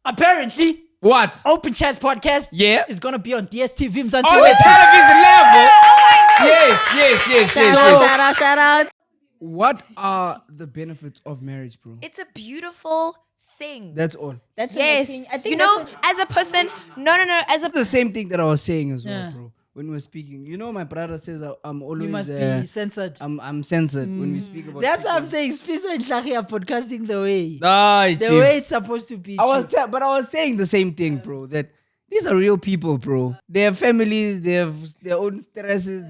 Apparently, What? Open Chats podcast is gonna be on DStv. On the television level. Yes. Shout out. What are the benefits of marriage, bro? It's a beautiful thing. That's all. That's yes. amazing. I think As a person, no. As a The same thing that I was saying as well, bro. When we were speaking, my brother says I'm always. You must be censored. I'm censored when we speak about. That's what I'm saying. Fiso and Shaki are podcasting the way. The way it's supposed to be. I was saying the same thing, bro. That these are real people, bro. They have families. They have their own stresses.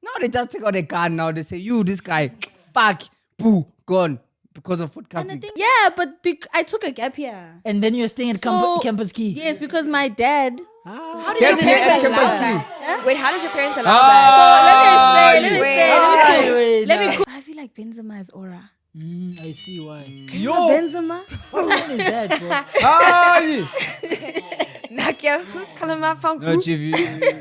Now they just take out a gun. Now they say, "You, this guy, fuck, poo, gone." Because of podcasting. But I took a gap here. And then you're staying at Campus Key. Yes, because my dad. How did your parents allow that? Wait, how did your parents allow that? So let me explain. I feel like Benzema is Oura. I see why. Benzema? What is that, bro? Nakia, who's calling my phone? No, Chief.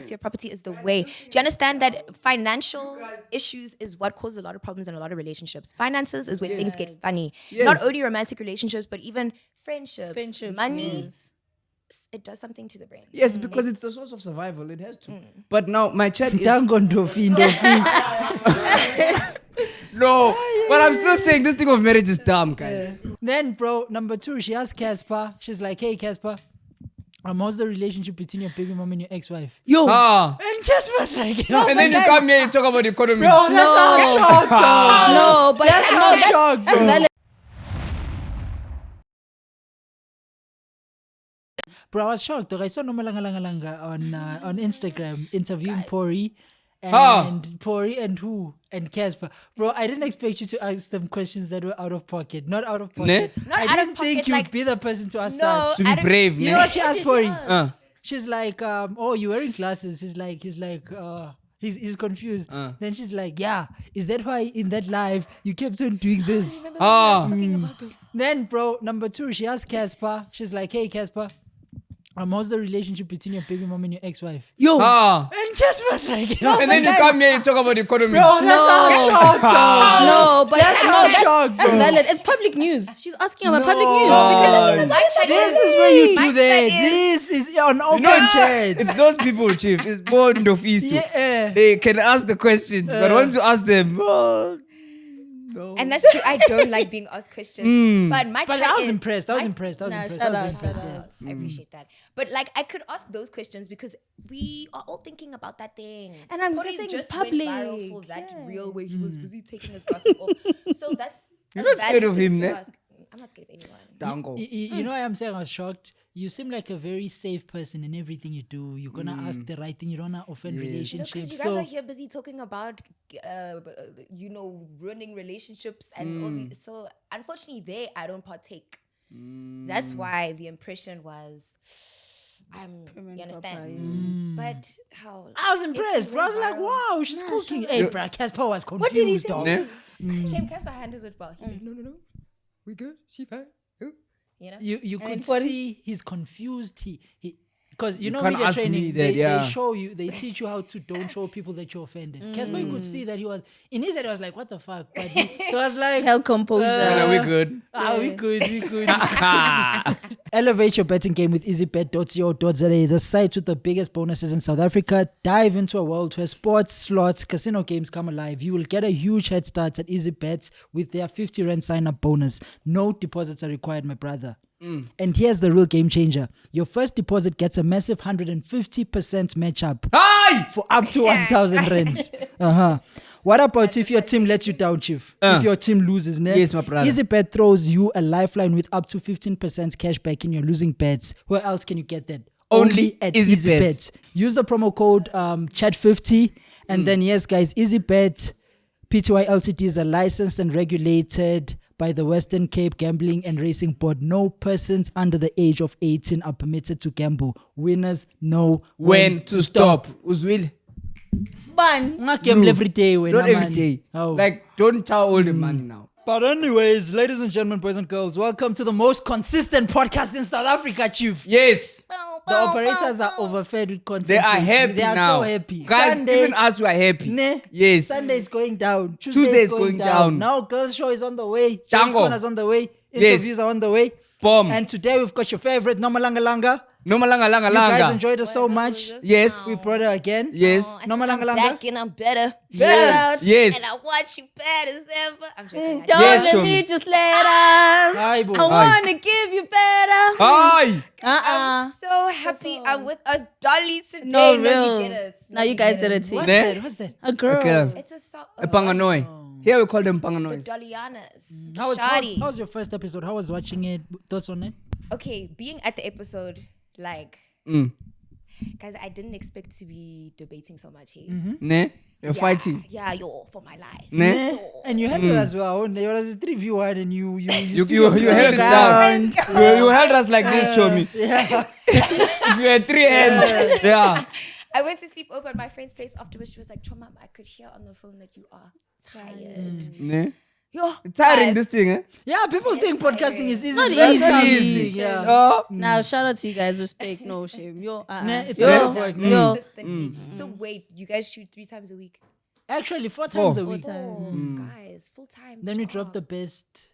Your property is the way. Do you understand that financial issues is what causes a lot of problems in a lot of relationships? Finances is where things get funny. Yes. Not only romantic relationships, but even friendships money. Yes. It does something to the brain. Yes, because it's the source of survival. It has to. But now my chat is... No, but I'm still saying this thing of marriage is dumb, guys. Then, bro, number 2, she asked Cassper. She's like, hey, Cassper, how's the relationship between your baby mom and your ex-wife? And And Casper's like, and then you come here and talk about economy. bro, that's shock, dog. No, but That's not shock, bro. valid. Bro, I was shocked. Dog. I saw Nomalangalanga on Instagram interviewing Pori and who? And Cassper. Bro, I didn't expect you to ask them questions that were out of pocket. Not out of pocket. Not I out of didn't think pocket, you'd like- be the person to ask No, such. To be brave, You ne? know what she asked Pori? Uh. She's like, oh, you're wearing glasses. He's confused. Then she's like, yeah, is that why in that live you kept on doing this? Then, bro, number 2, she asked Cassper. She's like, hey, Cassper, how's the relationship between your baby mom and your ex-wife? And Casper's like, And then you come here and talk about economy. bro, that's not shock, dog. No, but That's not shock, that's bro. valid. It's public news. She's asking about public news. Because my chat This is where you my do that. chat is- This is on open It's chat. those people, Chief. It's born of East. Yeah. They can ask the questions, but once you ask them, no. And that's true. I don't like being asked questions. But my But chat I was is... impressed. I was impressed. shout out. I appreciate that. But like, I could ask those questions because we are all thinking about that thing. And I'm Pori guessing just it's went public. viral for that real way he was busy taking his glasses off. So that's... You're not scared of him, ne? I'm not scared of anyone. Dango. You know why I'm saying I was shocked? You seem like a very safe person in everything you do. You're going to ask the right thing. You don't want to offend Because relationships. you guys are here busy talking about, ruining relationships and all these. So unfortunately, I don't partake. That's why the impression was, you understand? But how? I was impressed, bro. I was like, wow, she's cooking. Hey, bro, Cassper was confused. What did he say? dog. Shame Cassper handled it well. He's like, no, we good. She fine. You know? You could see he's confused. He because you know can't media ask me training, that, they show you, they teach you how to don't show people that you're offended. Cassper, you could see that he was in his head. I was like, what the fuck? But he was like, Hell composure. No, we good. we good. Elevate your betting game with easybet.co.za, the site with the biggest bonuses in South Africa. Dive into a world where sports, slots, casino games come alive. You will get a huge head start at EasyBet with their 50 Rand sign-up bonus. No deposits are required, my brother. And here's the real game changer. Your first deposit gets a massive 150% match up for up to 1,000 rands. What about if your team lets you down, Chief? If your team loses, Yes, my brother. EasyBet throws you a lifeline with up to 15% cash back in your losing bets. Where else can you get that? Only at EasyBet. EasyBet. Use the promo code chat50 and then yes, guys, EasyBet Pty Ltd is a licensed and regulated by the Western Cape Gambling and Racing Board. No persons under the age of 18 are permitted to gamble. Winners know When to stop. Uzwil. Bun. Gamble every day. Not every day. Like, don't tell all the money now. But anyways, ladies and gentlemen, boys and girls, welcome to the most consistent podcast in South Africa, Chief. Yes. The operators are overfed with content. They are happy They are now. so happy. Guys, Sunday, even us, we are happy. Yes. Sunday is going down. Tuesday Tuesday is going down. Now Girls Show is on the way. Django. Corner is on the way. Interviews are on the way. Bomb. And today we've got your favorite Nomalanga Langa. No malanga langa You guys langa. enjoyed her so much. Yes. We brought her again. Yes. I Nomalanga said, I'm Langa. back and I'm better. Yes. Yes. And I want you bad as ever. I'm joking. Don't Yes, let show me me. just let us. Hi, boo. I want to give you better. Hi. I'm so happy. I'm with a dolly today. No, you real. get it. Now you guys did it. What's Ne? that? What's that? A girl. Okay. It's a song. A panganoi. Here we call them The panganois. Dollianas. How was your first episode? How was watching it? Thoughts on it? Okay, being at the episode, like, guys, I didn't expect to be debating so much here. Ne? You're fighting. Yeah, yo, for my life. Ne? And you had it as well. There was a 3v1 and you You still held it down. You held us like this, Chomi. Yeah. If you had 3 hands. Yeah. I went to sleep over at my friend's place afterwards. She was like, Choma, I could hear on the phone that you are tired. Ne? Yo, It's tiring guys, this thing, eh? Yeah, people think podcasting is easy. not It's very easy. easy. Yeah. Oh. Now, shout out to you guys. Respect, no shame. Yo, Nah, it's yo, a lot of work. yo. consistently. So wait, you guys shoot 3 times a week? Actually, 4 times a Four. week. Guys, full time. Then we drop the best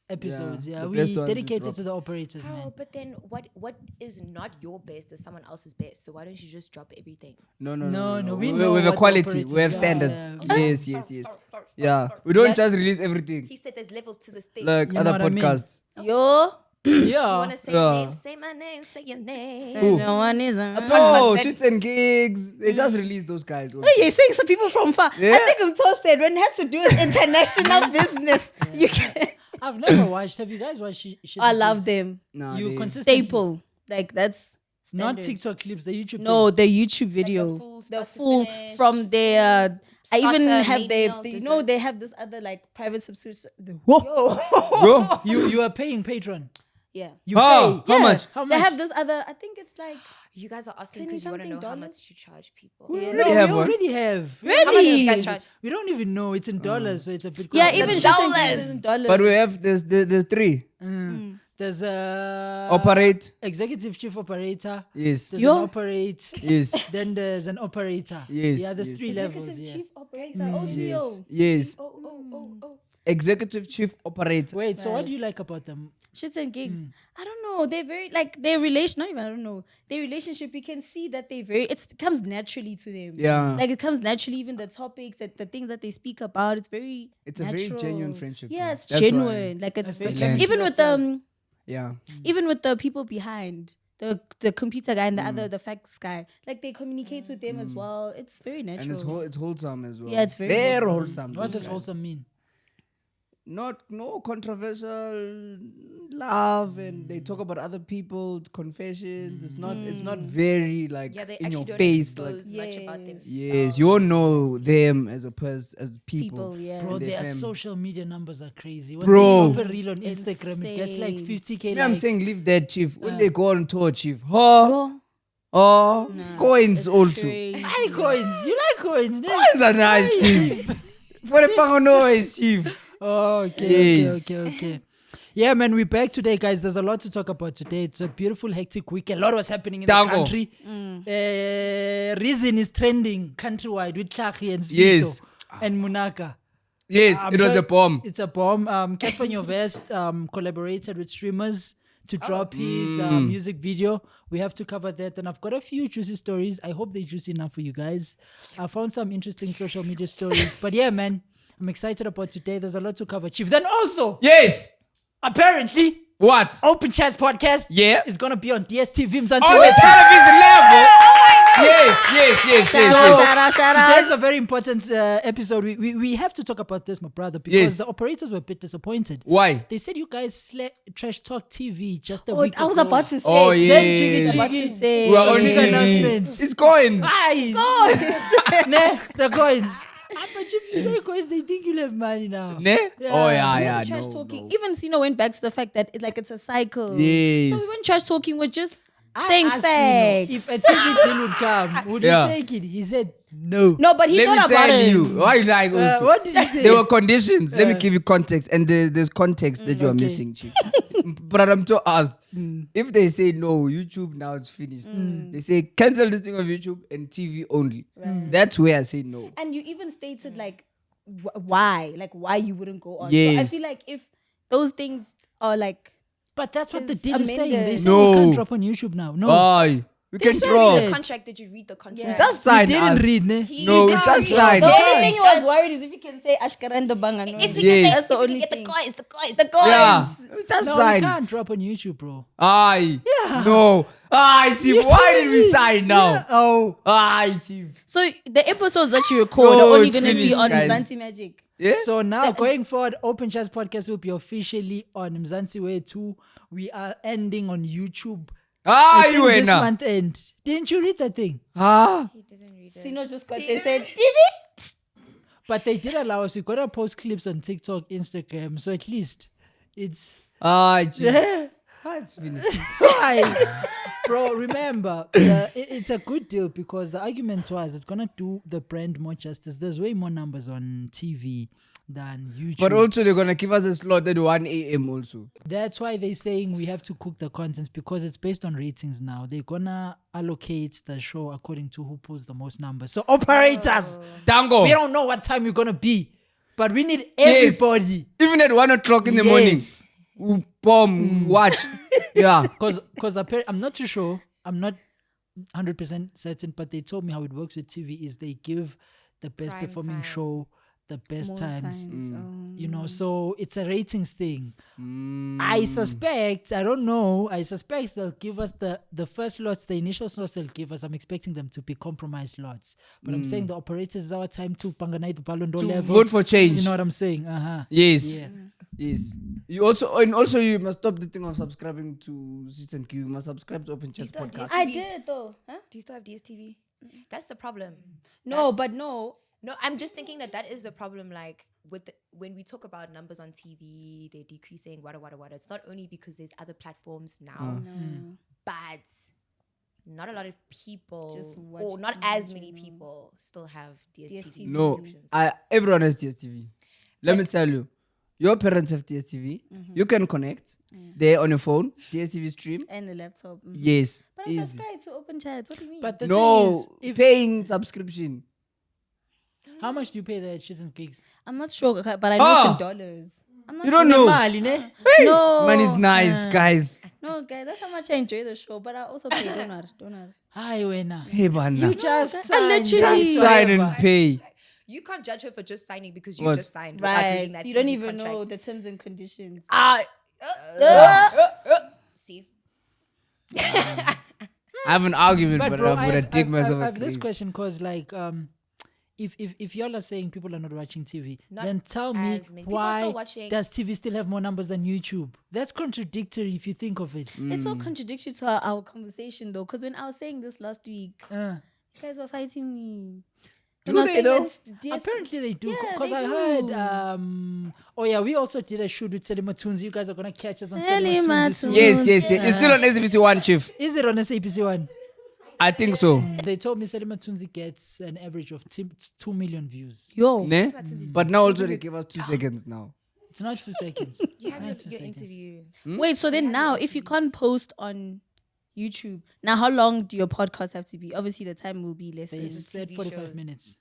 episodes. Yeah, the we best ones we dedicated drop. to the operators, man. Oh, but then what is not your best is someone else's best. So why don't you just drop everything? No. No, we We know have a what the quality. operators We have are. standards. Yeah. Yes. Yeah. We don't just release everything He said there's levels to this thing. like You know other what I mean? podcasts. Yo. You Yeah. want to say Yeah. your name? Say my name. Say your name. No one is. No, Podcast that- shits and gigs. They just release those guys. Oh, you're saying some people from far. Yeah. I think I'm toasted when it has to do with international business. You can. I've never watched. Have you guys watched? Shit I Like love This? them. Nah, You they- consistently. Staple. Like that's Not standard. TikTok clips, the YouTube. No, thing. the YouTube video. full The start to full finish. from their. I even Starter, have main their. meal, You know, dessert. they have this other like private subscription. Bro, You are paying Patreon. Yeah. You How? pay. How much? How much? They have this other. I think it's like. You guys are asking because you want to know $20-something how much you charge people. We already already have we one. already have. How much do you guys Really? charge? We don't even know. It's in dollars, so it's a bit. Yeah, crazy. even dollars. shit in dollars. but we have there's 3. There's a Operate. executive chief operator. Yes. There's Yo. an operate. Yes. Then there's an operator. Yes, Yeah, there's yes. 3 levels. Executive Yeah. chief operator, OCO. Yes. Oh. Executive chief operator. Wait, so what do you like about them? Shits and gigs. I don't know. They're very like their relation. Not even I don't know their relationship. You can see that they very. It comes naturally to them. Yeah. Like it comes naturally. Even the topics that the things that they speak about. It's very. It's a very natural. genuine friendship, Yeah, bro. it's That's why- genuine. Like it's That's the very chemistry even that with sells. Yeah. even with the people behind. The computer guy and the other the facts guy, like they communicate with them as well. It's very natural. And it's wholesome as well. Yeah, it's very wholesome. wholesome. What those does guys. wholesome mean? No controversial love, and they talk about other people's confessions. It's not very like Yeah, they in your actually don't face. Like, expose much about themselves. yes, you all know them as as people. yeah. Bro, And their their fam. social media numbers are crazy. When Bro. they drop a reel on Instagram, it gets like Insane. 50K Me, I'm likes. saying leave that, chief. When they go on tour, chief, huh? Bro, Coins it's also. crazy. Hi, coins. You like coins? ne? Coins are nice, chief. For the Panganois, chief. Oh, okay, Yes. okay. Yeah, man, we're back today, guys. There's a lot to talk about today. It's a beautiful, hectic week. A lot was happening in the Dango. country. Reason is trending countrywide with Tlhachi and Sfiso Yes. and Munaka. Yes, I'm it was sure a bomb. It's a bomb. Cassper Nyovest collaborated with streamers to drop his music video. We have to cover that. And I've got a few juicy stories. I hope they're juicy enough for you guys. I found some interesting social media stories. But yeah, man, I'm excited about today. There's a lot to cover, Chief. Then also, Yes. apparently, What? Open Chats podcast Yeah. is going to be on DStv. On the television level. Yes. Shout Today's out. a very important episode. We have to talk about this, my brother, because Yes. the operators were a bit disappointed. Why? They said you guys trash talk TV just a Oh, week I was ago. about to say. Oh, Then yeah. Jiggy About to Jiggy. say. We are on Big TV. announcement. It's coins. Aye. Ne, the coins. But if you say coins, they think you'll have money now. Ne? Oh, yeah. We trash talking. Even Sino went back to the fact that it's a cycle. Yes. So we went trash talking. We're just I saying asked facts. If a TV deal would come, would Yeah. you take it? He said no. No, but he Let thought me about tell it. you. Why you like also? What did you say? There were conditions. Let me give you context. And there's context that you are okay. missing, chief. But I'm too asked. If they say no, YouTube now it's finished. They say cancel this thing of YouTube and TV only. That's where I say no. And you even stated like why you wouldn't go on. Yes. So I feel like if those things are like But that's what the It's deal is saying. They amended. say you can't No. drop on YouTube now. No. Aye. We can said draw. it. The contract, did you read the contract? Just You sign didn't us. read, ne? No, we can't just read. signed. The Yeah. only thing he was worried is if he can say Ashkara and the Banga. No, If we Yes. can That's say, the if we only get thing. the coins, the coins. Yeah. We just No, you signed. can't drop on YouTube, bro. Aye. Yeah. No. Aye, Chief. You Why told did we me. sign now? Yeah. Oh. Aye, Chief. So the episodes that you record No, are only it's going to be finished, on guys. Mzansi Magic. Yeah? So now, going forward, Open Chats Podcast will be officially on Mzansi Way 2. We are ending on YouTube. I Aye, think this wena. month end. Didn't you read that thing? Ah. He didn't read it. Sino just got, they said, TV. But they did allow us. We got to post clips on TikTok, Instagram. So at least it's... Aye, Chief. Yeah. Ah, it's finished. Why? Bro, remember, it's a good deal because the argument was it's going to do the brand more justice. There's way more numbers on TV than YouTube. But also, they're going to give us a slot at 1 a.m. also. That's why they're saying we have to cook the content because it's based on ratings now. They're going to allocate the show according to who pulls the most numbers. So operators, Dango. we don't know what time you're going to be, but we need Yes. everybody. Even at 1 o'clock in the morning. We bomb, we watch. Yeah. Because I'm not too sure. I'm not 100% certain, but they told me how it works with TV is they give the best Prime performing time. show the best More times. times. You know, so it's a ratings thing. Mm. I suspect, I don't know, I suspect they'll give us the first slots, the initial slots they'll give us. I'm expecting them to be compromised slots. But I'm saying the operators is our time to panganai the Ballon d'Or To level. vote for change. You know what I'm saying? Uh-huh. Yes. Yeah. Yes. You also you must stop the thing of subscribing to Seats and Q. You must subscribe to Open Chats still have podcast. I did though. Huh? Do you still have DStv? That's the problem. No, That's- but no. No, I'm just thinking that is the problem. Like when we talk about numbers on TV, they're decreasing. What. It's not only because there's other platforms now, but not a lot of people, Just watch or not TV as in many general. people, still have DStv. DStv. No, subscriptions. everyone has DStv. Let me tell you, your parents have DStv. You can connect. They're on your phone. DStv stream. And the laptop. Yes. But I'm Easy. subscribed to Open Chats. What do you mean? But the No, thing is, paying subscription. how much do you pay the shits and gigs? I'm not sure, but I know it's Ah. in dollars. I'm not You don't sure. know. Mali, ne? No. Money's nice, guys. No, guys, that's how much I enjoy the show. But I also pay. Don't worry. Hi, wena. Hey, Bana. You just I sign. literally- Just sign and pay. You can't judge her for just signing because you What? just signed. without reading Right. that So you don't TV even contract. know the terms and conditions. See, I have an argument, but, bro, I'm gonna dig myself I a have this grave. question because, like, if y'all are saying people are not watching TV, Not then tell me as many. People are still why watching. does TV still have more numbers than YouTube? That's contradictory if you think of it. It's so contradictory to our conversation though, because when I was saying this last week, you guys were fighting me. Do When I was they saying though? that's DStv. Apparently they do Yeah, because they I heard. do. Oh yeah, we also did a shoot with Selima Tunes. You guys are gonna catch us on Selima Selima Tunes. Tunes. Yes. It's still on SBC One, Chief. Is it on SABC One? I think so. They told me Selima Tunes gets an average of 2 million views. Yo. Ne? But now also they give us 2 seconds now. It's not 2 seconds. you have Not 2 your seconds. interview. Wait, so then now if you can't post on YouTube, now how long do your podcast have to be? Obviously the time will be less. They said TV 45 show. minutes.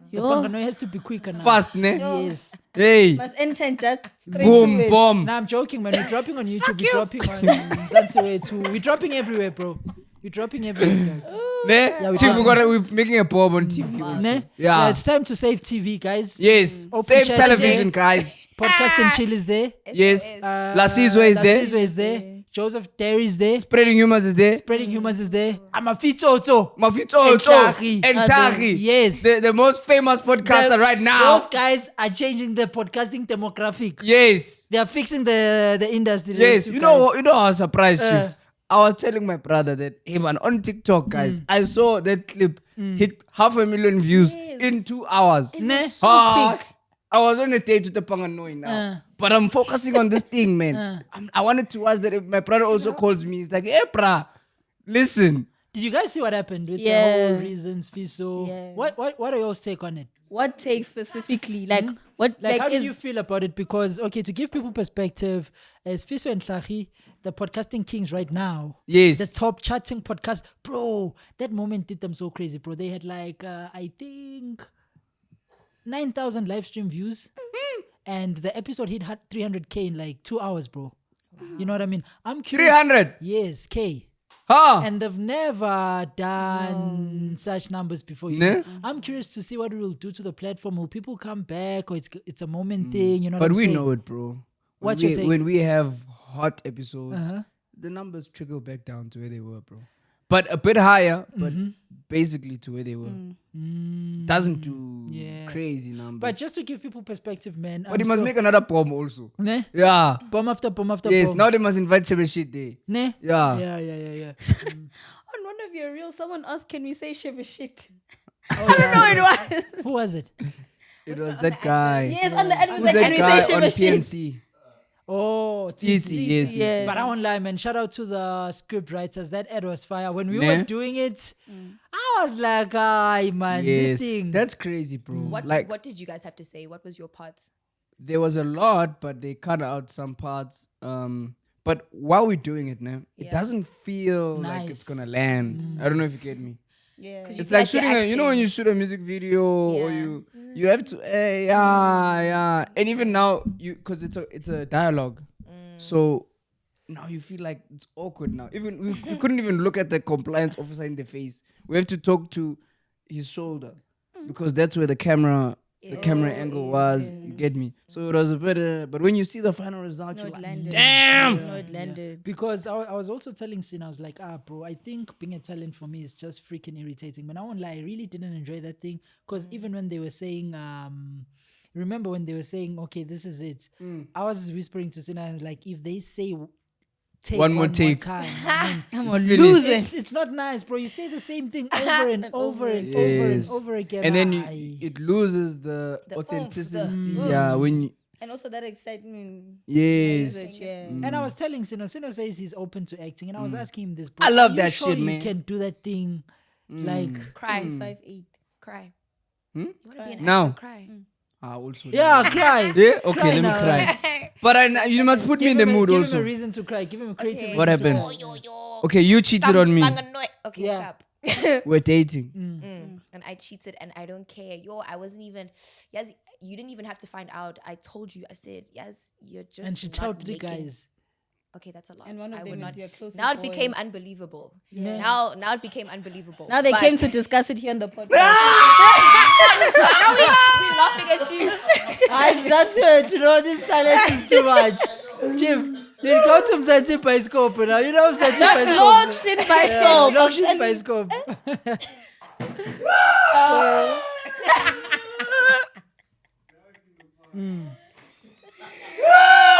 The Yo. Pangano has to be quicker now. Fast, ne? Yes. Hey. Must enter just straight to Boom, it. boom. Now I'm joking, man. We're dropping on YouTube. We're dropping on Zanzibar too. We're dropping everywhere, bro. We're dropping everywhere. Ne? Yeah, we Chief, got- we're making a bomb on TV. also. Ne? Yeah. It's time to save TV, guys. Yes. Open Save chat television, today. guys. Podcast and Chill is there. Yes. SOS. Lasizwe is there. Lasizwe is there. Joseph Terry is there. Spreading humors is there. Spreading Humors is there. I'm a Fito. Mafito, And Tari. and Are Tari. they? Yes. The most famous podcaster right now. Those guys are changing the podcasting demographic. Yes. They are fixing the industry. Yes. those two You know, guys. I was surprised, Uh. Chief. I was telling my brother that, hey man, on TikTok, guys, I saw that clip hit 500,000 views in 2 hours. Ne? So quick. I was on a date with the Panganoi now. But I'm focusing on this thing, man. I wanted to ask that if my brother also calls me. He's like, hey, brah, listen. Did you guys see what happened with the Yeah. whole reasons, Fiso? Yeah. What are y'all's take on it? What takes specifically? Like what Like, how is do you feel about it? Because, okay, to give people perspective, as Fiso and Tlahi, the podcasting kings right now, Yes. the top charting podcast, bro, that moment did them so crazy, bro. They had like, I think, 9,000 live stream views. And the episode hit 300K in like 2 hours, bro. You know what I mean? I'm curious. 300. Yes, K. Huh? And they've never done such numbers before. You Ne? know? I'm curious to see what it will do to the platform. Will people come back, or it's a moment thing? You know, But what I'm we saying? know it, bro. What's your take? When we have hot episodes, Uh-huh. the numbers trickle back down to where they were, bro. But a bit higher, but basically to where they were. Doesn't do crazy numbers. But just to give people perspective, man. But he must make another bomb also. Ne? Yeah. Bomb after bomb after Yes, bomb. now they must invite Shit there. Ne? Yeah. Yeah. On one of your reels, someone asked, "Can we say shiver shit?" Oh, I don't know who it was. Who was it? It was that guy. Yes, on the ad was Who's like, that "Can we guy say on shiver shit?" PNC? Oh, Titi, yes. yes. But I won't lie, man. Shout out to the script writers. That ad was fire. When we Ne? were doing it, I was like, "Ay, man, this Yes. thing." That's crazy, bro. What did you guys have to say? What was your part? There was a lot, but they cut out some parts. But while we're doing it now, it Yeah. doesn't feel like it's Nice. gonna land. I don't know if you get me. Yeah. 'Cause you It's feel like you're shooting, you know, when acting. you shoot a music video or Yeah. you have to, yeah. And even now, because it's a dialogue, so now you feel like it's awkward now. Even we couldn't even look at the compliance officer in the face. We have to talk to his shoulder because that's where the camera angle was. You get me? So it was a bit, but when you see the final result, No, you're it like, landed. damn. No, it landed. Because I was also telling Sin, I was like, bro, I think being a talent for me is just freaking irritating. But I won't lie, I really didn't enjoy that thing. Because even when they were saying, remember when they were saying, okay, this is it, I was whispering to Sin, I was like, if they say take One more take. time, I mean, I'm finished. losing. it's not nice, bro. You say the same thing over and over and Yes. over again. And then Aye. it loses the The oomph, authenticity. the- Yeah, when you, And also that excitement. yes. Yeah. And I was telling Sino says he's open to acting, and I was asking him this. Bro, I love are you that sure shit, you man. can do that thing, like Cry. 5'8". Cry. Hmm? You want to be an Now. actor? Cry. Also. yeah, cry. Yeah. Okay. Cry let me now. cry. But you must put me in the mood give also. him a reason to cry. Give him a creative. Okay. reason What to happened? cry. Okay, you cheated on me. Okay, Yeah. sharp. We're dating. And I cheated and I don't care. Yo, I wasn't even, yes, you didn't even have to find out. I told you, I said, yes, you're just. And she not told the making- guys. Okay, that's a lot. And one of I them would is not. your closest Now it boy. became unbelievable. Yeah. Now it became unbelievable. Now they But came to discuss it here on the podcast. now we're laughing at you. I'm Zanzibar to know this talent is too much. Jim, then go to Mzansi Bioscope now. You know Mzansi Bioscope. Lord shit by storm. Log shit Bioscope.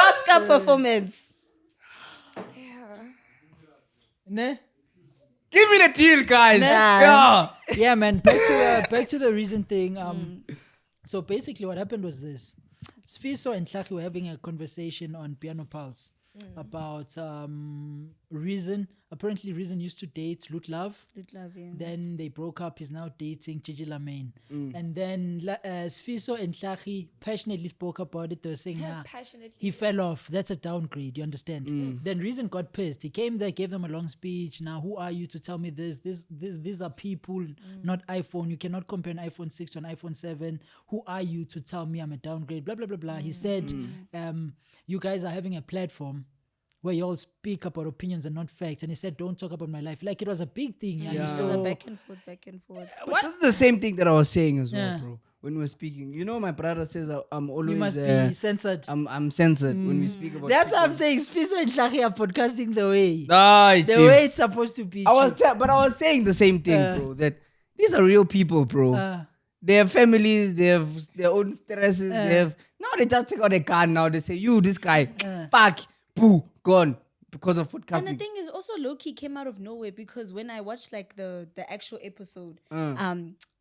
Oscar performance. Ne? Give me the deal, guys. Yeah. Yeah, man. Back to the reason thing. So basically, what happened was this: Sfiso and Tlaki were having a conversation on Piano Pulse about Reason. Apparently, Reason used to date Lut Love. Then they broke up. He's now dating Gigi Lamaine. And then Sfiso and Tlaki passionately spoke about it. They were saying, Passionately. he fell off. That's a downgrade. You understand? Then Reason got pissed. He came there, gave them a long speech. Now, who are you to tell me this? These are people, not iPhone. You cannot compare an iPhone 6 to an iPhone 7. Who are you to tell me I'm a downgrade? Blah, blah, blah, blah. He said, you guys are having a platform where you all speak about opinions and not facts. And he said, don't talk about my life. Like, it was a big thing. Yeah. Yeah. It was a back and forth. But this is the same thing that I was saying as well, Yeah. bro. When we were speaking, you know, my brother says I'm You always must be censored. I'm censored when we speak about. That's what I'm people. saying. Sfiso and Tlaki are podcasting the way. Aye, The chief. way it's supposed to be. I was, chief. but I was saying the same thing, bro. That these are real people, bro. They have families. They have their own stresses. They have now they just take out a gun. Now they say, "You, this guy, fuck, poo, gone." Because of podcasting. And the thing is, also Loki came out of nowhere because when I watched like the actual episode,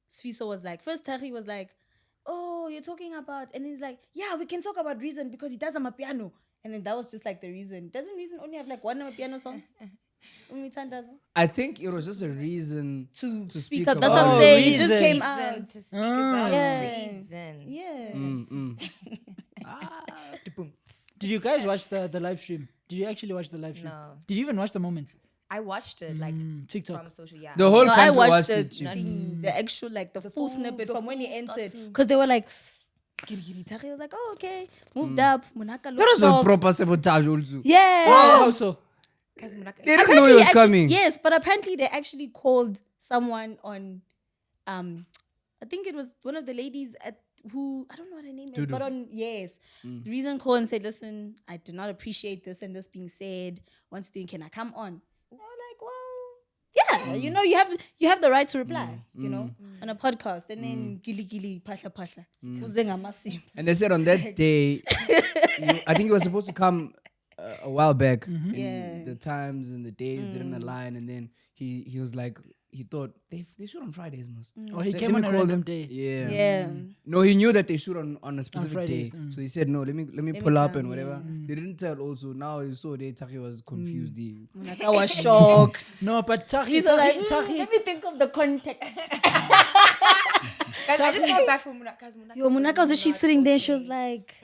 Sfiso was like, first Tari was like, "Oh, you're talking about," and he's like, "Yeah, we can talk about Reason because he does Amapiano," and then that was just like the reason. Doesn't Reason only have like one Amapiano song? I think it was just a reason to speak speak up. That's what about I'm saying. It Reason. just came Reason out. to speak about Yeah. reason. Yeah. Did you guys watch the live stream? Did you actually watch the live stream? No. Did you even watch the moment? I watched it like TikTok. from social, yeah. The whole No, I country watched watched the it. chief. thing, the actual like the full full- snippet the from when he full entered, start to- because they were like, Tari was like, oh, okay. Moved up. Munaka That looked was a shocked. proper sabotage also. Yeah. Also, They didn't know he was coming. Yes, but apparently they actually called someone on, I think it was one of the ladies at who, I don't know what her name is, but on, yes. The reason called and said, listen, I do not appreciate this and this being said. Once doing, can I come on? And I was like, well, yeah, you know, you have the right to reply, you know, on a podcast. And then gili pasha pasha. And they said on that day, I think he was supposed to come a while back. And the times and the days didn't align. And then he was like, he thought they shoot on Fridays, most. or he Let came me on a call random them. day. Yeah. Yeah. No, he knew that they shoot on a specific Fridays, day. So he said, no, let me pull me up come, and whatever. They didn't tell also. Now he saw that Taki was confused. Munaka was shocked. No, but Tari, He's like, Tari, let me think of the context. Guys, I just felt bad for Munaka. Yo, Munaka was actually sitting there. She was like,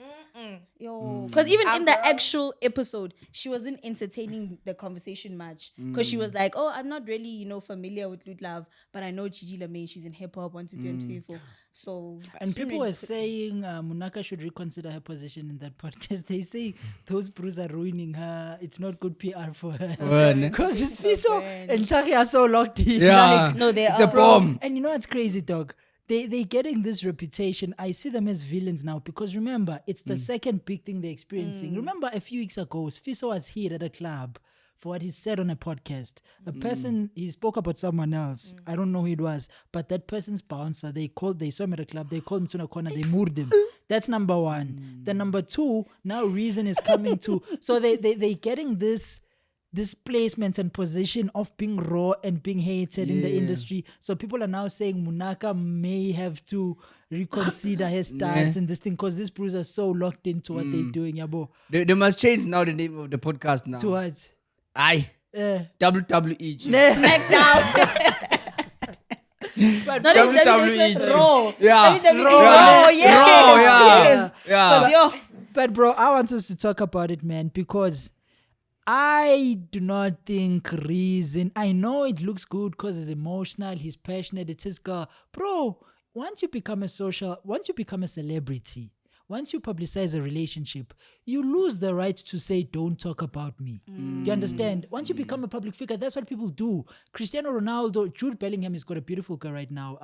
yo. Because even in the actual episode, she wasn't entertaining the conversation much. Because she was like, oh, I'm not really, you know, familiar with Lut Love, but I know Gigi Lamaine, she's in hip hop, 1, 2, 3, and 2, 4. So, and people were saying Munaka should reconsider her position in that podcast. They say those brews are ruining her. It's not good PR for her. Because it's Fiso and Tari are so locked in. Yeah. Like, no, they It's are. a bomb. and you know what's crazy, dog? They getting this reputation. I see them as villains now because remember, it's the second big thing they're experiencing. Remember a few weeks ago, Fiso was here at a club for what he said on a podcast. A person, he spoke about someone else. I don't know who it was, but that person's bouncer, they saw him at a club, they called him to a corner, they moved him. That's number one. Then number two, now Reason is coming to, so they getting this placement and position of being raw and being hated in the industry. So people are now saying Munaka may have to reconsider his stance and this thing because these brews are so locked into what they're doing, yabo. They must change now the name of the podcast now. To what? Aye. WWE. chief. SmackDown. But Not even WWE. WWE, Raw. Yeah. WWE Raw. Raw, yes. Raw, yeah. Yes. Yeah. 'Cause, yo, But bro, I want us to talk about it, man, because I do not think Reason, I know it looks good because he's emotional, he's passionate, it's his girl. Bro, once you become a celebrity, once you publicize a relationship, you lose the right to say, don't talk about me. Do you understand? Once you become a public figure, that's what people do. Cristiano Ronaldo, Jude Bellingham has got a beautiful girl right now.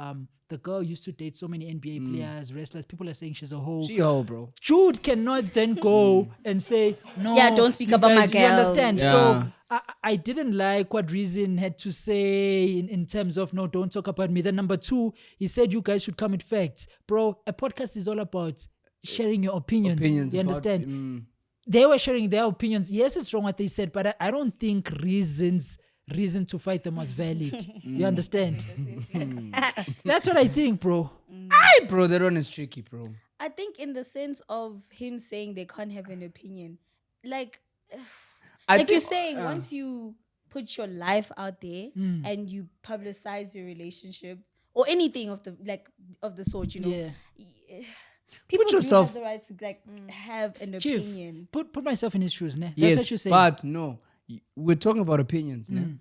The girl used to date so many NBA players, wrestlers. People are saying she's a hoe. She hoe, bro. Jude cannot then go and say, no. Yeah, don't speak you about my guys, you girl. understand? Yeah. So I didn't like what Reason had to say in terms of, no, don't talk about me. Then number two, he said you guys should come with facts. Bro, a podcast is all about sharing your opinions. You about- understand? They were sharing their opinions. Yes, it's wrong what they said, but I don't think reason to fight them was valid. You understand? That's what I think, bro. Aye, bro, that one is tricky, bro. I think in the sense of him saying they can't have an opinion. Like you're saying, once you put your life out there and you publicize your relationship or anything of the sort, you know. Yeah. People Put do yourself- have the right to have an Chief, opinion. put myself in his shoes, ne? That's Yes, what you're saying. but no. We're talking about opinions, ne?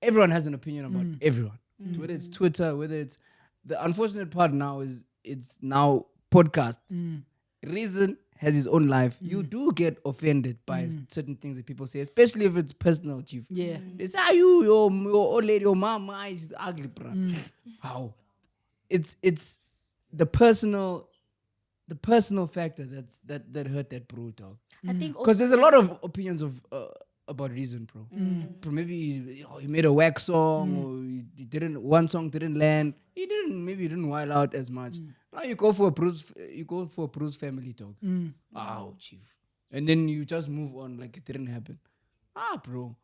Everyone has an opinion about everyone. Whether it's Twitter, whether it's... The unfortunate part now is it's now podcast. Reason has his own life. You do get offended by certain things that people say, especially if it's personal, Chief. Yeah. They say, your old lady, your mama, she's ugly, bruh. How? It's the personal factor that hurt that bro, dog. I think Because there's a lot of opinions of about Reason, bro. Bro, maybe he made a whack song, or one song didn't land. Maybe he didn't wild out as much. Now you go for a Bruce family, dog. Wow, Chief. And then you just move on like it didn't happen. Bro.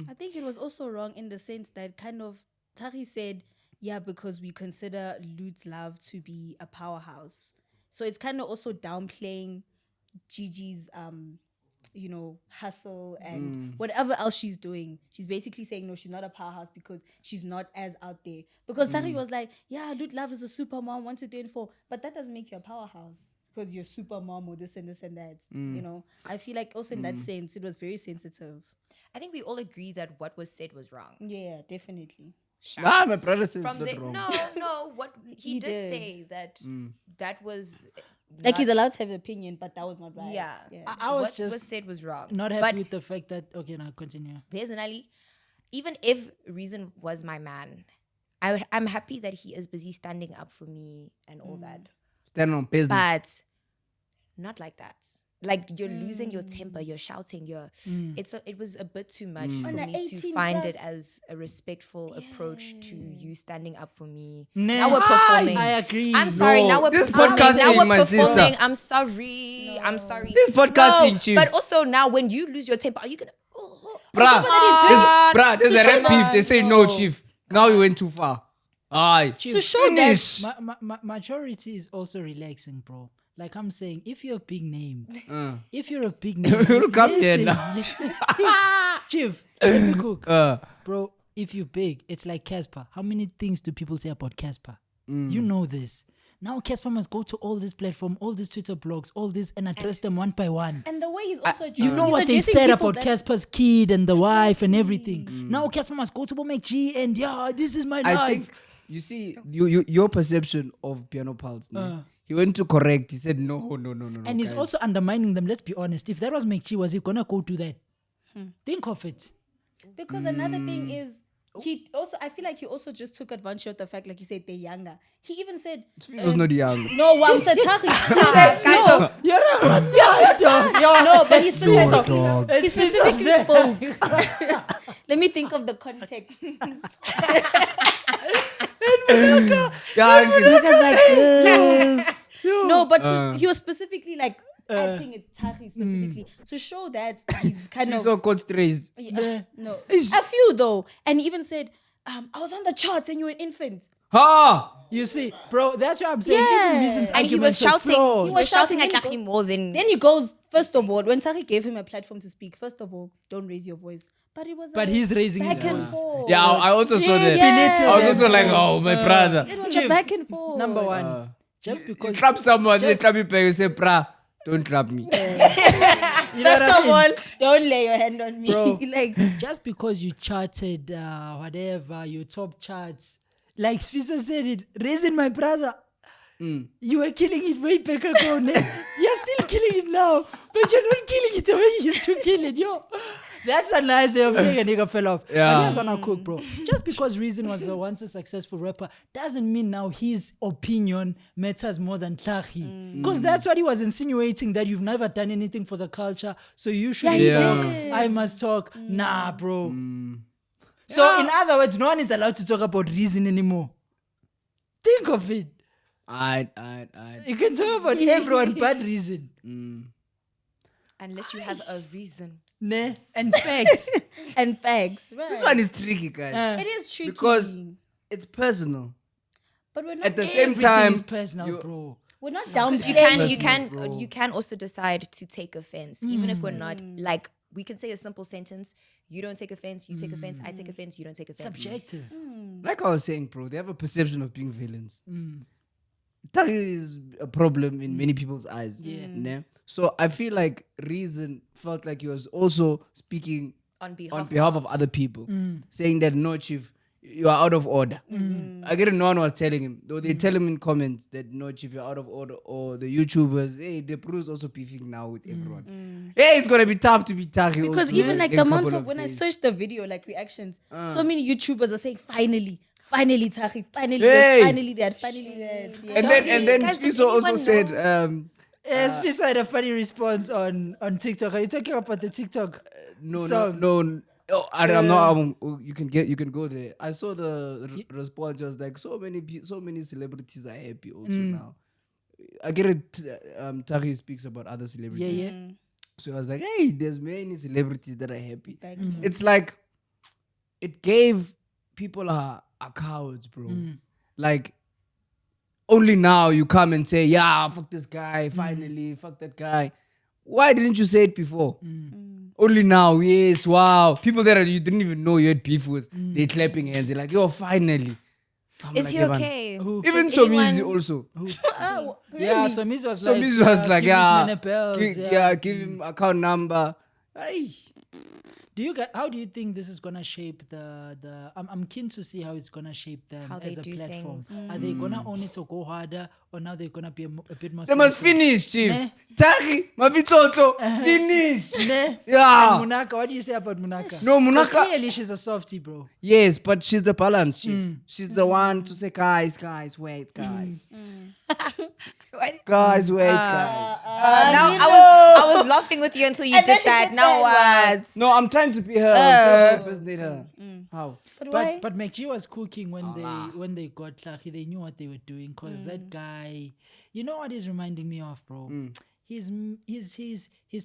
I think it was also wrong in the sense that kind of Tari said, yeah, because we consider Lut Love to be a powerhouse. So it's kind of also downplaying Gigi's hustle and whatever else she's doing. She's basically saying, no, she's not a powerhouse because she's not as out there. Because Tari was like, yeah, Lut Love is a super mom, 1, 2, 3, and 4. But that doesn't make you a powerhouse because you're super mom or this and this and that. You know, I feel like also in that sense, it was very sensitive. I think we all agree that what was said was wrong. Yeah, definitely. My brother says From that the wrong. No, what he did did. say that that was Like he's allowed to have an opinion, but that was not right. Yeah. I was what just was said was wrong. not happy But with the fact that okay, now continue. personally, even if Reason was my man, I'm happy that he is busy standing up for me and all that. Stand on business. But not like that. Like you're losing your temper, you're shouting, it was a bit too much for On a me to 18 find plus. it as a respectful approach to you standing up for me. Nah, Now we're performing. I agree. I'm sorry. No, Now we're this performing. podcasting, Now we're my performing. sister. I'm sorry. I'm sorry. This podcasting, no, chief. But also now, when you lose your temper, are you gonna? There's a rap beef. They say no, chief. Now you went too far. Aye. To show Finish. Maturity is also relaxing, bro. Like I'm saying, if you're a big name, Uh. if you're a big name, You'll come here listen, now. Chief, let me cook. Uh. Bro, if you're big, it's like Cassper. How many things do people say about Cassper? Mm. You know this. Now Cassper must go to all this platform, all these Twitter blogs, all this, and address them one by one. And the way he's also You know he's what they addressing said people about that- Casper's kid and the wife and everything. Now Cassper must go to Bomek G and yeah, this is my I life. think you see your perception of Piano Pulse. He went to correct. He said no. And he's guys. also undermining them. Let's be honest. If that was McChee, was he gonna go do that? Think of it. Because another thing is he also I feel like he also just took advantage of the fact, like you said, they're younger. He even said Sfizo's not young. no, one said Tari. No, no, but he specifically spoke. Let me think of the context. No, but he was specifically like acting it Tari specifically to show that he's kind of Sfizo caught strays. no a few though, and he even said, I was on the charts and you were an infant. Ha! You see, bro, that's what I'm saying. Yeah. Even Reason's And he was arguments are shouting. flawed. He was shouting shouting, at then he Tari goes- more than. Then he goes, first of all, when Tari gave him a platform to speak, first of all, don't raise your voice. But it was But he's raising his back and voice. forth. Yeah, I also saw that. Yeah. I was also like, oh, my brother. It was Chief, a back and forth. Number one, just You because clap someone, they clap you back. You say, brah, don't clap me. you know First what I of mean? all, don't lay your hand on me. Bro. like just because you charted whatever your top charts, like Sfiso said it, raising my brother. You were killing it way back ago. You're still killing it now, but you're not killing it the way you used to kill it, yo. That's a nice way of saying a nigga fell off. Yeah. But here's what I cook, bro. Just because Reason was once a successful rapper doesn't mean now his opinion matters more than Tlahi. Because that's what he was insinuating, that you've never done anything for the culture, so you should he talk. did. I must talk. Nah, bro. So in other words, no one is allowed to talk about Reason anymore. Think of it. Alright. You can talk about everyone but Reason. Unless you have a reason. Nah. And facts. and facts. Right. This one is tricky, guys. It is tricky. Because it's personal. but we're not At the same Everything time, is personal, you- bro. we're not down Because you can also decide to take offense, even if we're not like we can say a simple sentence. You don't take offense. You take offense. I take offense. You don't take offense. Subjective. like I was saying, bro, they have a perception of being villains. That is a problem in many people's eyes. Yeah. So I feel like Reason felt like he was also speaking On behalf of other people, saying that no, chief, you are out of order. I get it, no one was telling him, though they tell him in comments that no, chief, you're out of order, or the YouTubers, hey, the Bruce also beefing now with everyone. Hey, it's gonna be tough to be Tari because also even the like the next amount couple of when I days. searched the video, like reactions, so many YouTubers are saying finally Tari, finally Hey. this, finally that, finally that. Yeah. and then Guys, does Sfiso also anyone said, Sfiso had a funny response on TikTok. Are you talking about the TikTok? no. Oh, I'm not. You can go there. I saw the response. It was like so many celebrities are happy also now. I get it. Tari speaks about other celebrities. Yeah. So I was like, hey, there's many celebrities that are happy. It's like it gave people are cowards, bro. Like only now you come and say, yeah, fuck this guy. Finally, fuck that guy. Why didn't you say it before? Only now, yes, wow. People that you didn't even know you had beef with, they clapping hands. They're like, yo, finally. I'm Is like, he "Yeah, man." okay? Even Does Somizi anyone- also. Yeah, so Miz was Somizi was like, give yeah, this man a bells, give him account number. Ay. How do you think this is gonna shape the I'm keen to see how it's gonna shape them How as they a do platform. things. Are they gonna own it or go harder, or now they're gonna be a bit more. They must sensitive? finish, Chief. Ne? Tari, Mavitoto, finish. Ne? Yeah. And Munaka, what do you say about Munaka? No, 'Cause Munaka- clearly she's a softie, bro. Yes, but she's the balance, Chief. She's the one to say, guys, wait, guys. What? Guys, wait, guys. Now I was laughing with you until you And did then she that. did Now that what? No, I'm trying to be her. I'm trying to impersonate her. How? But why? But McG was cooking when they got Tlhachi. They knew what they were doing because that guy, you know what he's reminding me of, bro. He's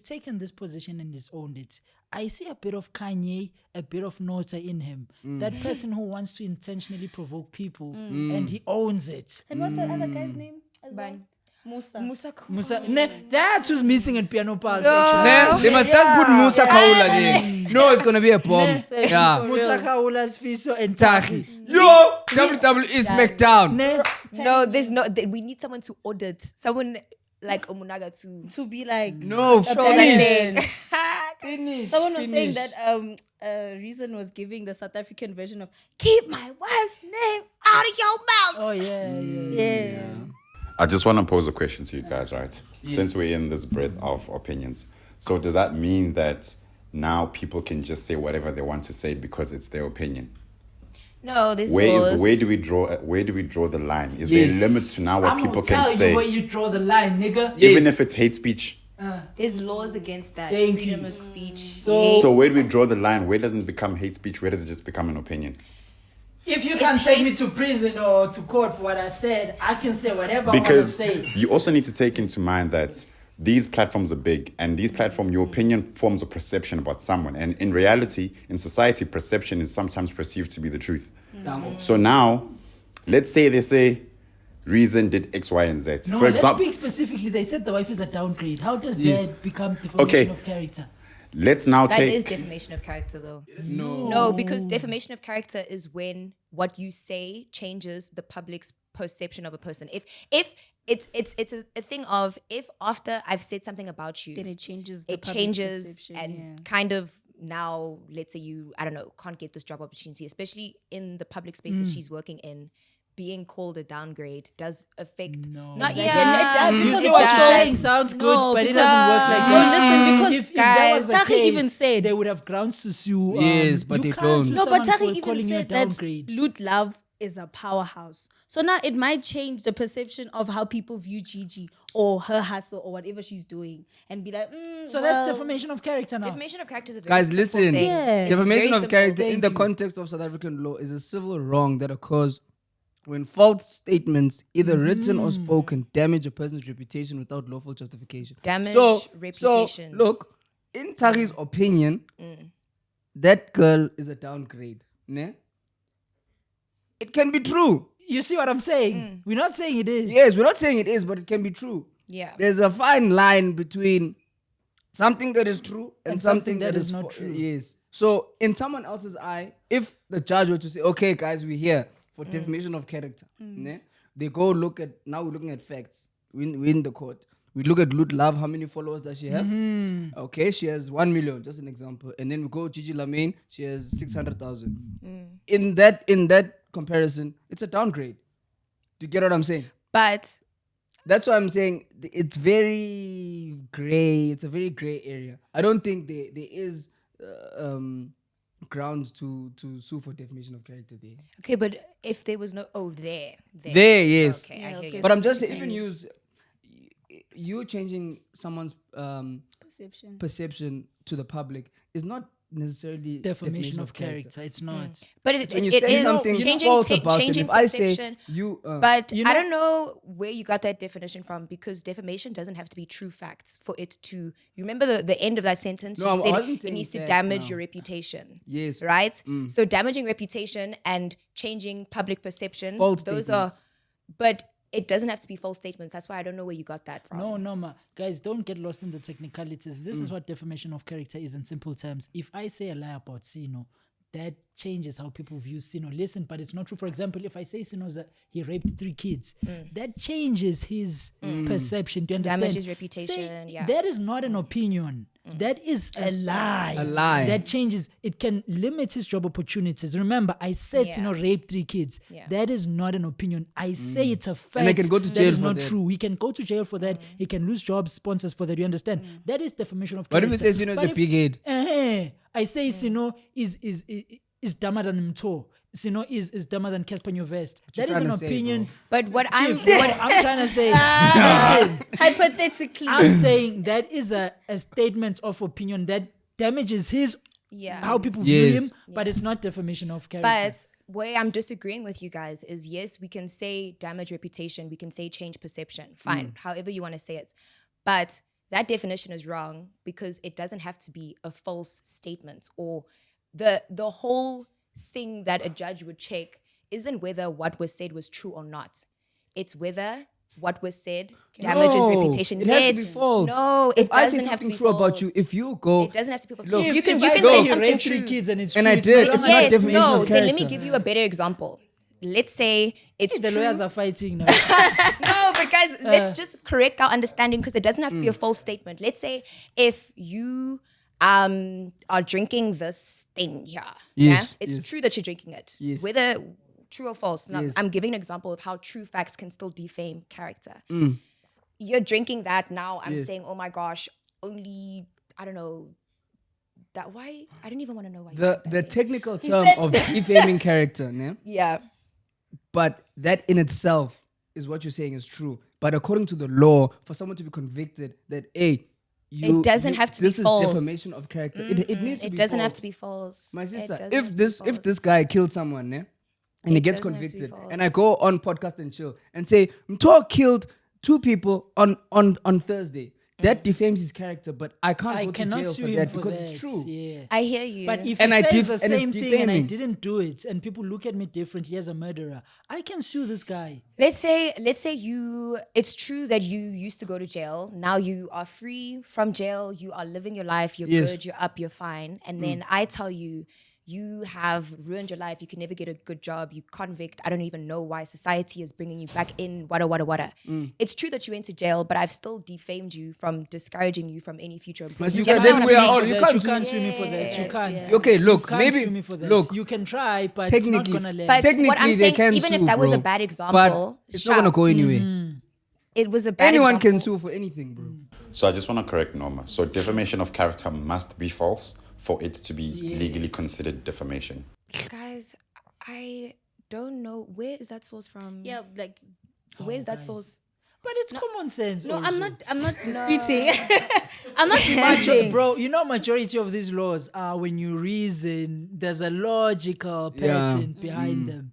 taken this position and he's owned it. I see a bit of Kanye, a bit of Nota in him. That person who wants to intentionally provoke people and he owns it. And what's that other guy's name as well? Bani. Musa. Musa, that's who's missing in Piano Pulse. Nah, they must just put Musa Kaula there. No, it's gonna be a bomb. Yeah. Musa Kaula's Fiso and Tahi. Tahi. Yo, WWE SmackDown. No, there's no. We need someone to audit. Someone like Omunaga To be like No, control that thing. Finish. someone was saying that Reason was giving the South African version of "Keep my wife's name out of your mouth." Oh, yeah. Yeah. I just want to pose a question to you guys, right? Since we're in this breadth of opinions. So does that mean that now people can just say whatever they want to say because it's their opinion? No, there's Where laws. do we draw the line? Is Yes. there limits to now what I'm people gonna can tell say? you where you draw the line, nigga. Even if it's hate speech? There's laws against that. Thank Freedom you. of speech. So where do we draw the line? Where does it become hate speech? Where does it just become an opinion? If you can It's take me hate- to prison or to court for what I said, I can say whatever Because I want to say. you also need to take into mind that these platforms are big, and these platforms, your opinion forms a perception about someone. And in reality, in society, perception is sometimes perceived to be the truth. So now, let's say they say Reason did X, Y, and Z. No, For let's example, speak specifically. They said the wife is a downgrade. How does Yes. that become defamation Okay. of character? let's now That take... is defamation of character, though. No. No, because defamation of character is when what you say changes the public's perception of a person. If it's a thing of if after I've said something about you, Then it changes the it public's changes perception, and yeah. kind of now, let's say you, I don't know, can't get this job opportunity, especially in the public space that she's working in. Being called a downgrade does affect not Exactly. yeah, And it does, because You see it what does. you're saying sounds good, No, but it because- doesn't work like No, that. listen, because if that was the Tahi case, even said- they would have grounds to sue. Yes, but you they can't don't. sue No, but someone Tahi for even calling you a said that downgrade. Loot Love is a powerhouse. So now it might change the perception of how people view Gigi or her hustle or whatever she's doing and be like, So well, that's defamation of character now. defamation of character is a very Guys, simple listen. thing. Yeah. It's Defamation very of simple. character in Thank the you. context of South African law is a civil wrong that occurs when false statements, either written or spoken, damage a person's reputation without lawful justification. Damage So, reputation. look, in Tari's opinion, that girl is a downgrade. Ne? It can be true. You see what I'm saying? We're not saying it is. Yes, we're not saying it is, but it can be true. Yeah. There's a fine line between something that is true and, And something something that is is not true. Yes. So, in someone else's eye, if the judge were to say, okay, guys, we're here for defamation of character, ne? They go look at, now we're looking at facts. We're in the court. We look at Loot Love, how many followers does she have? Okay, she has 1 million, just an example. And then we go Gigi Lamaine, she has 600,000. In that comparison, it's a downgrade. Do you get what I'm saying? But That's why I'm saying it's very gray. It's a very gray area. I don't think there is grounds to sue for defamation of character there. okay, but if there was no there. There, yes. Okay, Yeah, I hear okay, you. But I'm so just it's saying, even use you changing someone's perception. perception to the public is not necessarily Defamation of character. It's not. But it, When you it say is something changing, false about them, changing if I say perception. you, But You I know- don't know where you got that definition from, because defamation doesn't have to be true facts for it to. You remember the end of that sentence? No, You I said wasn't it saying needs to facts damage now. your reputation. Yes. Right? So damaging reputation and changing public perception. False those statements. are. But it doesn't have to be false statements. That's why I don't know where you got that from. No, ma. Guys, don't get lost in the technicalities. This is what defamation of character is in simple terms. If I say a lie about Sino, that changes how people view Sino. Listen, but it's not true. For example, if I say Sino's he raped 3 kids, that changes his perception. Do you understand? Damages reputation. Yeah. That is not an opinion. That is a lie. A lie. That changes. It can limit his job opportunities. Remember, I said Yeah. Sino raped 3 kids. Yeah. That is not an opinion. I say it's a fact. And I can go to that jail is for not that. true. He can go to jail for that. He can lose jobs, sponsors for that. You understand? That is defamation of What character. if it says Sino is But a pig head? I say Sino is dumber than Mto. Sino is dumber than Cassper Nyovest. That is trying an to say, opinion. But what I'm What I'm trying to say, listen, Hypothetically. I'm saying that is a statement of opinion that damages his how people view Yes. him, but it's not defamation of character. But where I'm disagreeing with you guys is, yes, we can say damage reputation, we can say change perception, fine, however you want to say it. But that definition is wrong because it doesn't have to be a false statement, or the whole thing that a judge would check isn't whether what was said was true or not. It's whether what was said damages No, reputation. It Yes, has to be false. no, it if I say doesn't have to something be true false. about you, if you go, It doesn't have to be false. Look, you can If I say you something raped true. 3 kids and it's And true, I it's did, not it's a not Yes, defamation no, of then let me character. give you a better example. Let's say it's the true. lawyers are fighting now. No, but guys, let's just correct our understanding because it doesn't have to be a false statement. Let's say if you are drinking this thing here, Yes, it's yes. true that you're drinking it. Yes. Whether true or false. Now, Yes. I'm giving an example of how true facts can still defame character. You're drinking that now. I'm Yes. saying, oh my gosh, only, I don't know, that why? I don't even want to know why. you did the that thing. technical term of defaming character, né? Yeah. But that in itself is what you're saying is true. But according to the law, for someone to be convicted, that It doesn't have to be this is false. defamation of character. It needs to It be doesn't have false. to be false. My It sister, doesn't have if to be this false. guy killed someone, né, and he gets doesn't have to be convicted, false. and I go on podcast and chill and say Mto killed 2 people on Thursday, that defames his character. But I can't I go to cannot jail sue for him that for because that. it's true. Yeah. I hear you. But if And he I says def- the and it's same thing and I defaming. didn't do it, and people look at me differently as a murderer, I can sue this guy. let's say it's true that you used to go to jail. Now you are free from jail. You are living your life. You're Yes. good. You're up. You're fine. And then I tell you, you have ruined your life. You can never get a good job. You convict. I don't even know why society is bringing you back in. Wada. It's true that you went to jail, but I've still defamed you from discouraging you from any future But employment. you Do you guys, understand then what we I'm are all. saying? You You can't can't sue sue me for that. You Yes, can't. yes. Okay, look, You can't maybe sue me for that. look. You can try, but Technically- it's not gonna land. But Technically, what I'm they saying, can even sue, if that was bro. a bad But example, it's not gonna go anywhere. It was a bad Anyone example. can sue for anything, bro. So I just want to correct Norma. So defamation of character must be false for it to be legally considered defamation. Guys, I don't know, where is that source from? Yeah, like Where's that source? But it's common sense. no, also. I'm not disputing. I'm not Major- disputing. bro, you know, majority of these laws are when you reason, there's a logical Yeah. pattern behind them.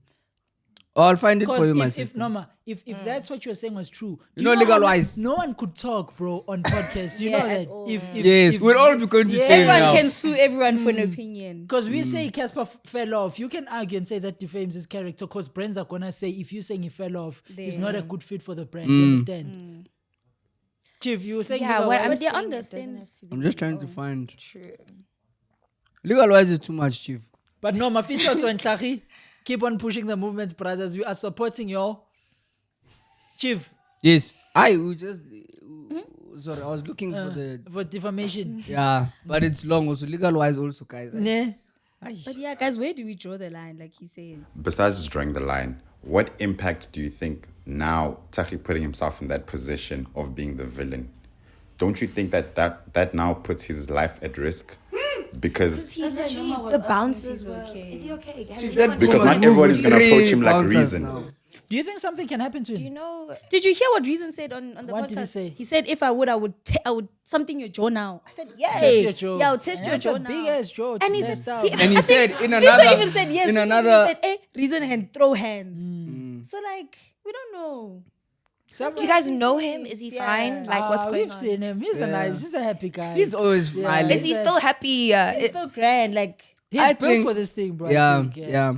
Oh, I'll find it for Because you, my if sister. Norma, if that's what you're saying was true, do You know, how legal-wise. no one could talk, bro, on podcasts. You Yeah, know at that. all. Yes, we'd all be going to jail Everyone now. can sue everyone for an opinion. Because we say Cassper fell off, you can argue and say that defames his character. Because brands are gonna say if you're saying he fell off, he's not a good fit for the brand. You understand? Chief, you were saying Yeah, legal what wise? I'm But they're saying, on the it doesn't sense. have to be I'm just trying to find. true. Legal wise is too much, chief. But no, my feature on Tlagi, keep on pushing the movement, brothers. We are supporting y'all. Chief, Yes, I will just. Sorry, I was looking for the. for defamation. Yeah, but it's long also. Legal wise also, guys. Nah. But yeah, guys, where do we draw the line? Like he's saying. Besides just drawing the line, what impact do you think now Taki putting himself in that position of being the villain? Don't you think that now puts his life at risk? Because He's That's why actually, Norma was the asking if bouncers he's were. okay. Is he okay? Has Chief, anyone- Because not woman everyone is gonna moved approach him like bouncers Reason. now. Do you think something can happen to Do you him? know? Did you hear what Reason said on the What podcast? did he say? He said, "If I would something your jaw now." I said, Test "Yay, your jaw. yeah, I'll test your That's jaw a now." big ass jaw to And he test said, out. And he said in Sfiso another. even said yes. In Sfiso another. even said, Reason and throw hands. So like, we don't know. Do you guys know him? Is he Yeah. fine? Like, what's going we've on? seen him. He's he's a happy guy. He's always smiling. Is he still happy? It's still grand. Like, He's I built think- for this thing, bro. I Yeah, think, yeah.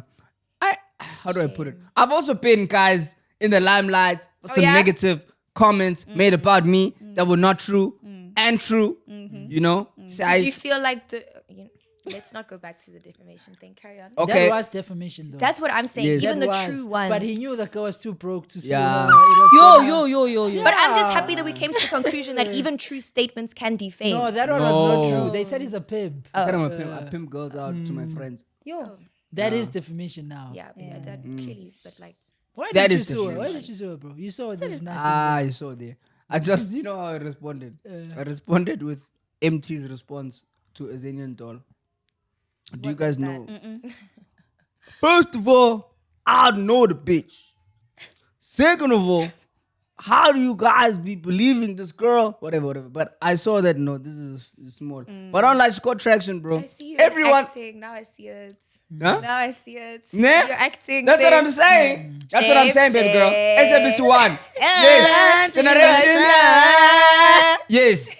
How do I put it? I've also been, guys, in the limelight for some yeah? negative comments made about me that were not true and true. You know, so Did you feel like the? let's not go back to the defamation thing. Carry on. Okay. That was defamation, though. That's what I'm saying. Yes. Even That the was. true ones. But he knew the girl was too broke to sue Yeah. her. It was Yo. But I'm just happy that we came to the conclusion that even true statements can defame. No, that one was not No. true. They said he's a pimp. I said I pimp girls out to my friends. Yo. That is defamation now. yeah, that clearly, but like, Why That did you is sue her? Why defamation. did you sue her, bro? You saw there's nothing. I saw there. I just, you know how I responded? I responded with MT's response to Azanian doll. Do you guys know? First of all, I know the bitch. Second of all, how do you guys be believing this girl? Whatever. But I saw that, no, this is small. But online, she got traction, bro. I see you Everyone. acting. Now I see it. Huh? Now I see it. Nah. You're acting. That's what there. I'm saying. That's what I'm saying, baby girl. SABC 1. Yes. Generation. Yes.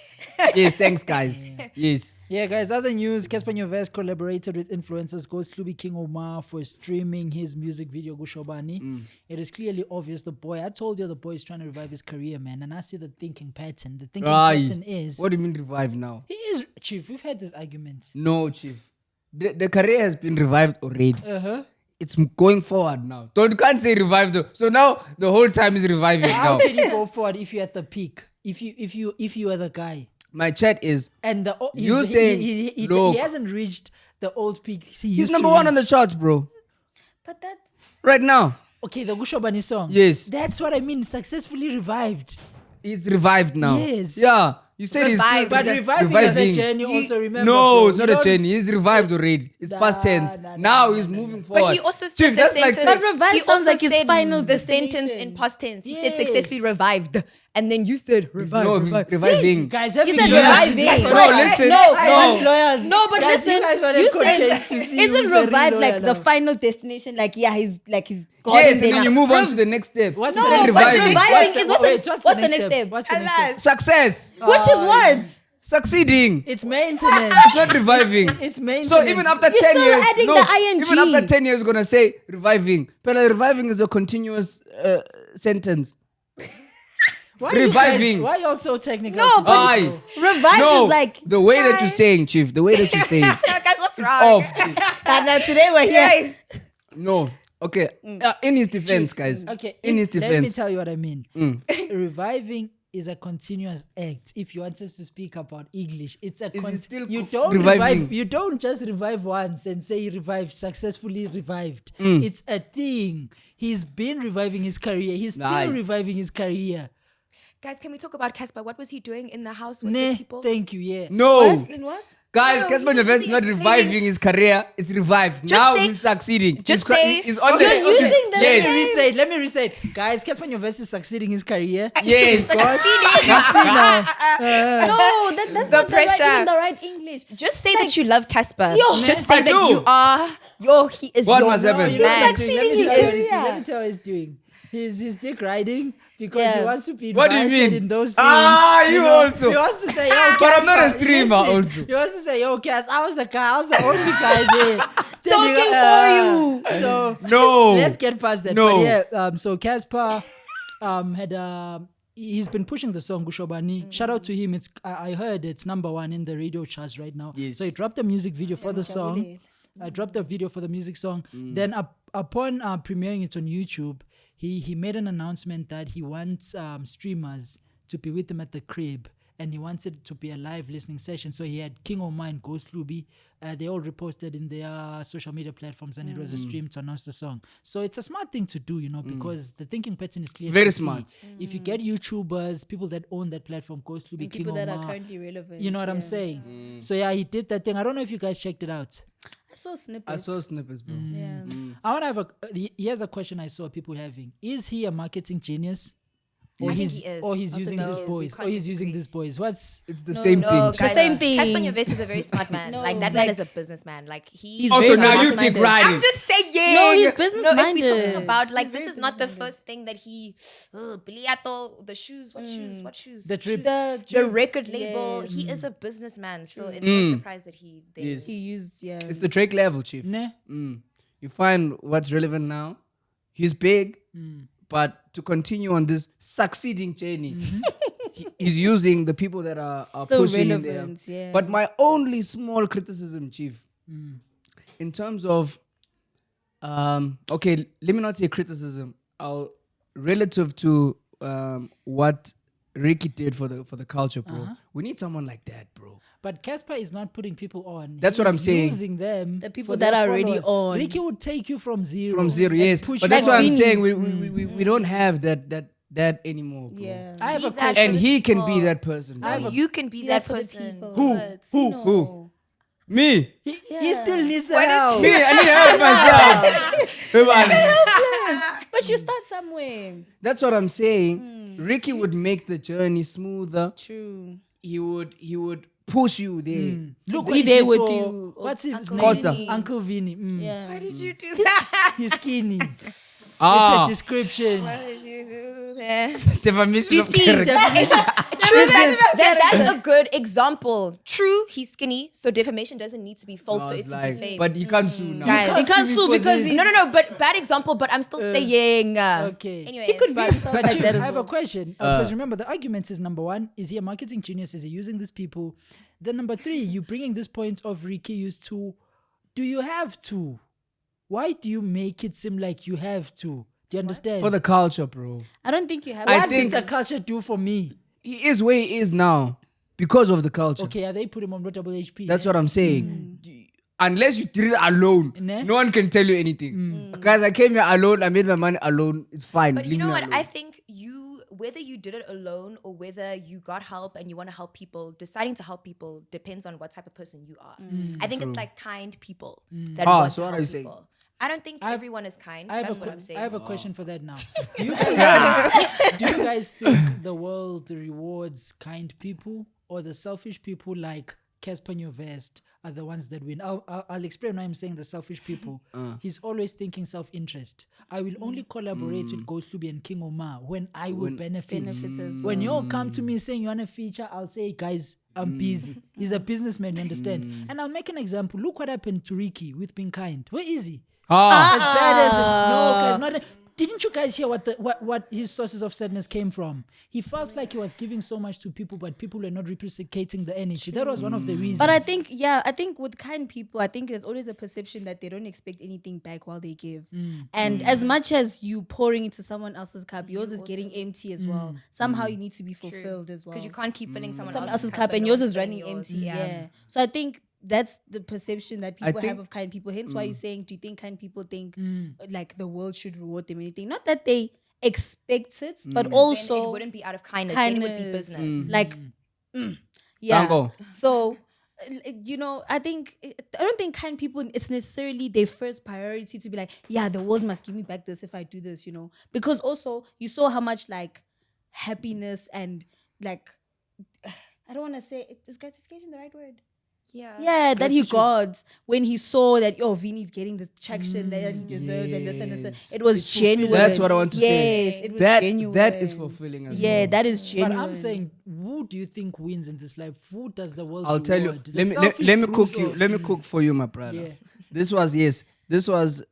Yes, thanks, guys. Yes. Yeah, guys, other news. Cassper Nyovest collaborated with influencers Hlubi King Oura for streaming his music video, Kusho Bani. It is clearly obvious the boy, I told you the boy is trying to revive his career, man. And I see the thinking pattern. The thinking pattern is, What do you mean revive now? he is, Chief, we've had this argument. No, Chief. The career has been revived already. Uh-huh. It's going forward now. You can't say revive though. So now the whole time is reviving How now. can you go forward if you're at the peak? If you are the guy? My chat is And You saying, he look. hasn't reached the old peak. he's number one on the charts, bro. But that. Right now. Okay, the Kusho Bani song. Yes. That's what I mean. Successfully revived. It's revived now. Yes. Yeah. You said he's still Revived. But reviving is a journey also, remember. No, bro. it's not You a don't- journey. He's revived already. It's past tense. Now he's moving forward. But he also said Chief, the that's like sentence. But revive he sounds also like his said final the sentence destination. in past tense. He Yes. said successfully revived, and then you said reviving. Guys, He every said year- reviving. Guys, No, listen. Once lawyers. No, but Guys, listen, you guys wanted you context said, to see isn't who's the real revived lawyer like now. the final destination? Like, yeah, he's gone. Yes, and then you move on to the next step. What's You the said next but reviving. reviving is what's the next step? What's the next step? Success. Which is what? Succeeding. It's maintenance. It's not reviving. It's maintenance. So even after You're 10 still years, adding no, the ing. even after 10 years, you're gonna say reviving. But reviving is a continuous sentence. Why you reviving. guys- why you all so technical? No, today, but Aye. bro? Revive No, is like, the way that you're saying, Chief, the way that you say it, guys, what's it's wrong? off. Chief. now today we're here. No. Okay. In his defense, guys. Okay, In his let me defense. tell you what I mean. Reviving is a continuous act. If you want us to speak about English, it's a Is it still you co- don't reviving? revive. You don't just revive once and say revived, successfully revived. Mm. It's a thing. He's been reviving his career. He's still Aye. reviving his career. Guys, can we talk about Cassper? What was he doing in the house with Nah, the people? thank you. Yeah. No. What? In what? Guys, No, Cassper he's Nyovest is not explaining- reviving his career. It's revived. Just Now say- he's succeeding. just He's say- he's on You're the using the yes. Let me restate. Guys, Cassper Nyovest is succeeding his career. Yes. No, that's The not pressure. the right English. Just say that you love Cassper. Yo. Just say I that do. you are. He is What your must happen? you know what man. he's doing? Succeeding Let me his tell you what he's doing. career. Let me tell you what he's doing. He's dick riding because Yeah. he wants to be What do you invited mean? in those things. Ah, you also. He wants to say, yo, But I'm not a Cassper, streamer listen. also. He wants to say, yo, Cass, I was the guy. I was the only guy there. Talking for you. So No. let's get past that. No. But yeah, so Cassper had he's been pushing the song Kusho Bani. Shout out to him. It's I heard it's number 1 in the radio charts right now. Yes. So he dropped a music video for the song. I dropped a video for the music song. Then upon premiering it on YouTube, he made an announcement that he wants streamers to be with him at the crib, and he wants it to be a live listening session. So he had King Oura and Hlubi. They all reposted in their social media platforms, and it was a stream to announce the song. So it's a smart thing to do, you know, because the thinking pattern is clear. Very to see. smart. If you get YouTubers, people that own that platform, Hlubi, King People that are Oura, currently relevant. you know what I'm saying? So yeah, he did that thing. I don't know if you guys checked it out. I saw snippets. I saw snippets, bro. Yeah. I want to have here's a question I saw people having. Is he a marketing genius? Or I think he's he is. or he's Also using no, these you boys. Or can't he's using disagree. these boys. What's It's the same No, thing. guys, The same thing. Cassper Nyovest is a very smart man. No, like that like- man is a businessman. Like he's Also, very now you business-minded. take riding. I'm just saying. No, he's No, if business-minded. we're talking about like this is not the first thing that he Biliato, the shoes, what shoes? What shoes? the trip? The record label. Yes. He is a businessman, so it's no surprise that he Yes. He used, yeah. It's the Drake level, Chief. Nah. You find what's relevant now. He's big, but to continue on this succeeding journey, he's using the people that are Still pushing in relevant, there. yeah. But my only small criticism, Chief, in terms of, okay, let me not say criticism. Relative to what Ricky did for the culture, bro. We need someone like that, bro. But Cassper is not putting people on. That's what I'm He's saying. Using them, The people for that their are already followers. on. Ricky would take you from zero. From zero, and yes. push But you that's what I'm on. saying. We don't have that anymore, bro. Yeah. I have a Be that question. And he can be that person. I have a- You can be Be that for the person. people. but- Who? Me? He Yeah. still needs the help. Me? I need to help myself. Hey, man. But you start somewhere. That's what I'm saying. Ricky would make the journey smoother. True. He would push you there. Look Be what he there did with for- you. What's his Uncle name? Costa. Vinny. Uncle Vinny. Yeah. Why did you do that? He's skinny. Ah, It's a description. Why did you do that? defamation Do you of see? character. True, that's a good example. True, he's skinny, so defamation doesn't need to be false I for was it to like, defame. but you can't sue now. Guys, You can't sue for because this. he's no, but bad example. But I'm still saying. Okay. Anyways, He could be But, himself but like Chief, that I as have well. a question. Because remember, the argument is number one, is he a marketing genius? Is he using these people? Then number three, you bringing this point of Ricky used to. Do you have to? Why do you make it seem like you have to? Do you understand? For the culture, bro. I don't think you have. I what think- did the culture do for me? He is where he is now because of the culture. Okay, are they put him on double HP? That's what I'm saying. Unless you did it alone, Ne? no one can tell you anything. Guys, I came here alone. I made my money alone. It's fine. but you Leave know me what? alone. I think whether you did it alone or whether you got help and you want to help people, deciding to help people depends on what type of person you are. I think it's like kind people that want so to what help are you saying? people. I don't think everyone is kind. I have, That's a, what I'm saying. I have a question for that now. Do you guys think the world rewards kind people or the selfish people like Cassper Nyovest are the ones that win? I'll explain why I'm saying the selfish people. He's always thinking self-interest. I will only collaborate with Hlubi and King Omar when I will benefit. Benefits as When you all come to me saying you want a feature, I'll say, guys, I'm busy. He's a businessman, you understand? And I'll make an example. Look what happened to Ricky with being kind. Where is he? As bad as no, guys, not. Didn't you guys hear what his sources of sadness came from? He felt like he was giving so much to people, but people were not reciprocating the energy. That was one of the reasons. But I think with kind people, I think there's always a perception that they don't expect anything back while they give. And as much as you pouring into someone else's cup, yours is getting empty as well. Somehow you need to be fulfilled as well. Because you can't keep filling someone else's cup and no yours one's is filling running yours. empty. Yeah. So I think that's the perception that people think- have of kind people. Hence why you're saying, do you think kind people think like the world should reward them anything? Not that they expect it, but Then also it wouldn't be out of kindness. Then it would be kindness. business. Like, yeah. Dango. So, I don't think kind people, it's necessarily their first priority to be like, yeah, the world must give me back this if I do this, because also you saw how much like happiness and like, I don't want to say, is gratification the right word? Yeah, that he got when he saw that Vinny's getting the traction that he deserves and this and this. It was genuine. That's what I want to say. Yes, it was That genuine. that is fulfilling as well. Yeah, that is But genuine. I'm saying, who do you think wins in this life? Who does the world I'll tell you. reward? The Let me selfish let me groups cook you. or- Let me cook for you, my brother. Yeah. This was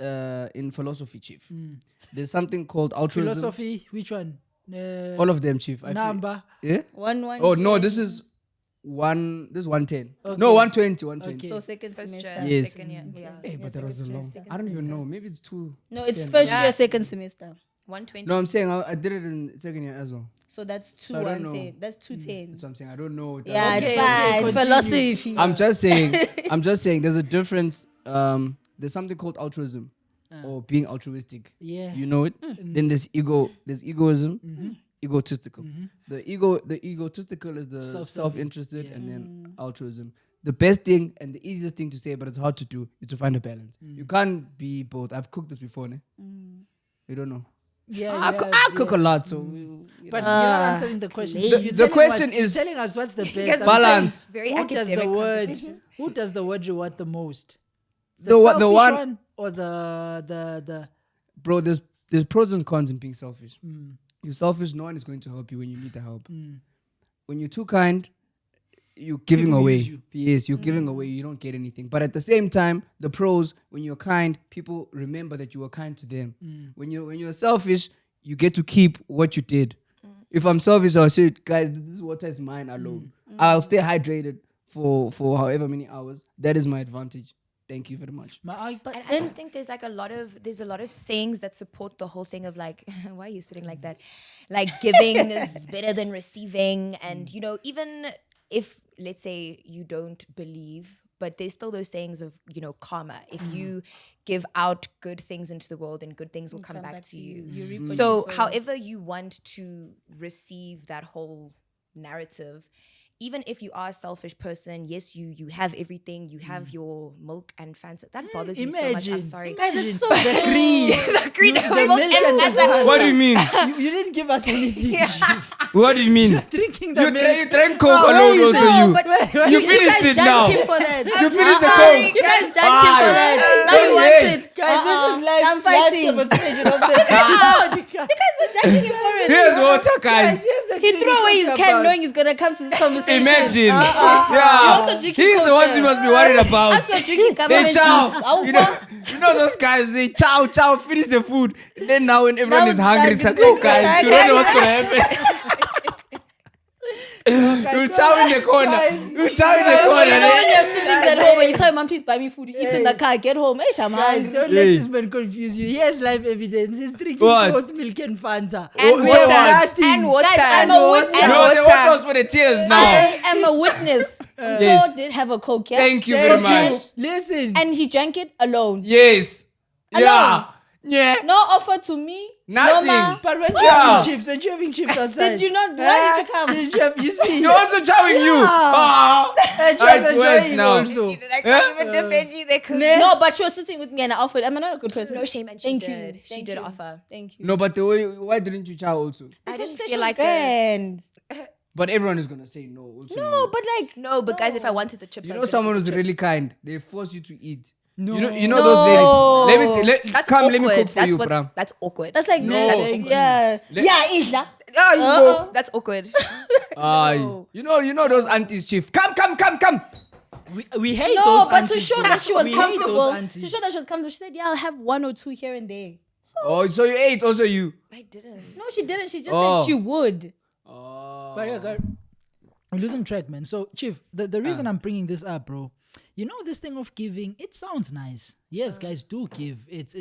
in philosophy, chief. There's something called altruism. Philosophy, which one? All of them, chief. I feel- Number. Yeah. 1 Oh no, this is 110. Okay. No, 120. 120. Okay. So second First semester. year, Yes. second year. Yeah. Hey, but that was a long. second I don't even know. Maybe it's 2. No, it's first year, second semester. 120. No, I'm saying I did it in second year as well. So that's two So I don't 110. know. That's 210. That's what I'm saying. I don't know. Yeah, Okay, it's okay, fine. continue. Philosophy. I'm just saying there's a difference. There's something called altruism or being altruistic. Yeah. You know it? Then there's egoism, egotistical. The egotistical is the Self-serving. self-interested and then altruism. The best thing and the easiest thing to say, but it's hard to do, is to find a balance. You can't be both. I've cooked this before, ne? You don't know. Yeah, I cook a lot, so But you're not answering the question. The- You're the telling question you're is- telling us what's the best. Because I'm balance. saying, Very Who does the academic word? conversation. Who does the word reward the most? The selfish one- or the bro, there's pros and cons in being selfish. You're selfish, no one is going to help you when you need the help. When you're too kind, you're giving People away. use you. Yes, you're giving away, you don't get anything. But at the same time, the pros, when you're kind, people remember that you were kind to them. When you're selfish, you get to keep what you did. If I'm selfish, I'll say, guys, this water is mine alone. I'll stay hydrated for however many hours. That is my advantage. Thank you very much. But I just think there's like a lot of sayings that support the whole thing of like, why are you sitting like that? Like giving is better than receiving, and you know, even if let's say you don't believe, but there's still those sayings of, you know, karma. If you give out good things into the world, then good things will come back to you. You reap what So you sow. however you want to receive that whole narrative, even if you are a selfish person, yes, you have everything, you have your milk and Fanta. That bothers me so much. I'm sorry. Guys, it's so the green. The green The milk milk and and Fanta. What do you mean? You didn't give us anything. What do you mean? Drinking the You milk. drank Coke alone, also No, you. but You you finished guys it now. judged him for that. You finished the Coke. You guys judged him for that. Now you want it. Guys, this is live. I'm fighting. Demonstration of the You guys were judging him for it. Here's water, guys. He threw away his can knowing he's gonna come to this conversation. Imagine. You Yeah. also drinking He's the Coke ones there. you must be worried about. Us were drinking Hey, government juice. chow. You know those guys, they chow, finish the food. And then now when everyone Now is hungry, it's guys, like, oh guys, you don't know what's going to happen. You chow in the corner. You chow in the corner. You know when you have siblings at home and you tell your mom, please buy me food, you eat in the car, get home. Hey, Guys, Shaman. don't let this man confuse you. Here's live evidence. He's drinking What? goat milk and Fanta. And Oh, water. nothing. And water. Guys, I'm a witness. No, the water was for the tears now. I am a witness. Yes. So did have a Coke, yeah? Thank you Thank very you. much. Listen. And he drank it alone. Yes. Alone. Yeah. Yeah. No offer to me. Nothing. No, ma. But when Yeah. you're having chips, when you're having chips outside. Did you not? Why did you come? Did you, you see? You're also chowing you. Ah. And she It's was worse enjoying now. also. I can't even defend you there. No, but she was sitting with me and I offered. I'm not a good person. No shame, and she Thank did. you. She Thank did you. offer. Thank you. No, but the way, why didn't you chow also? I Because didn't she feel was like it. grand. But everyone is going to say no. Also No, but like No, but guys, if I wanted the chips, You I know was someone gonna who's get the really kind. They force you to eat. No. You know those ladies. That's Come, awkward. let me cook for that's you, what's, bro. That's awkward. that's like No. that's, Thank you. yeah. Yeah, Isla. That's awkward. You know those aunties, chief. Come. We hate No, those but to aunties, show bro. that she was We hate those comfortable, aunties. to show that she was comfortable, she said, "Yeah, I'll have one or two here and there." Oh, so you ate also you. I didn't. No, she didn't. She just Oh. said she would. But yeah, guys, we're losing track, man. So, Chief, the reason I'm bringing this up, bro, you know this thing of giving, it sounds nice. Yes, guys, do give. It's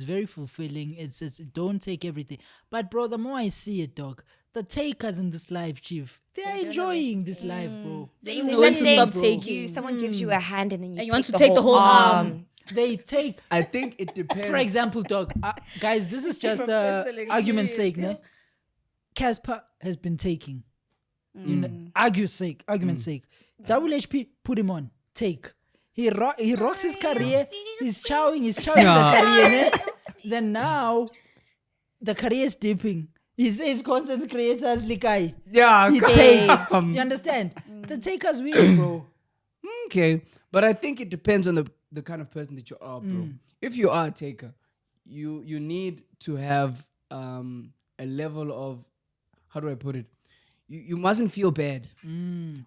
very fulfilling. It's don't take everything. But bro, the more I see it, dog, the takers in this life, Chief, they're enjoying this life, bro. They even It's want like to saying stop taking. someone gives you a hand and then you, And you want to take the whole arm. They take, I think it depends. for example, dog, guys, this is just argument's sake, no? Cassper has been taking. Argument's sake. WHP put him on. Take. He rocks his career. He's chowing the career. Ne? Then now, the career is dipping. He says content creators likai. Yeah, He come. takes. You understand? The takers win, bro. Okay, but I think it depends on the kind of person that you are, bro. If you are a taker, you need to have a level of, how do I put it? You mustn't feel bad.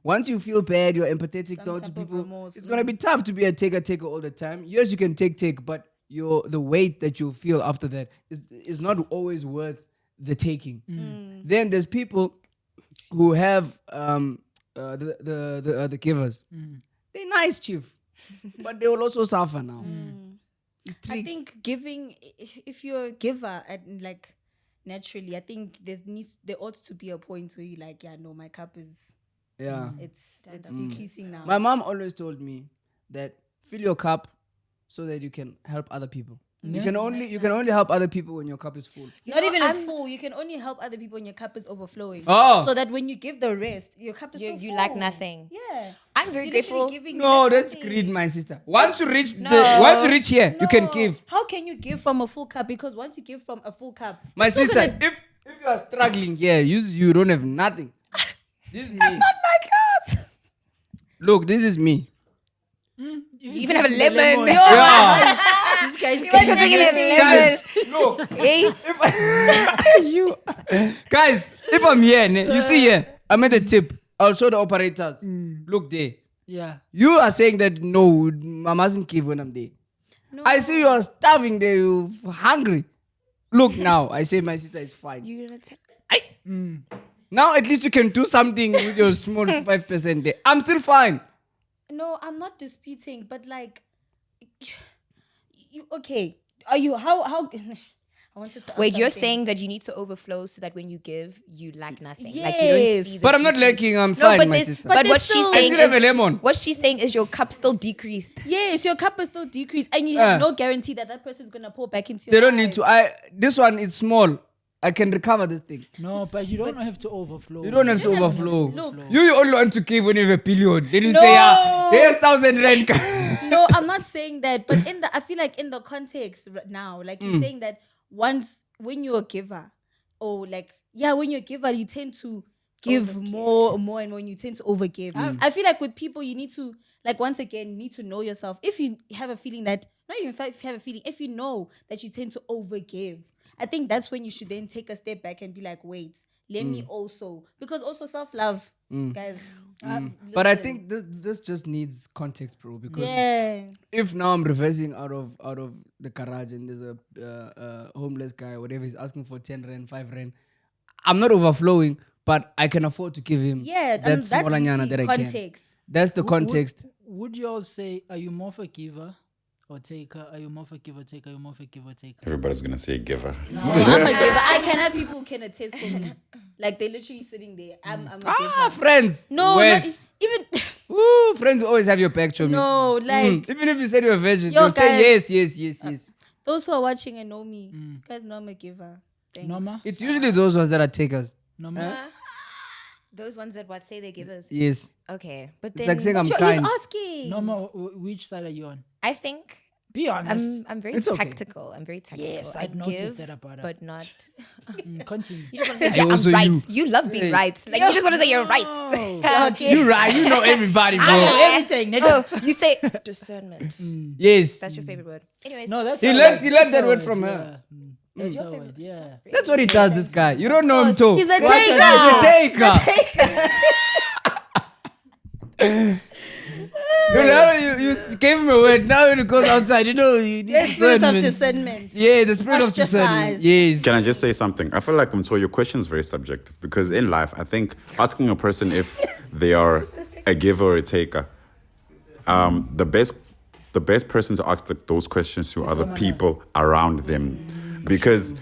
Once you feel bad, you're empathetic Some towards type of people. remorse, It's gonna be tough to be a taker all the time. Yes, you can take, but the weight that you feel after that is not always worth the taking. Then there's people who have the givers. They're nice, chief, but they will also suffer now. It's I tricky. think giving, if you're a giver and like naturally, I think there ought to be a point where you're like, yeah, no, my cup is Yeah. it's decreasing now. My mom always told me that fill your cup so that you can help other people. You can only help other people when your cup is full. Not even it's full. You can only help other people when your cup is overflowing. Oh. So that when you give the rest, your cup is still You full. lack nothing. Yeah. I'm very You're literally grateful. giving, you No, lack that's nothing. greed, my sister. Once you reach here, you No. can give. How can you give from a full cup? Because once you give from a full cup, My it's still sister, gonna- if you are struggling here, you don't have nothing. This is me. Not my cup. Look, this is me. You even have a lemon. Yeah. This guy's You want to take it a lemon? Guys, look. Hey, Guys, if I'm here, you see here, I'm at the tip. I'll show the operators. Look there. Yeah. You are saying that no, I mustn't give when I'm there. No. I see you are starving there, you hungry. Look now, I say my sister is fine. you're gonna take. Now at least you can do something with your small 5% there. I'm still fine. No, I'm not disputing, but like, okay. Are you how? I wanted to. Ask Wait, you're something. saying that you need to overflow so that when you give, you lack nothing. Like you don't Yes. see the But I'm not decrease. lacking. I'm No, fine, but my this, sister. but But what there's she's still- I saying still have a is lemon. what she's saying is your cup still decreased. Yes, your cup is still decreased, and you have no guarantee that that person's gonna pour back into your. They don't need life. to. This one is small. I can recover this thing. No, but you don't have to overflow. You don't have to don't have to overflow. Look. You only want to give when you have a billion. Then you No. say, here's 1,000 rand. No, I'm not saying that, but I feel like in the context now, like you're saying that when you're a giver, or like when you're a giver, you tend to give more and more, and when you tend to overgive. I feel like with people, you need to once again need to know yourself. If you have a feeling that not even if you have a feeling, if you know that you tend to overgive, I think that's when you should then take a step back and be like, wait, let me also, because also self-love, guys. But I listen. think this just needs context, bro. Because if now I'm reversing out of the garage and there's a homeless guy or whatever, he's asking for 10 rand, 5 rand, I'm not overflowing, but I can afford to give him that small anyana that I context. can. That's the context. Would you all say, are you more of a giver or taker? Are you more of a giver, taker? Are you more of a giver, taker? Everybody's gonna say giver. I'm a giver. I can have people who can attest for me. Like they're literally sitting there. I'm a giver. Friends. No, Wes. not even Woo, friends will always have your back, Chomi. no. Like Even if you said you're a virgin, Yo, they'll say guys. yes. those who are watching and know me, guys know I'm a giver. Thanks. Norma? It's usually those ones that are takers. Norma? Those ones that say they give us. Yes. Okay, but It's then like saying I'm He's kind. asking. Norma, which side are you on? I think Be honest. I'm very It's okay. tactical. I'm very tactical. Yes, I I've noticed give, that about her. but not. Continue. You just want to say, Hey, yeah, I'm also right. you. You love being Hey. right. Like you just want to say you're right. Okay. You right. You know everybody, bro. Everything. Oh, you say discernment. Yes. That's your favorite word. Anyways, No, that's He her learned- word. he learned That's that her word from her. Yeah. that's That's your her favorite. word, yeah. That's what he does, this guy. You don't know him too. He's a What taker. He's a taker. No, now you gave him a word. Now when it goes outside, you know, you need The spirit of discernment. discernment. Yeah, the spirit of discernment. Ostracize. Yes. Can I just say something? I feel like your question is very subjective because in life, I think asking a person if they are a giver or a taker, the best person to ask those questions to are the people around them, because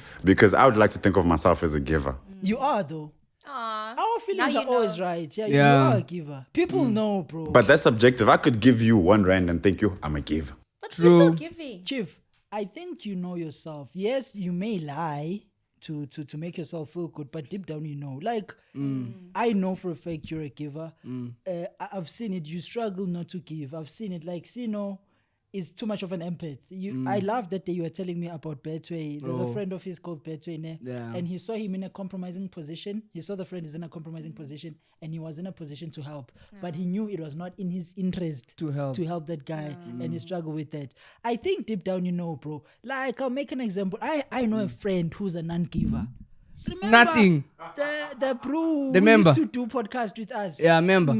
I would like to think of myself as a giver. You are, though. Our feelings Now are you always know. right. Yeah, Yeah. you are a giver. People know, bro. But that's subjective. I could give you 1 rand and think I'm a giver. But you're still True. giving. Chief, I think you know yourself. Yes, you may lie to make yourself feel good, but deep down you know. Like, I know for a fact you're a giver. I've seen it. You struggle not to give. I've seen it. Like, Sino is too much of an empath. I love that day you were telling me about Betway. There's a friend of his called Betway, and he saw him in a compromising position. He saw the friend is in a compromising position, and he was in a position to help. But he knew it was not in his interest To help. that guy, and he struggled with that. I think deep down you know, bro. Like, I'll make an example. I know a friend who's a non-giver. Remember Nothing. The bro The who member. used to do podcast with us. Yeah, I remember.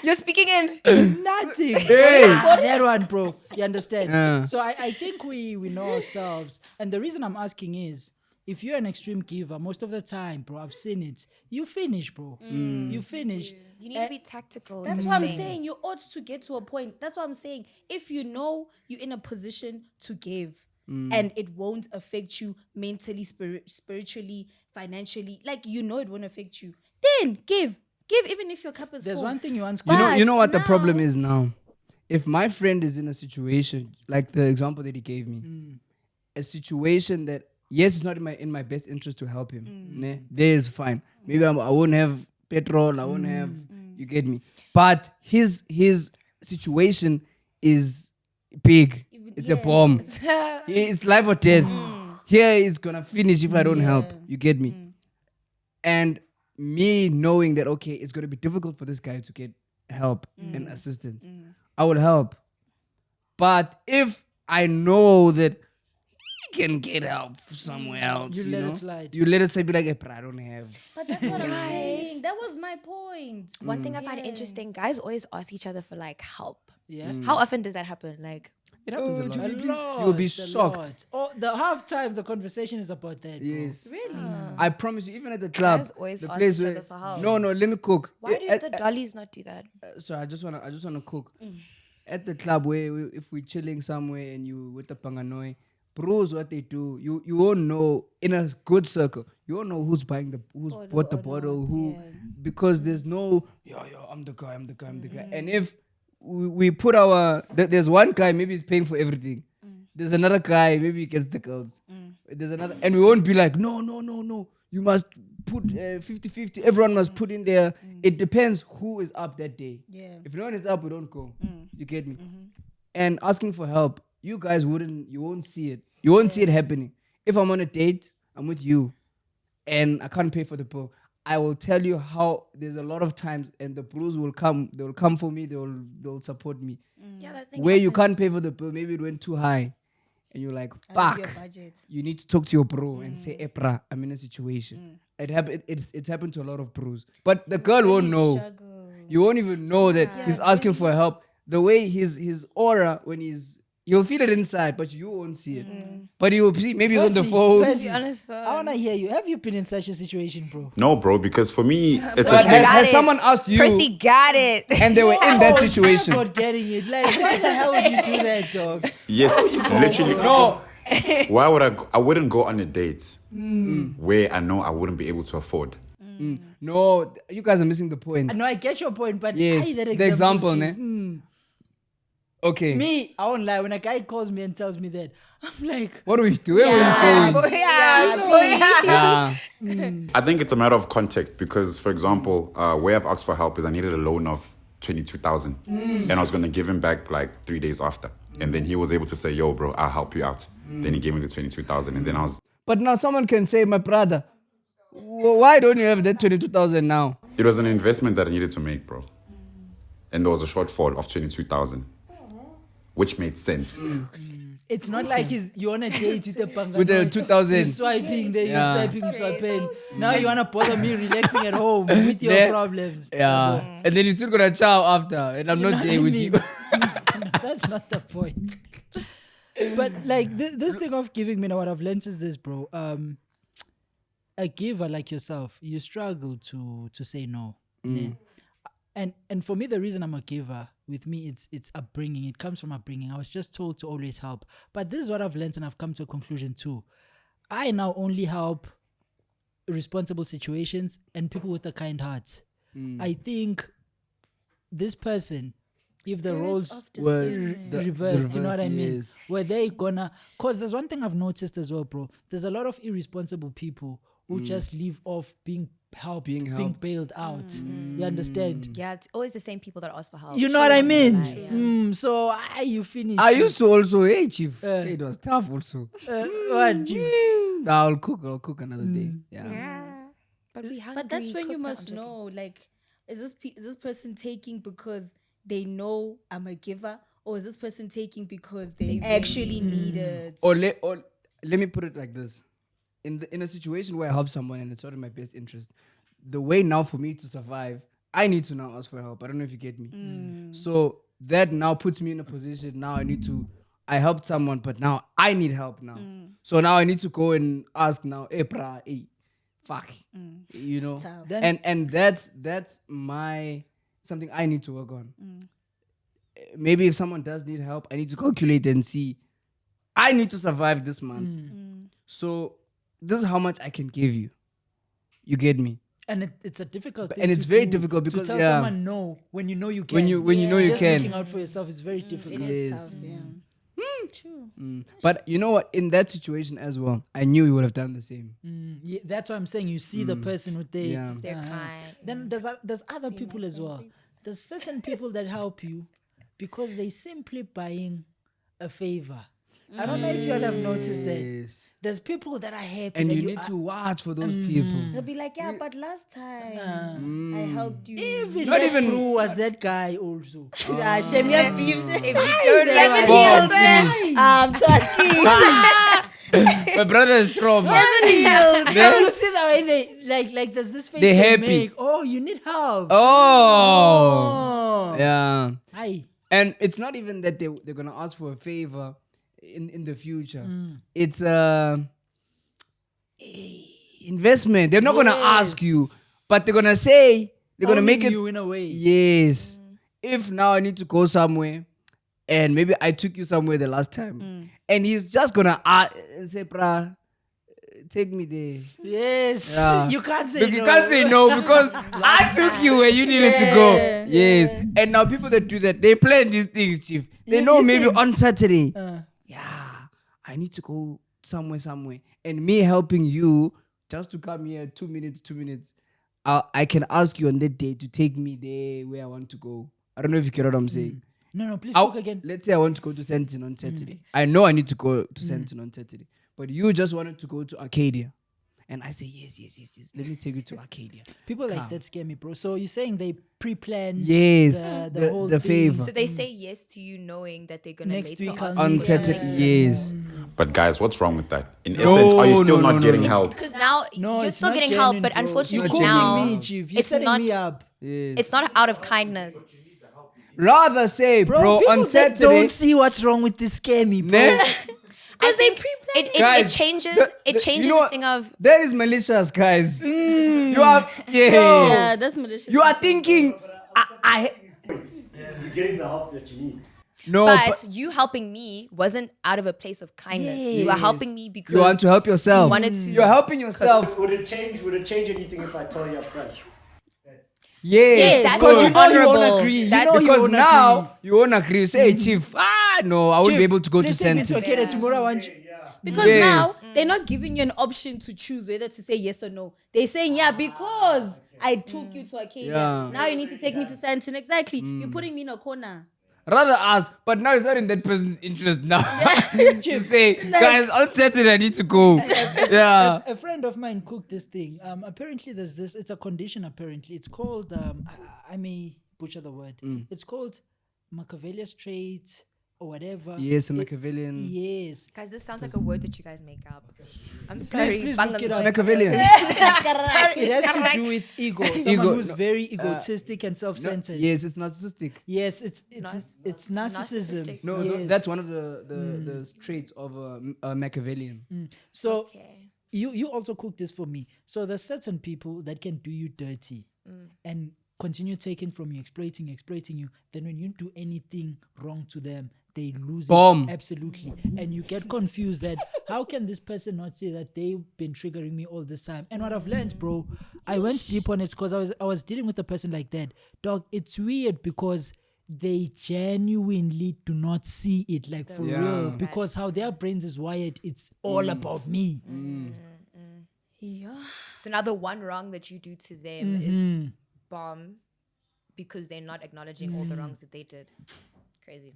You're speaking in. nothing. Hey. That one, bro. You understand? Yeah. So I think we know ourselves. And the reason I'm asking is, if you're an extreme giver, most of the time, bro, I've seen it. You finish, bro. You finish. You need to be tactical. That's what I'm saying. You ought to get to a point. That's what I'm saying. If you know you're in a position to give and it won't affect you mentally, spiritually, financially, like you know it won't affect you, then give. Give even if your cup is There's full. one thing you once You know what the now- problem is now? If my friend is in a situation, like the example that he gave me, a situation that, yes, it's not in my best interest to help him. Ne? There is fine. Maybe I won't have petrol, I won't have, you get me. But his situation is big. It's a bomb. It's life or death. Here is gonna finish if I don't help. You get me? And me knowing that, okay, it's gonna be difficult for this guy to get help and assistance, I will help. But if I know that he can get help somewhere else, You you let it know? slide. You let it say, be like, hey, but I don't have. But that's what I'm saying. That was my point. One thing I find interesting, guys always ask each other for like help. Yeah. How often does that happen? Like It happens a lot. A lot, You'll be a shocked. lot. Oh, the half time the conversation is about that. Bro. Yes. Really? I promise you, even at the club, Guys always the ask place each where other for help. no, let me cook. Why do the dollies not do that? So I just wanna cook. At the club where if we're chilling somewhere and you with the panganoi, bros, what they do, you won't know in a good circle. You won't know who's who's bought the bottle, who because there's no I'm the guy. And if we put there's one guy maybe he's paying for everything. There's another guy maybe he gets the girls. There's another, and we won't be like no. You must put 50-50. Everyone must put in there. It depends who is up that day. Yeah. If no one is up, we don't go. You get me? And asking for help, you guys you won't see it. You won't see it happening. If I'm on a date, I'm with you, and I can't pay for the bill, I will tell you how there's a lot of times, and the bros will come. They will come for me. They'll support me. Yeah, that thing Where you can't happens. pay for the bill, maybe it went too high, and you're like, I love fuck. your budget. You need to talk to your bro and say, "Epra, I'm in a situation." It's happened to a lot of bros, but the girl won't know. Struggle. You won't even know that he's asking for help. The way his aura when you'll feel it inside, but you won't see it. But you'll see maybe he's on the Percy, phone. Percy, To be honest, I wanna hear you. Have you been in such a situation, bro? No, bro, because for me, it's But a has Got it. someone asked you Percy got it. and they were in that Oh, situation? I'm not getting it. Like, why the hell would you do that, dog? yes, literally. No. Why would I wouldn't go on a date where I know I wouldn't be able to afford. No, you guys are missing the point. No, I get your point, but Yes, that the example, which is, ne? Okay. Me, I won't lie. When a guy calls me and tells me that, I'm like, What do we do? Where are we going? Yeah. I think it's a matter of context because, for example, where I've asked for help is I needed a loan of 22,000 and I was going to give him back like 3 days after. And then he was able to say, yo, bro, I'll help you out. Then he gave me the 22,000 and then I was... But now someone can say, my brother, why don't you have that 22,000 now? It was an investment that I needed to make, bro. And there was a shortfall of 22,000, which made sense. it's not like you're on a date with a panga. With the 2,000. You're swiping there, Yeah. you're swiping. Now you want to bother me relaxing at home with your Then- problems. Yeah. And then you're still going to chow after. And I'm You know not what there I with mean? you. That's not the point. But like this thing of giving, me, what I've learned is this, bro. A giver like yourself, you struggle to say no. Yeah. And for me, the reason I'm a giver, with me, it's upbringing. It comes from upbringing. I was just told to always help. But this is what I've learned, and I've come to a conclusion too. I now only help responsible situations and people with a kind heart. I think this person, if the roles of Were discernment. the- reversed, you know what I mean? yes. Were they gonna? Cause there's one thing I've noticed as well, bro. There's a lot of irresponsible people who just leave off being helped, Being being helped. bailed out. You understand? Yeah, it's always the same people that ask for help. You know what I mean? Life. So you finish. I used to also, hey, Chief. It was tough also. what? You, I'll cook another day. Yeah. But we hungry. But that's when cook you now. must I'm joking. know, like, is this person taking because they know I'm a giver, or is this person taking because they actually need it? Or let me put it like this. In a situation where I help someone and it's not in my best interest, the way now for me to survive, I need to now ask for help. I don't know if you get me. So that now puts me in a position, now I helped someone, but now I need help now. So now I need to go and ask now, hey, brah, hey, fuck. You know? It's tough. And that's my something I need to work on. Maybe if someone does need help, I need to calculate and see I need to survive this month. So this is how much I can give you. You get me? and it's a difficult thing. And it's to very do, difficult because, to tell yeah. someone no when you know you can. When you know you Just can. looking out for yourself is very difficult. It is Yes. tough, True. But you know what? In that situation as well, I knew you would have done the same. Yeah, that's what I'm saying. You see the person with their Yeah. They're kind. Then there's other people as well. There's certain people that help you because they simply buying a favor. I don't know if you all have noticed that. Yes. There's people that are happy. And that you need to watch for those people. They'll be like, yeah, but last time I helped you. Even Not that even- Prue was that guy also. Shem, you have beef. If you don't Let me like see Ball yourself. finish. My brother is strong. man. You see the way they like there's this face They they happy. make. Oh, you need help. Oh. Yeah. Aye. And it's not even that they're gonna ask for a favor in the future. It's investment. They're not gonna ask you, but they're gonna say they're gonna make it you in a way. Yes. If now I need to go somewhere, and maybe I took you somewhere the last time, and he's just gonna say, "Brah, take me there." Yes. Yeah. You can't say Look, no. you can't say no because I took you where you needed to go. Yes. And now people that do that, they plan these things, Chief. They know maybe on Saturday, I need to go somewhere. And me helping you just to come here 2 minutes. I can ask you on that day to take me there where I want to go. I don't know if you get what I'm saying. No, please talk again. Let's say I want to go to Sentin on Saturday. I know I need to go to Sentin on Saturday. But you just wanted to go to Arcadia. And I say, yes. Let me take you to Arcadia. People like that scare me, bro. So you're saying they pre-plan the whole the thing. favor. So they say yes to you knowing that they're gonna Next later week ask on On you. Saturday, yes. But guys, what's wrong with that? In essence, are you still not getting help? Because now No, you're it's still not getting genuine, help, but bro. unfortunately You're now calling me, Chief. You're it's setting not. me up. Yes. It's not out of kindness. Rather say, bro, people on that Saturday. don't see what's wrong with this scare me, bro. Ne? I think it Guys, changes. you Changes know the what? thing of That is malicious, guys. You are, Yeah, that's malicious. You are thinking, You're getting the help that you need. no, but you helping me wasn't out of a place of kindness. You were helping me because you want to help yourself. you wanted to. You're helping yourself. Would it change anything if I tell you up front? Yes, Yes, that's Because you know you honorable. won't agree. You That's know you because won't now agree. you won't agree. You say, hey, Chief, no, I won't be able to go to Let's take me to Sentin. Arcadia tomorrow. I want you. Because Yes. now they're not giving you an option to choose whether to say yes or no. They're saying, yeah, because I took you to Arcadia. Yeah. Now you need to take me to Santon. Exactly. You're putting me in a corner. Rather ask, but now it's not in that person's interest now to say, guys, on Saturday I need to go. Yeah. A friend of mine cooked this thing. Apparently, there's this. It's a condition. Apparently, it's called. I may butcher the word. It's called Machiavellian trait or whatever. Yes, a Machiavellian. Yes. Guys, this sounds like a word that you guys make up. I'm sorry. Please look it up. Machiavellian. It has to do with ego. Someone Ego, who's no, very egotistic and self-centered. Yes, it's narcissistic. Yes, it's narcissism. narcissistic. No, Yes. that's one of the traits of a Machiavellian. So Okay. you also cook this for me. So there's certain people that can do you dirty and continue taking from you, exploiting you. Then when you do anything wrong to them, they lose Bomb. it. Absolutely. And you get confused that how can this person not say that they've been triggering me all this time? And what I've learned, bro, I went deep on it because I was dealing with a person like that. Dog, it's weird because they genuinely do not see it like for Yeah. real. Because how their brains is wired, it's all about me. Yeah. So now the one wrong that you do to them is bomb because they're not acknowledging all the wrongs that they did. Crazy.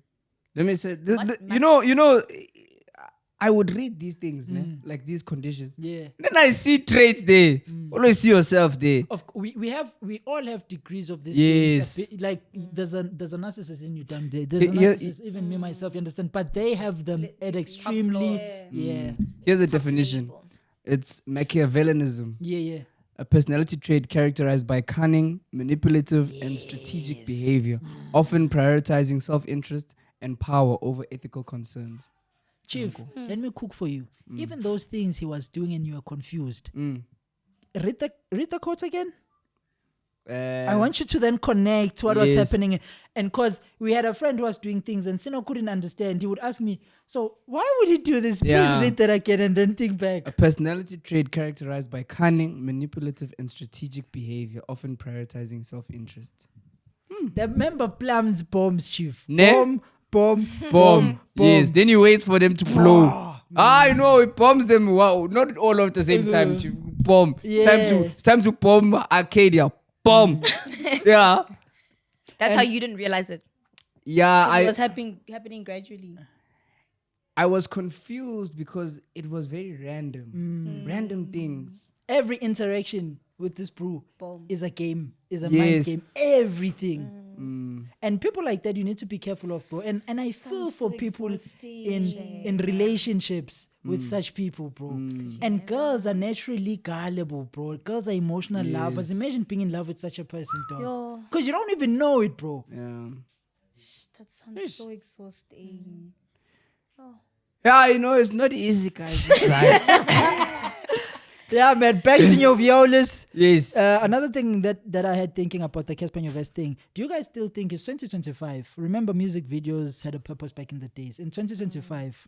Let me say, What- you know, I would read these things, ne? Like these conditions. Yeah. Then I see traits there. Always see yourself there. We all have degrees of this. Yes. Things. A bit, like there's a narcissist in you down there. There's a Yeah, narcissist, even me myself, you understand? But they have them at extremely yeah. Here's a definition. It's Machiavellianism, Yeah. a personality trait characterized by cunning, manipulative, and strategic behavior, often prioritizing self-interest and power over ethical concerns. Chief, let me cook for you. Even those things he was doing and you were confused. Read the quotes again. I want you to then connect what was Yes. happening. And because we had a friend who was doing things and Sino couldn't understand, he would ask me, so why would he do this? Please Yeah. read that again and then think back. A personality trait characterized by cunning, manipulative, and strategic behavior, often prioritizing self-interest. The member plums bombs, Chief. Ne? Bomb. Yes, then you wait for them to blow. I know it bombs them. Wow, not all at the same time. Chief. Bomb. It's time to bomb Arcadia. Bomb. Yeah. That's how you didn't realize it. Yeah, It was happening gradually. I was confused because it was very random. Random things. Every interaction with this brew Bomb. is a game, is a Yes. mind game. Everything. And people like that you need to be careful of, bro. And I feel for people in relationships with such people, bro. And girls are naturally gullible, bro. Girls are emotional lovers. Imagine being in love with such a person, dog. Yo. Because you don't even know it, bro. Yeah. That sounds so exhausting. Yeah, you know, it's not easy, guys. Right? Yeah, man. Back to your violas. Yes. Another thing that I had thinking about the Cassper Nyovest thing. Do you guys still think it's 2025? Remember, music videos had a purpose back in the days. In 2025,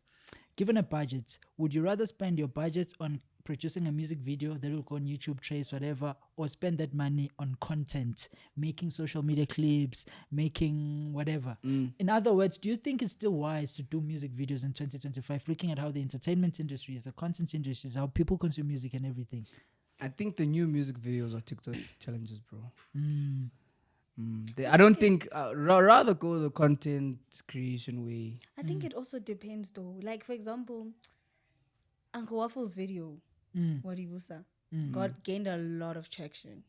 given a budget, would you rather spend your budget on producing a music video that will go on YouTube, Trace, whatever, or spend that money on content, making social media clips, making whatever? In other words, do you think it's still wise to do music videos in 2025, looking at how the entertainment industry is, the content industry is, how people consume music and everything? I think the new music videos are TikTok challenges, bro. I don't think, rather go the content creation way. I think it also depends though. Like for example, Uncle Waffle's video, Wadibusa, gained a lot of traction.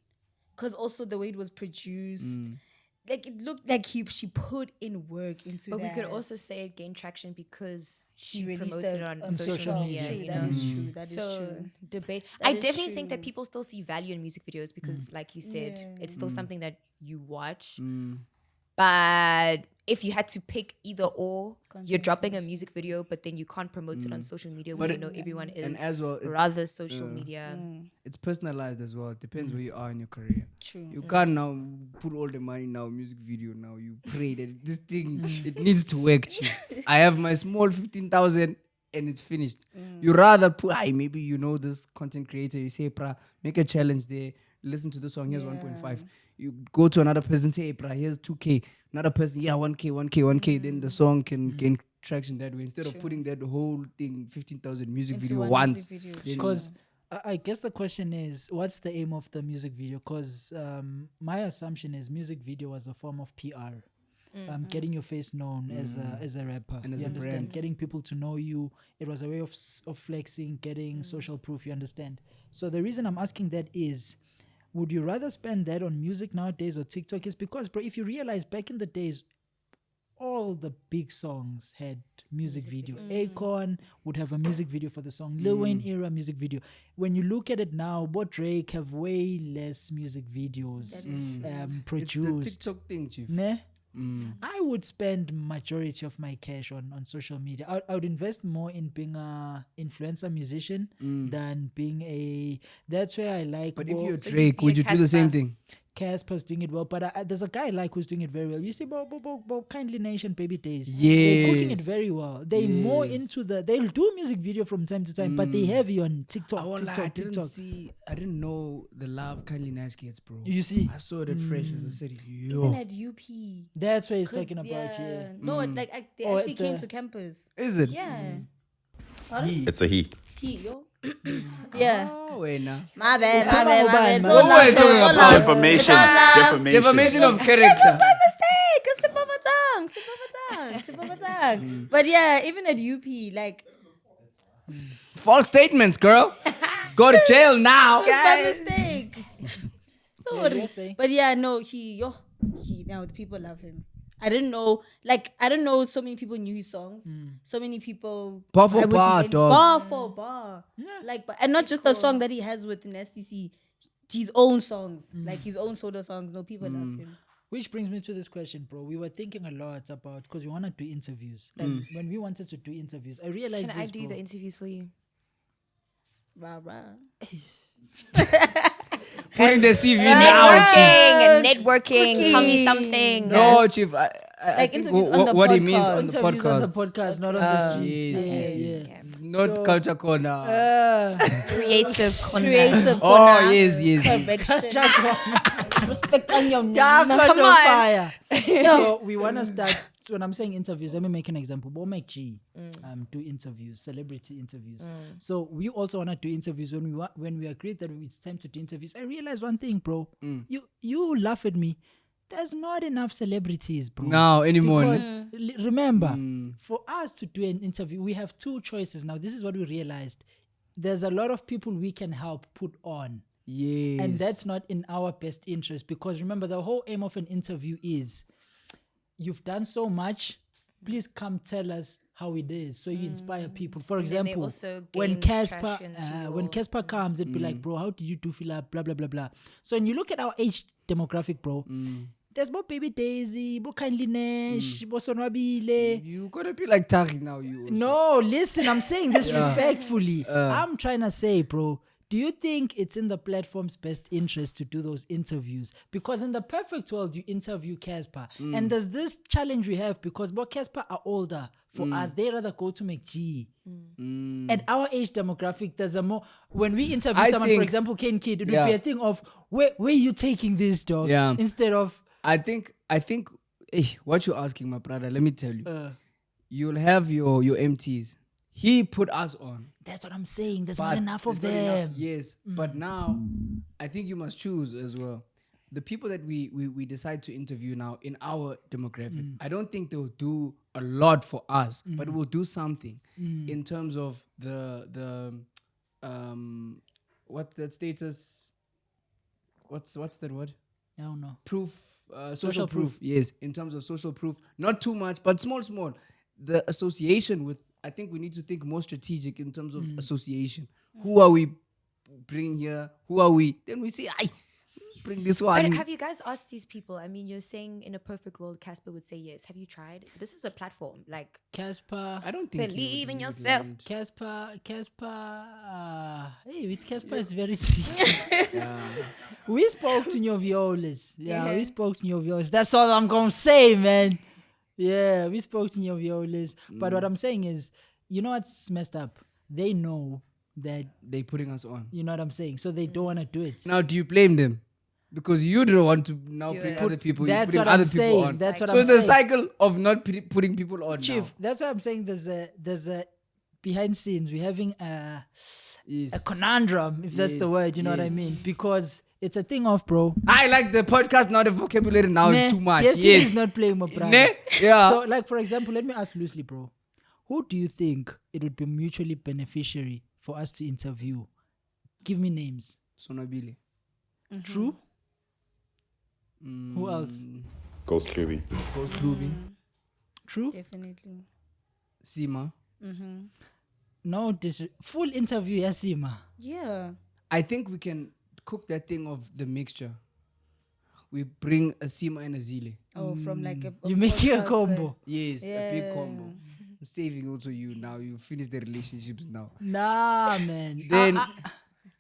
Because also the way it was produced, like it looked like she put in work into But that. we could also say it gained traction because She she released promoted it it on on social media. True, You that know? is true. That is So true. debate. That I is definitely think that true. people still see value in music videos because, like you said, it's still something that you watch. But if you had to pick either or, you're dropping a music video, but then you can't promote it on social media where But you know everyone is. And as well, Rather social media. it's personalized as well. It depends where you are in your career. True. You can't now put all the money now music video now. You pray that this thing it needs to work. Chief. I have my small 15,000 and it's finished. You rather put maybe you know this content creator. You say, "Pra, make a challenge there. Listen to the song. Here's 1.5." You go to another person, say, "Hey, pra, here's 2K." Another person, 1K, 1K, 1K. Then the song can gain traction that way instead of putting that whole thing 15,000 music Into video one once. music video. Then- Because I guess the question is, what's the aim of the music video? Because my assumption is music video was a form of PR. Getting your face known as a rapper. And as You a understand? brand. Getting people to know you. It was a way of flexing, getting social proof, you understand? So the reason I'm asking that is, would you rather spend that on music nowadays or TikTok? Is because, bro, if you realize back in the days, all the big songs had music video. Akon would have a music video for the song. Lil Wayne era music video. When you look at it now, both Drake have way less music videos It's the produced. TikTok thing, Chief. Ne? I would spend majority of my cash on social media. I would invest more in being a influencer musician than being a. That's where I like. But if more- you're So you'd Drake, be would a you do the same Cassper. thing? Casper's doing it well, but there's a guy I like who's doing it very well. You see, Kindly Nation, Baby Days. They're cooking it Yes. very well. They're more Yes. into they'll do music video from time to time, but they heavy on TikTok. I won't lie, TikTok. I didn't know the love Kindly Nash gets, bro. You see, I saw that fresh as I said, Even yo. at UP. that's what he's 'Cause talking about. Yeah. No, like they Or actually at came the- to campus. Is it? Yeah. It's a he. Yo. Yeah. Oh, wait, now. My bad. Come on, man. So What were you talking loud, so about? loud. Defamation. Defamation of character. My mistake. A slip of a tongue. But yeah, even at UP, like False statements, girl. Go to jail now. it's my mistake. Sorry. you're saying? But yeah, no, he now the people love him. I didn't know so many people knew his songs. So many people Bar for I would bar, even- dog. Bar for bar. Like and not just the song that he has with Nasty C, his own songs. Like his own soda songs. No, people love him. Which brings me to this question, bro. We were thinking a lot about because we want to do interviews, and when we wanted to do interviews, I realized Can I this, do bro. the interviews for you? Rah rah. Putting the CV now, Chief. Networking. Tell me something. No, Chief. I Like think interviews on the what he means on podcast. the Interviews on the podcast. podcast, not on the streets. Yes, Yeah, yes, yeah. yes. Not culture corner. Creative corner. Creative Oh, corner. yes, yes. Correction. Respect on your name. Yeah, Come come on. fire. So we want to start. So when I'm saying interviews, let me make an example. Bo make G do interviews, celebrity interviews. So we also want to do interviews. When we agreed that it's time to do interviews, I realized one thing, bro. You laugh at me. There's not enough celebrities, bro. Now anymore. Because remember, for us to do an interview, we have two choices now. This is what we realized. There's a lot of people we can help put on. Yes. And that's not in our best interest because remember, the whole aim of an interview is you've done so much. Please come tell us how it is. So you inspire people. For then they example, also when gain Cassper traction to when your- Cassper comes, it'd be like, bro, how did you do fill up? Blah blah blah blah. So when you look at our age demographic, bro, There's more Baby Daisy, more Kindly Nash, more Sonwabile. You gotta be like Tari now, you. Also. No, listen, I'm saying this respectfully. I'm trying to say, bro, do you think it's in the platform's best interest to do those interviews? Because in the perfect world, you interview Cassper. And there's this challenge we have because more Cassper are older. For us, they rather go to McG. At our age demographic, there's a more... When we interview someone, for example, Ken Kid, it would be a thing of, where are you taking this, dog? Yeah. Instead of... I think what you're asking, my brother, let me tell you. You'll have your MTs. He put us on. That's what I'm saying. There's not enough of them. Yes. But now, I think you must choose as well. The people that we decide to interview now in our demographic, I don't think they'll do a lot for us, but we'll do something in terms of the what's that status? What's that word? I don't know. Proof. Social proof. Yes, in terms of social proof, not too much, but small. The association with, I think we need to think more strategic in terms of association. Who are we bringing here? Who are we? Then we say, bring this one. But have you guys asked these people? I mean, you're saying in a perfect world, Cassper would say yes. Have you tried? This is a platform. Like, Cassper. I don't think believe in yourself. Cassper. Hey, with Cassper, it's very tricky. We spoke to Nyoviolis. We spoke to Nyoviolis. That's all I'm going to say, man. Yeah, we spoke to Nyoviolis. But what I'm saying is, you know what's messed up? They know that they're putting us on. You know what I'm saying? So they don't want to do it. Now, do you blame them? Because you don't want to now bring other people. That's you're what putting I'm other people saying. on. That's what so I'm it's saying. a cycle of not putting people on. Chief, now. that's what I'm saying. There's a behind scenes. We're having a conundrum, if that's the word. You know what I mean? Because it's a thing of, bro. I like the podcast now. The vocabulary now is too much. DStv is not playing my brother. Yeah. So, like, for example, let me ask loosely, bro. Who do you think it would be mutually beneficiary for us to interview? Give me names. Sonabile. True? Who else? Ghost Hlubi. True? Definitely. Sima. No, full interview, Yasima. Yeah. I think we can cook that thing of the mixture. We bring a Sima and a Zile. Oh, from like a You're making a podcast, combo. Yes, a big combo. I'm saving also you now. You finish the relationships now. Nah, man. Then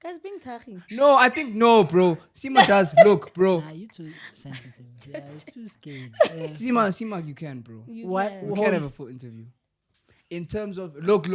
Guys, bring Tari. no, I think no, bro. Sima does. Look, bro. Nah, you too sensitive. Yeah, it's too scary. Sima, you can, bro. What? We can have a full interview. In terms of look.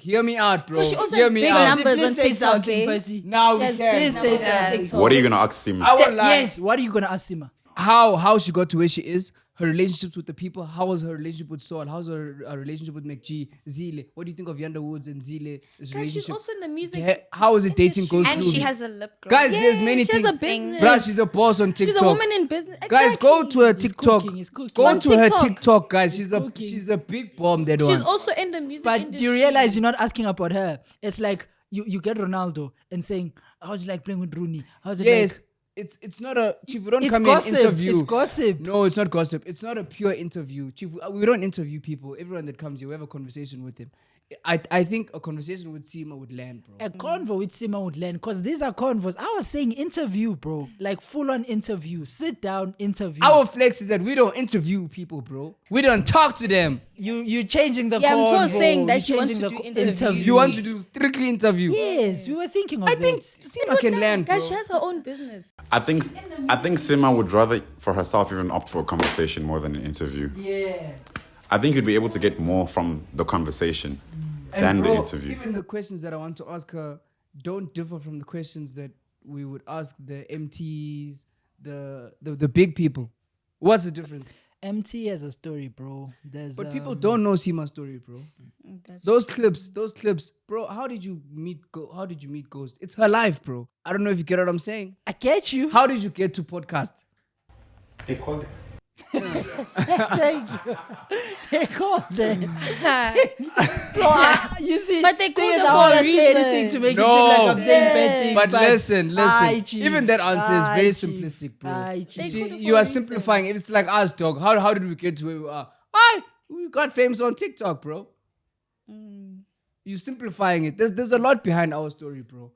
Hear me out, bro. She also Hear has me big out. numbers Please on say TikTok, something, okay? Percy. Now She we has can. big numbers on TikTok. What are you gonna ask him? I won't lie. Yes, what are you going to ask Sima? How she got to where she is, her relationships with the people, how was her relationship with Saul, how's her relationship with McG, Zile, what do you think of Yanda Woods and Zile's Guys, relationship? she's also in the music. How is it dating goes And through? she has a lip gloss. Guys, there's many she has things. a business. Bruh, she's a boss on TikTok. She's a woman in business. Guys, go to her He's TikTok. cooking, he's cooking. Go On to her TikTok. TikTok, guys. She's cooking. a big bomb, that She's one. also in the music But industry. do you realize you're not asking about her? It's like you get Ronaldo and saying, how's it like playing with Rooney? How's it Yes. like... It's not a chief. We don't It's come gossip. in interview. It's gossip. No, it's not gossip. It's not a pure interview, chief. We don't interview people. Everyone that comes here, we have a conversation with him. I think a conversation with Sima would land, bro. A convo with Sima would land because these are convos. I was saying interview, bro. Like full-on interview. Sit down, interview. Our flex is that we don't interview people, bro. We don't talk to them. You're changing the Yeah, I'm convo. just saying that she You're wants changing to the do interviews. You want to do strictly interview. Yes, we were thinking of I that. think Sima can land, bro. Guys, she has her own business. I think Sima would rather for herself even opt for a conversation more than an interview. Yeah. I think you'd be able to get more from the conversation than And the bro, interview. even the questions that I want to ask her don't differ from the questions that we would ask the MTs, the big people. What's the difference? MT has a story, bro. But people don't know Sima's story, bro. That's Those clips, bro. How did you meet Ghost? It's her life, bro. I don't know if you get what I'm saying. I get you. How did you get to podcast? They called it. Thank you. They called that. You see, But they called thing is, her I for wanna a say reason. anything to make No. it seem like I'm saying bad things. But listen. Aye, chief. Even that answer is Aye, very chief. simplistic, bro. Aye, chief. They See, called her for you a are reason. simplifying. It's like us, dog. How did we get to where we are? Why? We got famous on TikTok, bro. You simplifying it. There's a lot behind our story, bro.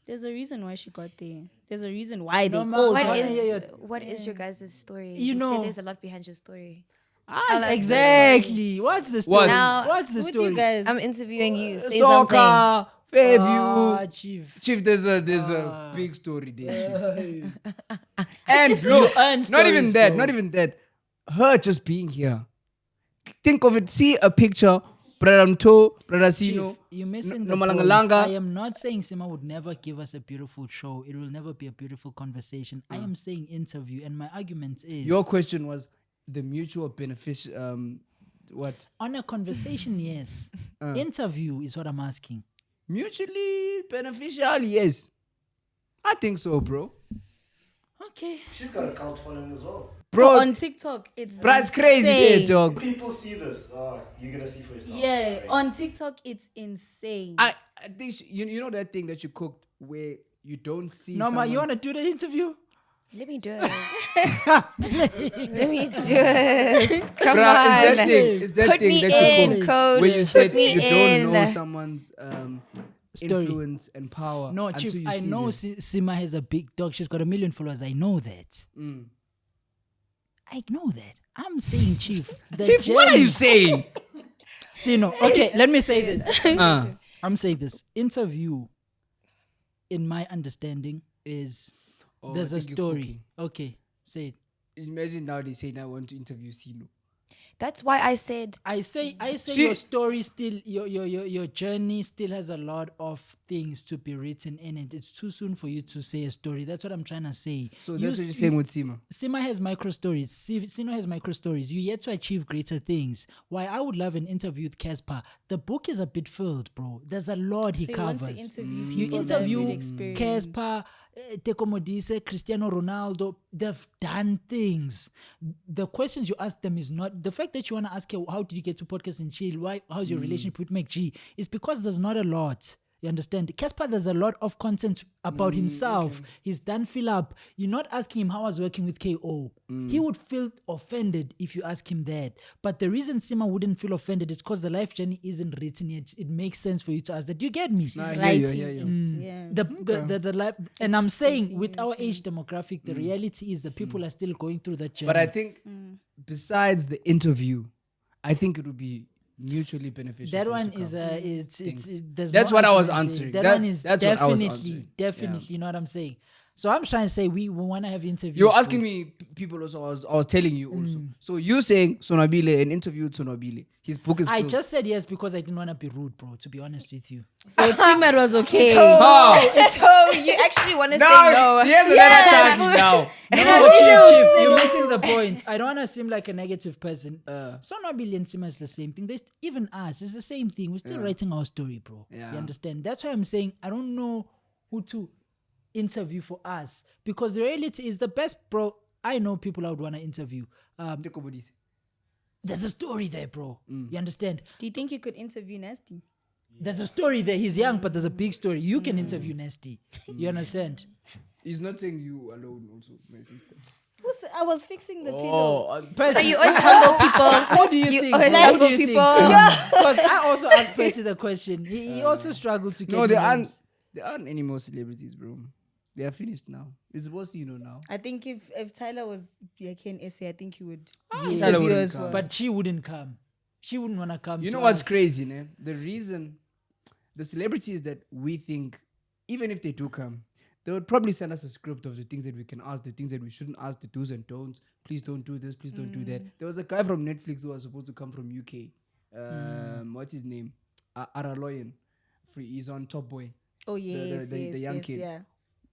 There's a reason why she got there. There's a reason why they ma- called what her. is- What is your guys' story? You know- said there's a lot behind your story. Exactly. What's the story? What? Now, What's the With story? you guys. I'm interviewing you. Say something. Soccer, Fairview. Ah, Chief. Chief, there's a big story there, Chief. And look, earn not even stories, that, bro. not even that. Her just being here. Think of it. See a picture, Brother Mto, Brother Sino. Chief, you're missing no the point. Malangalanga. I am not saying Sima would never give us a beautiful show. It will never be a beautiful conversation. I am saying interview, and my argument is Your question was the mutual beneficial. What? on a conversation. Yes, interview is what I'm asking. Mutually beneficial, yes. I think so, bro. Okay. She's got a cult following as well. Bro, on TikTok, it's it's crazy, insane. there, dog. People see this. Oh, you're gonna see for yourself. Yeah, Right. on TikTok, it's insane. I think you know that thing that you cooked where you don't see. Norma, you want to someone's- do the interview? Let me do it. Let me do it. Come Bruh, on. is that thing? Is that Put thing me that you in, cooked coach. where you said Put me you don't know in. someone's Story. influence and power? No, until Chief, you I see know them. Sima has a big dog. She's got 1 million followers. I know that. I know that. I'm saying, Chief. the Chief, what are journey- you saying? Sino, okay, let me say this. I'm saying this. Interview, in my understanding, is Oh, there's I a think you're story. cooking. Okay, say it. Imagine now they say I want to interview Sino. That's why I said I say She- your story still your journey still has a lot of things to be written in it. It's too soon for you to say a story. That's what I'm trying to say. So that's what you're saying with Sima. Sima has micro stories. Sino has micro stories. You yet to achieve greater things. Why I would love an interview with Cassper. The book is a bit filled, bro. There's a lot he so you covers. want to interview You people that have interview real experience. Cassper, Teko Modise, Cristiano Ronaldo. They've done things. The questions you ask them is not the fact that you want to ask her, how did you get to podcast and chill? How's your relationship with McG? It's because there's not a lot. You understand? Cassper, there's a lot of content about himself. He's done fill up. You're not asking him how I was working with KO. He would feel offended if you ask him that. But the reason Sima wouldn't feel offended is because the life journey isn't written yet. It makes sense for you to ask that. Do you get me? I hear you, Writing I hear you. it, yeah. The life, and I'm saying with our continuous, age demographic, the reality is the people are still going through that journey. But I think besides the interview, I think it would be mutually beneficial. that for you one to is come. there's That's no what I was argument there. answering. That one is That's what I was definitely answering. you know what I'm saying. So I'm trying to say we want to have interviews. You're asking bro. me people also. I was telling you also. So you saying Sonabile an interview to Sonabile. His book is. I filled. just said yes because I didn't want to be rude, bro. To be honest with you, So it seemed it was okay. so you actually want to say no. Here's another target now. Chief, you're missing the point. I don't want to seem like a negative person. Sonabili and Sima is the same thing. Even us, it's the same thing. We're still writing our story, bro. Yeah. You understand? That's why I'm saying I don't know who to interview for us because the reality is the best, bro. I know people I would want to interview. There's a story there, bro. You understand? Do you think you could interview Nasty? There's a story there. He's young, but there's a big story. You can interview Nasty. You understand? He's not saying you alone. Also, my sister. I was fixing the pillow. So you always humble people. What do you You think? always What do humble you think? people. Because I also asked Percy the question. He also struggled to get No, there names. aren't any more celebrities, bro. They are finished now. It's Bosino now. I think if Tyler was like an essay, I think he would Yeah. Tyler interview wouldn't as come. well. But she wouldn't come. She wouldn't want to come. You to know what's us. crazy, ne? The reason the celebrities that we think, even if they do come, they would probably send us a script of the things that we can ask, the things that we shouldn't ask, the do's and don'ts. Please don't do this, please don't do that. There was a guy from Netflix who was supposed to come from UK. What's his name? Araloyan. He's on Top Boy. Oh yes, the yes, young yes, kid. yeah.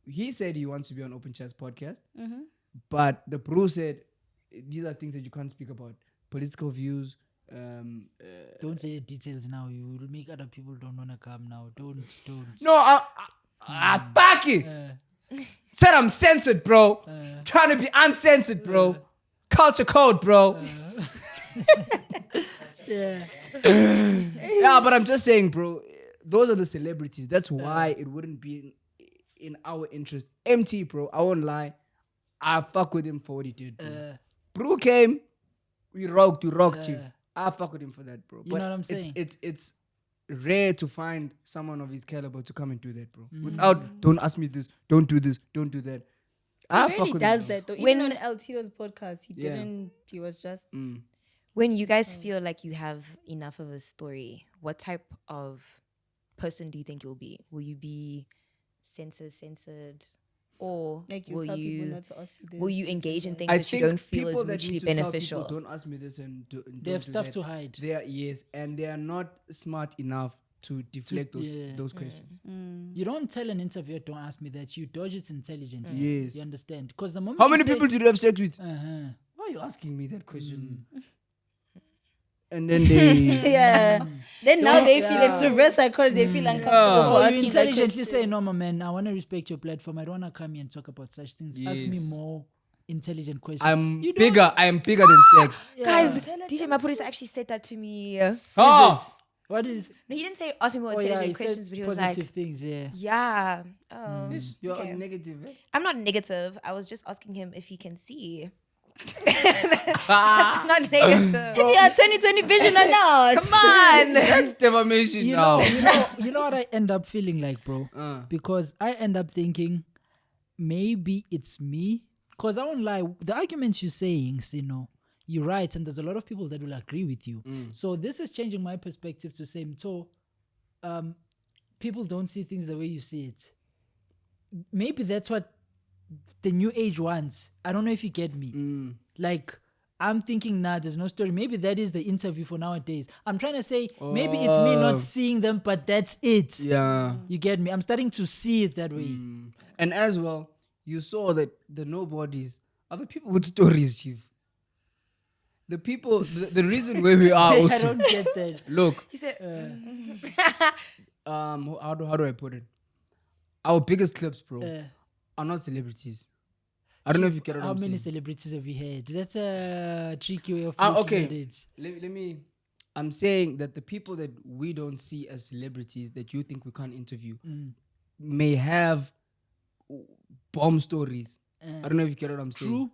He said he wants to be on Open Chats podcast. But the bro said, these are things that you can't speak about. Political views. Don't say the details now. You will make other people don't want to come now. Don't. No, fuck it. Said I'm censored, bro. Trying to be uncensored, bro. Culture code, bro. Yeah. Yeah, but I'm just saying, bro. Those are the celebrities. That's why it wouldn't be in our interest. MT, bro. I won't lie. I fuck with him for what he did, bro. Bro came. We rocked, Chief. I fuck with him for that, bro. You know what I'm saying? It's rare to find someone of his caliber to come and do that, bro. Mm. Without, don't ask me this, don't do this, don't do that. I He fuck really with does him, that though. When- Even on LTO's podcast, he Yeah. didn't. He was just. When you guys feel like you have enough of a story, what type of person do you think you'll be? Will you be censored, or Like you will tell people you not to ask you this. will you this, engage in that. things I that you think don't feel is people that mutually need to tell beneficial? people, don't ask me this and They have don't do stuff that. to hide. They are, yes, and they are not smart enough to deflect yeah. those questions. You don't tell an interviewer, don't ask me that. You dodge it intelligently. Yes. You understand? Because the moment How you many say- people did you have sex with? Uh-huh. Why are you asking me that question? And then they Yeah. Then now they feel it's reverse psychology. They feel uncomfortable for Or you asking that intelligently question. say, no, my man, I want to respect your platform. I don't want to come here and talk about such things. Ask me Yes. more intelligent questions. I'm You don't- bigger. I am bigger than sex. Guys, DJ Mapurisa actually said that to me. Oh, What is? No, he didn't say ask me more Oh, yeah, intelligent he said questions, but he was positive like, things. Yeah. yeah. Oh, you're okay. negative. Eh? I'm not negative. I was just asking him if he can see. That's not negative. If you are 2020 vision or not. Come on. That's defamation You now. know, you know what I end up feeling like, bro? Because I end up thinking maybe it's me. Because I won't lie, the arguments you're saying, you know, you're right, and there's a lot of people that will agree with you. So this is changing my perspective to say, people don't see things the way you see it. Maybe that's what the new age wants. I don't know if you get me. Like, I'm thinking, nah, there's no story. Maybe that is the interview for nowadays. I'm trying to say, maybe it's me not seeing them, but that's it. Yeah. You get me? I'm starting to see it that way. And as well, you saw that the nobodies are the people with stories, chief. The people, the reason where we are I also. don't get that. Look, He said, how do I put it? Our biggest clips, bro, are not celebrities. I don't know if you get what How I'm many saying. celebrities have we had? That's a tricky way of looking at Okay. it. Let me. I'm saying that the people that we don't see as celebrities that you think we can't interview may have bomb stories. I don't know if you get what I'm saying. True,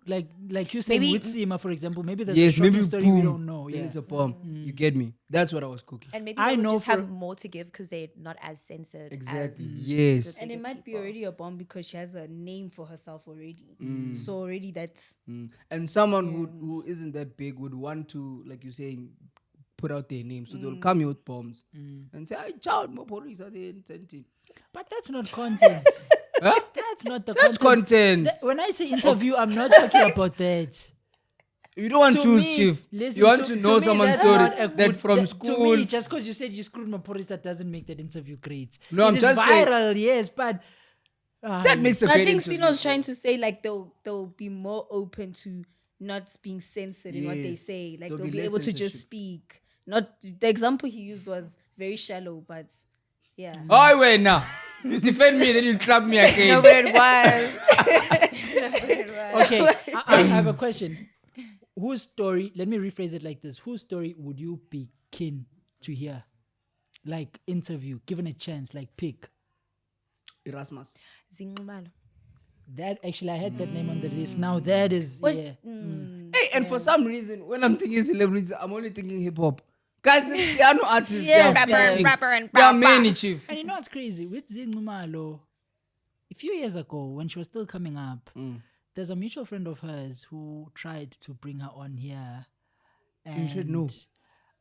like you said Maybe- with Sima, for example, maybe there's Yes, a maybe story boom. we don't know. Then Yeah. it's a bomb. You get me? That's what I was cooking. and maybe I they would know just for- have more to give because they're not as censored. Exactly. As Yes. And it might be already a bomb because she has a name for herself already. So already that's And someone who isn't that big would want to, like you're saying, put out their name. So they'll come here with bombs and say, "I child, my police are there incentive." But that's not content. Huh? That's not the That's content. When I say interview, I'm not talking about that. You don't want to choose, me, chief. listen, You want to to know me, someone's that's story not a that good- from To school. me, just because you said you screwed my police, that doesn't make that interview great. No, I'm It is just saying- viral, yes, but That makes a I great think interview, Sino's bro. trying to say like they'll be more open to not being censored in what they Yes. say. Like There'll they'll be be less able to censorship. just speak. Not the example he used was very shallow, but yeah. Oh, wait now. You defend me, then you clap me again. no, but it was. No, but it was. okay, I have a question. Whose story, let me rephrase it like this. Whose story would you be keen to hear? Like interview, given a chance, like pick. Erasmus. Zingumalo. That actually, I had that name on the list. Now that is, What- yeah. Hey, and for some reason, when I'm thinking celebrities, I'm only thinking hip hop. Guys, there are no artists. Yes, there are guys. features. Rapper and There are rapper. many, chief. And you know what's crazy? With Zingumalo, a few years ago, when she was still coming up, there's a mutual friend of hers who tried to bring her on here. And you said no.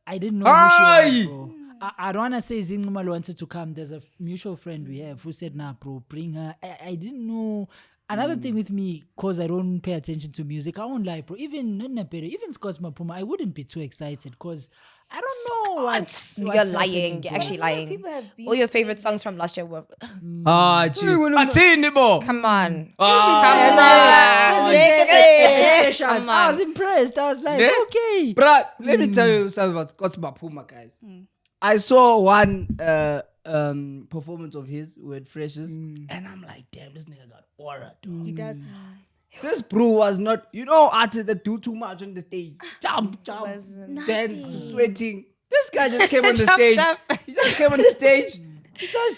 I didn't know who she was, Aye. bro. I don't want to say Zingumalo wanted to come. There's a mutual friend we have who said, nah, bro, bring her. I didn't know. Another thing with me, because I don't pay attention to music, I won't lie, bro. Even Scott's Mapuma, I wouldn't be too excited because I don't know what's You're happening, lying. bro. You're actually lying. People have been All your favorite songs from last year were. Chief. Atini, bo. Come on. Come I was impressed. I was like, Yeah. okay. Bruh, let me tell you something about Scott Mapuma, guys. I saw one performance of his with Freshers, and I'm like, damn, this nigga got aura, dog. He does. This bro was not, you know, artists that do too much on the stage. Jump, dance, sweating. This guy just came on the stage. He just came on the stage. He just,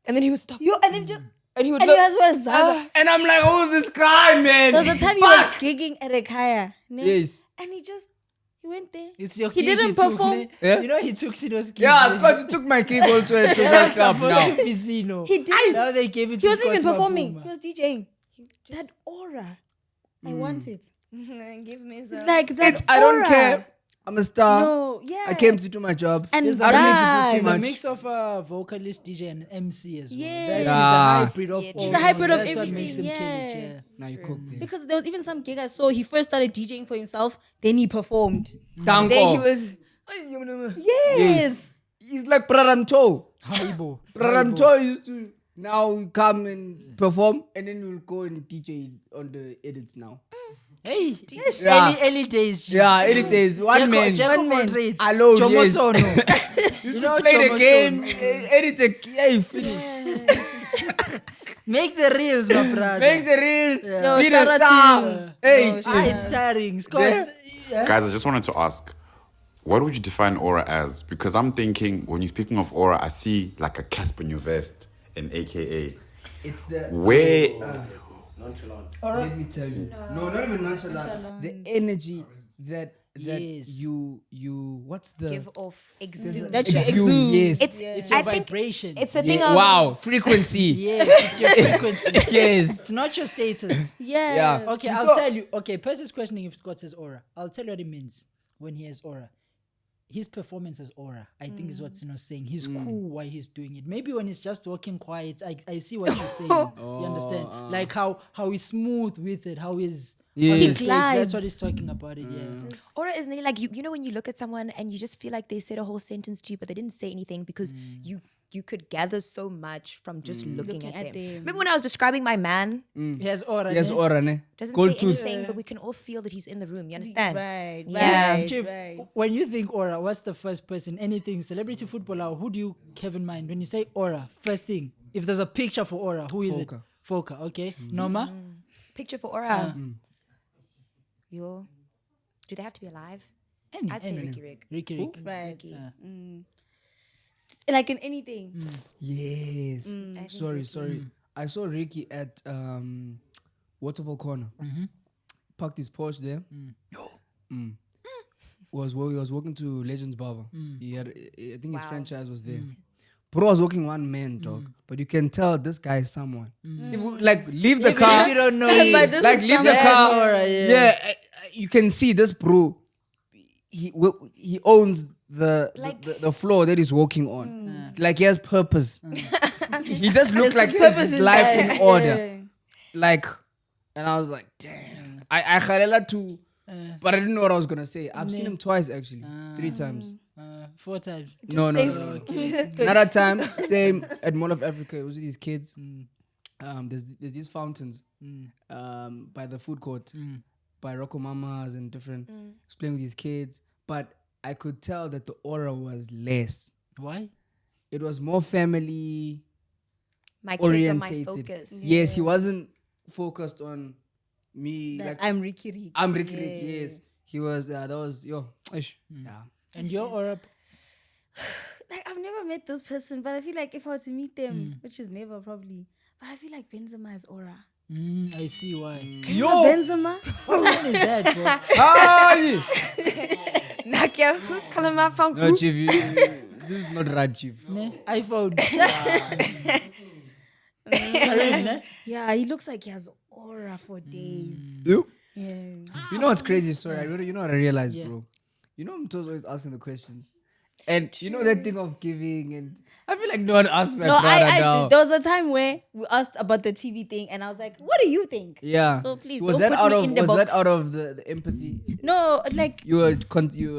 And then he would stop. And then just And he would and he look. was with Zaza. and I'm like, who's this guy, man? There was a time he was gigging at a kaya. Yes. And he just He went there. It's your He gig didn't took, perform. ne? Yeah. You know he took Sino's gig. Yeah, ne? Scott took my gig also at Social Club now. He didn't. Now they gave it He to wasn't even Scott performing. Mabuma. He was DJing. That aura. I want it. Give me some. Like that I don't aura. care. I'm a star. No, yeah. I came to do my job. And I don't need to do He's too a much. mix of a vocalist, DJ, and MC as well. Yeah. That is Yeah. a hybrid of all. He's a hybrid of That's what makes him everything, kill it, yeah. Now you cook there. Because there was even some gig I saw. He first started DJing for himself, then he performed. Danko. Then he was. Yes. He's like Praranto. Haibo. Praranto used to now come and perform, and then we'll go and DJ on the edits now. Hey, Yeah. early days. Yeah, it is one man. One man. Alone, yes. Chomosono. You know play the Chomosono. game, edit it, yeah, you finish. Make the reels, my brother. Make the reels. Yo, Be the shout out to star. you. Hey, Yo, chill. shout It's tiring. Scott. Yeah. Guys, I just wanted to ask, what would you define Oura as? Because I'm thinking, when you're speaking of Oura, I see like a Cassper Nyovest, an AKA. It's the Nonchalant. Let me tell you. No, not even nonchalant. The energy that Yes. you what's the Give off, exude. That you exude. Yes. It's Your I think vibration. it's a Yeah, thing of wow, frequency. Yes, it's your frequency. Yes. It's not your status. Yeah. Yeah. Okay, I'll So- tell you. Okay, Percy's questioning if Scott says aura. I'll tell you what it means when he has aura. His performance is aura. I think is what Sino's saying. He's cool while he's doing it. Maybe when he's just walking quiet, I see what you're saying. You understand? Like how he's smooth with it, how he's on Yes. the He stage. glides. That's what he's talking about it, yeah. Aura is nearly like you know when you look at someone and you just feel like they said a whole sentence to you, but they didn't say anything because you could gather so much from just looking at them. Remember when I was describing my man? He has aura. Yes, ne? aura, ne? Doesn't Gold say tooth. anything, but we can all feel that he's in the room. You understand? Right. Yeah. Right. Chief, Right. when you think aura, what's the first person? Anything, celebrity footballer, who do you have in mind? When you say aura, first thing, if there's a picture for aura, who is Foka. it? Foka, okay. Norma? Picture for Aura. Yo, do they have to be alive? I'd say Ricky Rick. Ricky Rick. Right. Uh, Like in anything. Yes. I think Sorry. I saw Ricky at Waterfall Corner. Parked his Porsche there. He was walking to Legends Barber. He had, I think his franchise was there. Bro was walking one man, dog. But you can tell this guy is someone. If we, like, leave the Even car. if you don't know But him. this Like, is leave the someone- car. Aura, yeah. Yeah, you can see this bro. He owns the floor that he's walking on. Like he has purpose. He just looks There's like he has purpose his in life that. in order. Yeah. Like, and I was like, damn. I khalela too, but I didn't know what I was gonna say. I've seen him twice actually, 3 times. 4 times. No. Another time, same at Mall of Africa. It was with his kids. There's these fountains by the food court, by Rocco Mamas and different. He's playing with his kids, but I could tell that the aura was less. Why? It was more family My kids are my orientated. focus. Yes, he wasn't focused on me. That Like I'm Ricky Rick. I'm Ricky Rick. Yes, he was. That was yo. Ish. Yeah. And your aura? Like I've never met this person, but I feel like if I were to meet them, which is never probably, but I feel like Benzema has aura. I see why. Benzema? What is that, bro? Hi. Nakia, who's calling my phone? No, Chief. This is not right, Chief. Ne? iPhone. Yeah, he looks like he has aura for days. You? Yeah. You know what's crazy? Sorry, you know what I realized, bro. You know I'm always asking the questions, and you know that thing of giving, and I feel like no one asked my No, brother I now. did. There was a time where we asked about the TV thing, and I was like, "What do you think?" Yeah. So please was don't that put out me of in the was that box. out of the empathy? No, like You were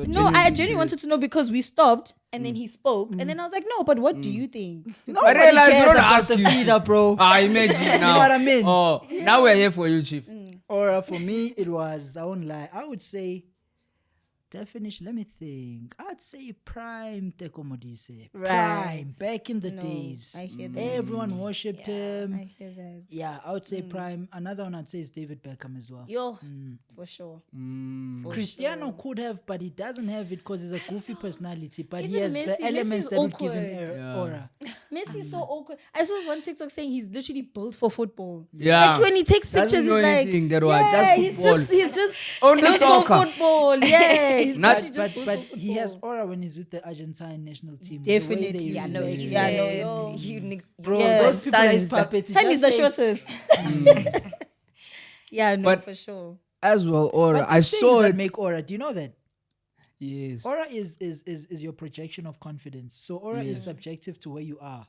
no, I genuinely wanted to know because we stopped and then he spoke, and then I was like, "No, but what do you think?" I realized we cares don't about ask the you. feeder, Chief. bro. Imagine now. You know what I mean? Oh, now we're here for you, Chief. Aura for me, it was, I won't lie, I would say, definition, let me think. I'd say prime Teko Modise. Prime. Right. Back in the No, days. I hear that. Everyone worshipped him. I hear that. Yeah, I would say prime. Another one I'd say is David Beckham as well. Yo, for sure. For Cristiano could have, but he doesn't have it because he's a goofy personality. But he Even has Messi- the elements Messi's that would give him awkward. aura. Messi's so awkward. I saw one TikTok saying he's literally built for football. Yeah. Like when he takes pictures, Doesn't he's know like, anything that was just football. he's just Only built soccer. for football. Yeah, he's Not- literally just built But for he has football. aura when he's with the Argentine national team. The way Definitely. they Yeah, use no, it. he Yeah, said no, Bro, Yeah. those people are his Sons. puppets. He Time is just the says- shortest. Yeah, no, But- for sure. As well, Oura. But I the things saw that it. make aura. Do you know that? Yes. Aura is your projection of confidence. So aura is Yeah. subjective to where you are.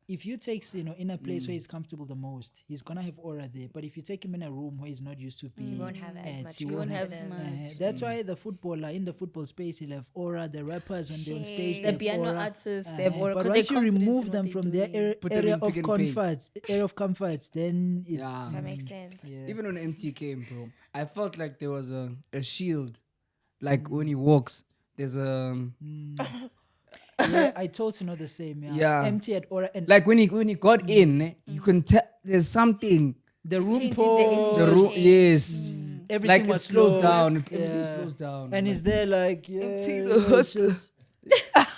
If you take in a place where he's comfortable the most, he's gonna have aura there. But if you take him in a room where he's not used to being, You won't have as at, much. he You won't have confidence. as much. That's why the footballer in the football space, he'll have aura. The rappers when they're on stage, they The have piano aura. artists, they have aura. But 'cause once they're you confident in remove what them they're from their doing. Put them area in of Pick n Pay. comfort, then it's Yeah. That makes sense. yeah. Even when MT came, bro, I felt like there was a shield. Like when he walks, there's a Yeah, I told Sino the same. Yeah, Yeah. empty at aura and like when he got in, you can tell there's something. the room Changing the pause. The energy. room, yes. Everything Like it was slows slow. down. Yeah. Everything slows down. And like, he's there like yeah, MT the it's hustler. just-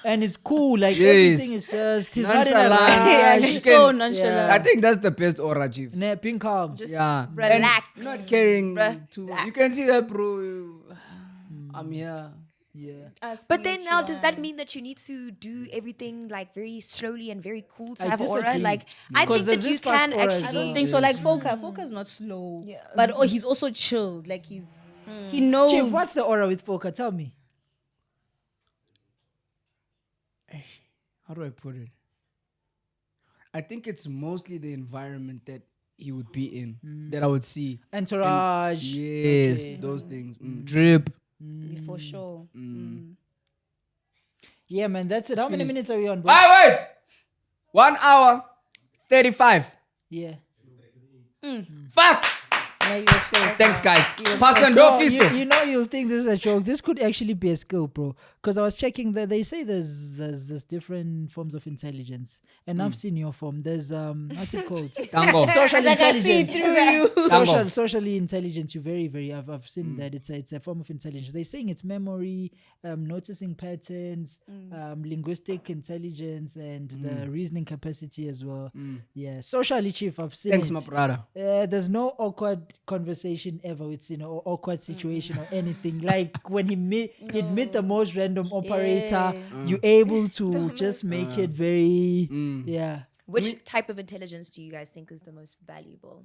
and it's cool. Like Yes. everything is just he's not in a Nonchalant. rush. Yeah, you he's can- so nonchalant. I think that's the best aura, chief. Nah, being calm. Just Yeah. relax. And not caring too much. You can see that, bro. I'm here. Yeah. But then now, does that mean that you need to do everything like very slowly and very cool to I have aura? disagree. Like, I Because think there's that you this fast can aura as I actually. don't think so. Like Foca's not slow. Yeah. But he's also chilled. Like he knows. Chief, what's the aura with Foka? Tell me. How do I put it? I think it's mostly the environment that he would be in that I would see. Entourage. Yes, Okay. those things. Drip. For sure. Yeah, man, that's it. How many finished. minutes are we on, bro? Ah, wait! 1 hour, 35. Yeah. Fuck! Yeah, you're close. Thanks, guys. Pastor So, no feast. you know, you'll think this is a joke. This could actually be a skill, bro. Because I was checking that they say there's different forms of intelligence, and I've seen your form. There's what's it called? Tango. Social Like I see intelligence. through you. Tango. Socially intelligent. You're very. I've seen that it's a form of intelligence. They're saying it's memory, noticing patterns, linguistic intelligence, and the reasoning capacity as well. Yeah, socially, chief. I've seen. Thanks, it. my brother. There's no awkward conversation ever with or awkward situation or anything. Like when he'd meet the most random operator, you're able to just make it very yeah. Which type of intelligence do you guys think is the most valuable?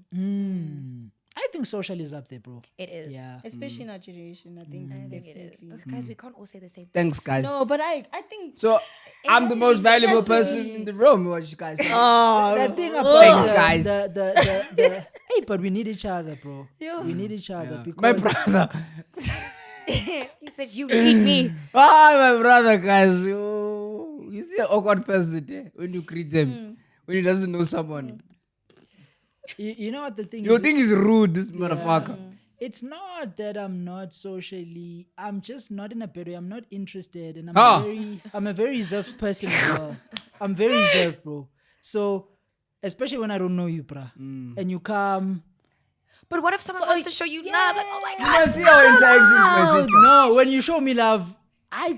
I think social is up there, bro. It is. Yeah. Especially in our generation, I think. I think it is. Definitely. Oh, guys, we can't all say the same thing. Thanks, guys. No, but I think. So, I'm the most Interesting. valuable person in the room. What you guys say? The thing about Thanks, the- guys. the hey, but we need each other, bro. Yeah. We need each other because My brother. He said, "You need me." My brother, guys. You see an awkward person when you greet them. When he doesn't know someone. you know what the thing You is. think he's rude, this motherfucker. It's not that I'm not socially. I'm just not in a better way. I'm not interested, and I'm a very reserved person as well. I'm very reserved, bro. So, especially when I don't know you, bruh, and you come. But what if someone wants to show you love? Like, oh my You gosh. must see our interactions, my sister. No, when you show me love,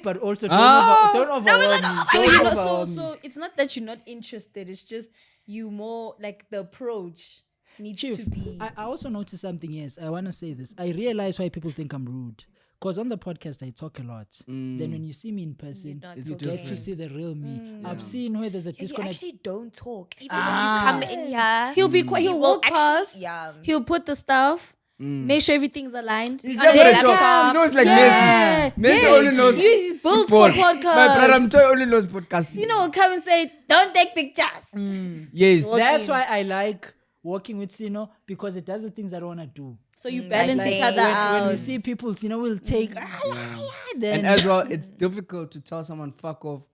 but also don't overwhelm me. So Don't you know, overwhelm me. so it's not that you're not interested. It's just you more like the approach needs Chief, to be. I also noticed something. Yes, I want to say this. I realize why people think I'm rude. Because on the podcast, I talk a lot. Then when you see me in person, not you talking. get to see the real me. I've seen where there's a You disconnect. actually don't talk. Even when you come in here, He'll be quiet. He'll will walk actually- past. yeah. He'll put the stuff. Make sure everything's aligned. He's And never then a job. come. You know, it's like Yeah. Messi. Messi only knows He's built football. for podcasts. My brother, I'm telling you, only knows podcasting. You know, come and say, "Don't take pictures." Yes. That's why I like working with Sino because it does the things I don't want to do. So you balance Like each other out. When we see people, Sino will take. Then And as well, it's difficult to tell someone fuck off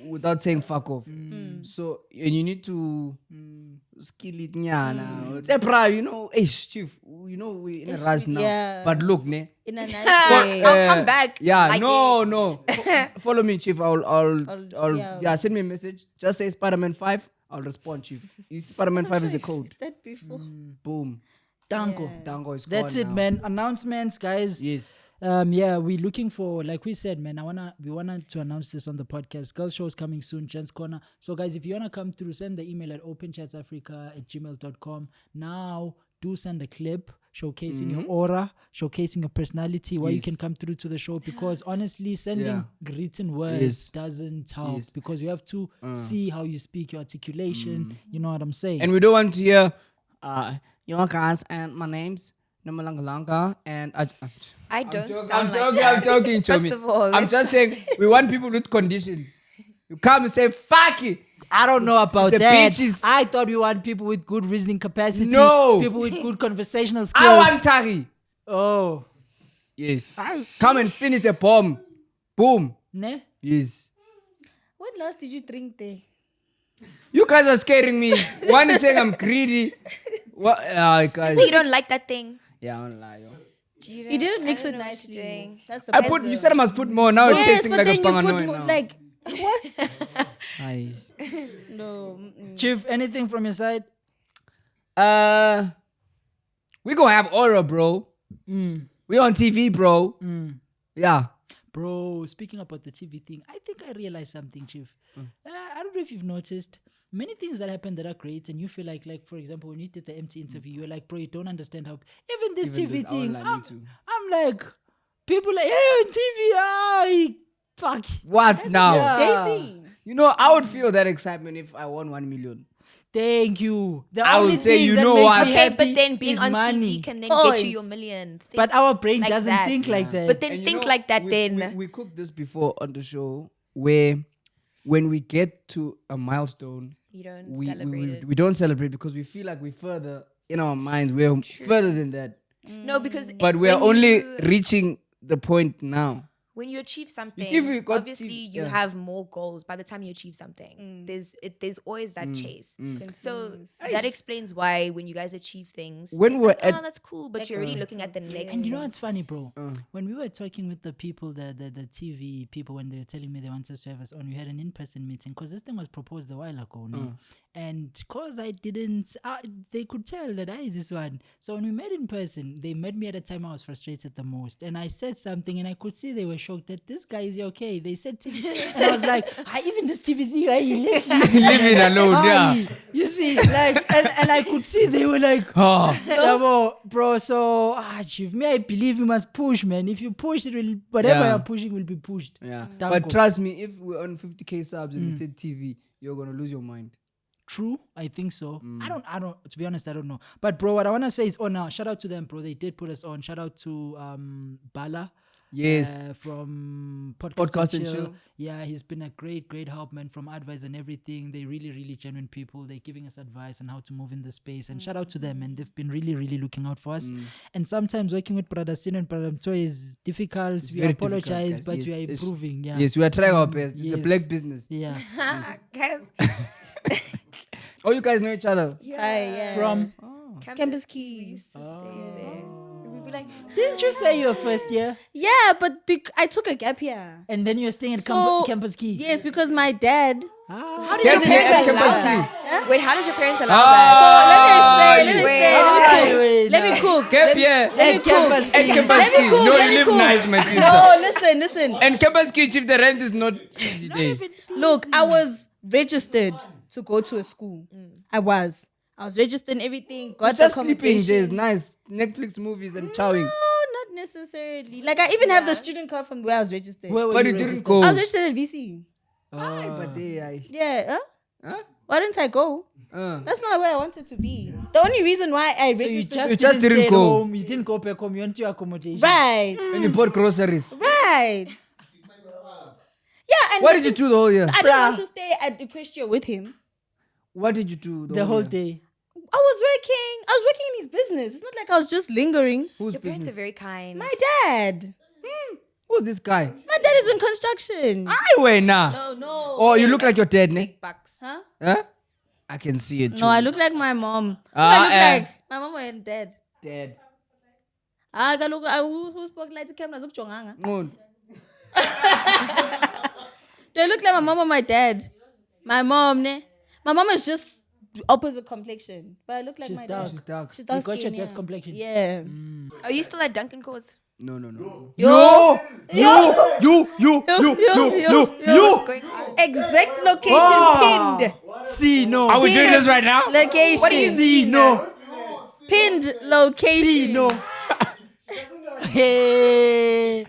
without saying fuck off. So, and you need to skill it nyana. Say, bra, you know, hey, chief, you know, we're in a rush now. yeah. But look, ne. in a nice way. I'll come back. Yeah, like no. Follow me, chief. I'll yeah. yeah, send me a message. Just say Spider-Man 5. I'll respond, chief. Spider-Man 5 is the code. That before. Boom. Danko. Dango is That's gone it, now. man. Announcements, guys. Yes. Yeah, we're looking for, like we said, man. We wanted to announce this on the podcast. Girls show is coming soon, Gents Corner. So, guys, if you wanna come through, send the email at openchatsafrica@gmail.com. Now, do send a clip showcasing your aura, showcasing your personality, where you can come through to the show. Because honestly, sending written words doesn't help because you have to see how you speak, your articulation. You know what I'm saying? And we don't want to hear, yo guys, and my name's Namalangalanga, and I don't I'm sound joking, like that. I'm joking, First Chomi. of all, I'm let's just saying we want people with conditions. You come and say fuck it. I don't know about The that. bitches. I thought we want people with good reasoning capacity. No. People with good conversational skills. I want Tari. Oh. Yes. Come and finish the bomb. Boom. Ne? Yes. What last did you drink there? You guys are scaring me. One is saying I'm greedy. What? Guys. So you don't like that thing? Yeah, I don't lie. Yo. You didn't mix I it don't know what you're nicely. doing. That's the I best. put. You said I must put more. Now it's Yes, tasting but like then a you pangano put more, now. like what? Aye. No. Chief, anything from your side? We gonna have Oura, bro. We on TV, bro. Yeah. Bro, speaking about the TV thing, I think I realized something, Chief. I don't know if you've noticed many things that happen that are great, and you feel like for example, when you did the MT interview, you were like, bro, you don't understand how even this TV this, I thing. would like me too. I'm like, people like, hey, on TV, fuck. What now? JC. You know, I would feel that excitement if I won 1 million. Thank you. The I would only say, thing you that know makes what? me Okay, happy but then being is on money. TV can then Coins. get you your million. Think But our brain like doesn't that. think like that. But then And you think know, like that we, then. We cooked this before on the show where when we get to a milestone, You don't we celebrate it. we don't celebrate because we feel like we're further in our minds. We're further than that. No, because But we're when only you- reaching the point now. when you achieve something, if we got obviously TV, you yeah. have more goals by the time you achieve something. There's always that chase. So that explains why when you guys achieve things, When it's we're like, at- oh, that's cool, but you're already looking at the next. And you know thing. what's funny, bro? When we were talking with the people, the TV people, when they were telling me they wanted to have us on, we had an in-person meeting because this thing was proposed a while ago, no? And because I didn't, they could tell that I this one. So when we met in person, they met me at a time I was frustrated the most, and I said something, and I could see they were shocked that this guy is okay. They said TV, and I was like, even this TV thing, let's Living alone, yeah. You see, like, and I could see they were like, bro, so, Chief, me, I believe you must push, man. If you push, it will, whatever Yeah. you're pushing will be pushed. Yeah. Danko. But trust me, if we're on 50k subs and they said TV, you're gonna lose your mind. True, I think so. I don't, to be honest, I don't know. But bro, what I want to say is, now, shout out to them, bro. They did put us on. Shout out to Bala. Yes. From Podcast and Chill. Yeah, he's been a great help, man, from advice and everything. They're really genuine people. They're giving us advice on how to move in the space. And shout out to them, and they've been really looking out for us. And sometimes working with Brother Sino and Brother Mto is difficult. It's We very apologize, difficult, but guys. we are Yes, it's- improving. Yeah. Yes, we are trying our best. It's a yes. black business. Yeah. Guys, Oh, you guys know each other? Yeah. From, Campus Keys. Stay there. We'd be like, didn't you say your first year? Yeah, but I took a gap year. And then you're staying at So, Campus Key? Yes, because my dad. how did Yes, your parents yes, allow yes, that? Wait, how did your parents allow So that? let me Wait. explain. Let me cook. Cap, yeah. Let me cook. And Campus Let me Key. cook, No, let you me live cook. nice, my sister. No, listen. And Campus Key, if the rent is not easy there. Look, I was registered to go to a school. I was registered and everything. Got Just the sleeping accommodation. there is nice. Netflix movies and chowing. No, not necessarily. Like I even have the student card from where I was registered. Where were But you you didn't registered? go. I was registered at VC. Aye, but they, Yeah. Huh? Why didn't I go? That's not where I wanted to be. The only reason why I So you registered. just didn't stay at go. home. You didn't go back home. You went to your accommodation. Right. And you bought groceries. Right. Yeah, and What did you do the whole year? I didn't want to stay at Equestria with him. What did you do The whole year? day. I was working in his business. It's not like I was just lingering. Whose Your parents are business? very kind. My dad. Who's this guy? My dad is in construction. I wait now. No. Oh, you look like your dad, ne? Bucks. Huh? Huh? I can see it. No, I look like my mom. Who Ah, I look eh. like my mom and dad. Dad. Who spoke like the camera? Moon. Do I look like my mom or my dad? My mom, ne? My mom is just opposite complexion, but I look like She's my dark. dad. She's dark. She's dark You got your skin, dad's yeah. complexion. Yeah. Are you still at Duncan Courts? No. Yo. You. What's going on? Exact location pinned. See, no. Are we doing this right now? Location. What do you See, no. Pinned location. See, no. Hey.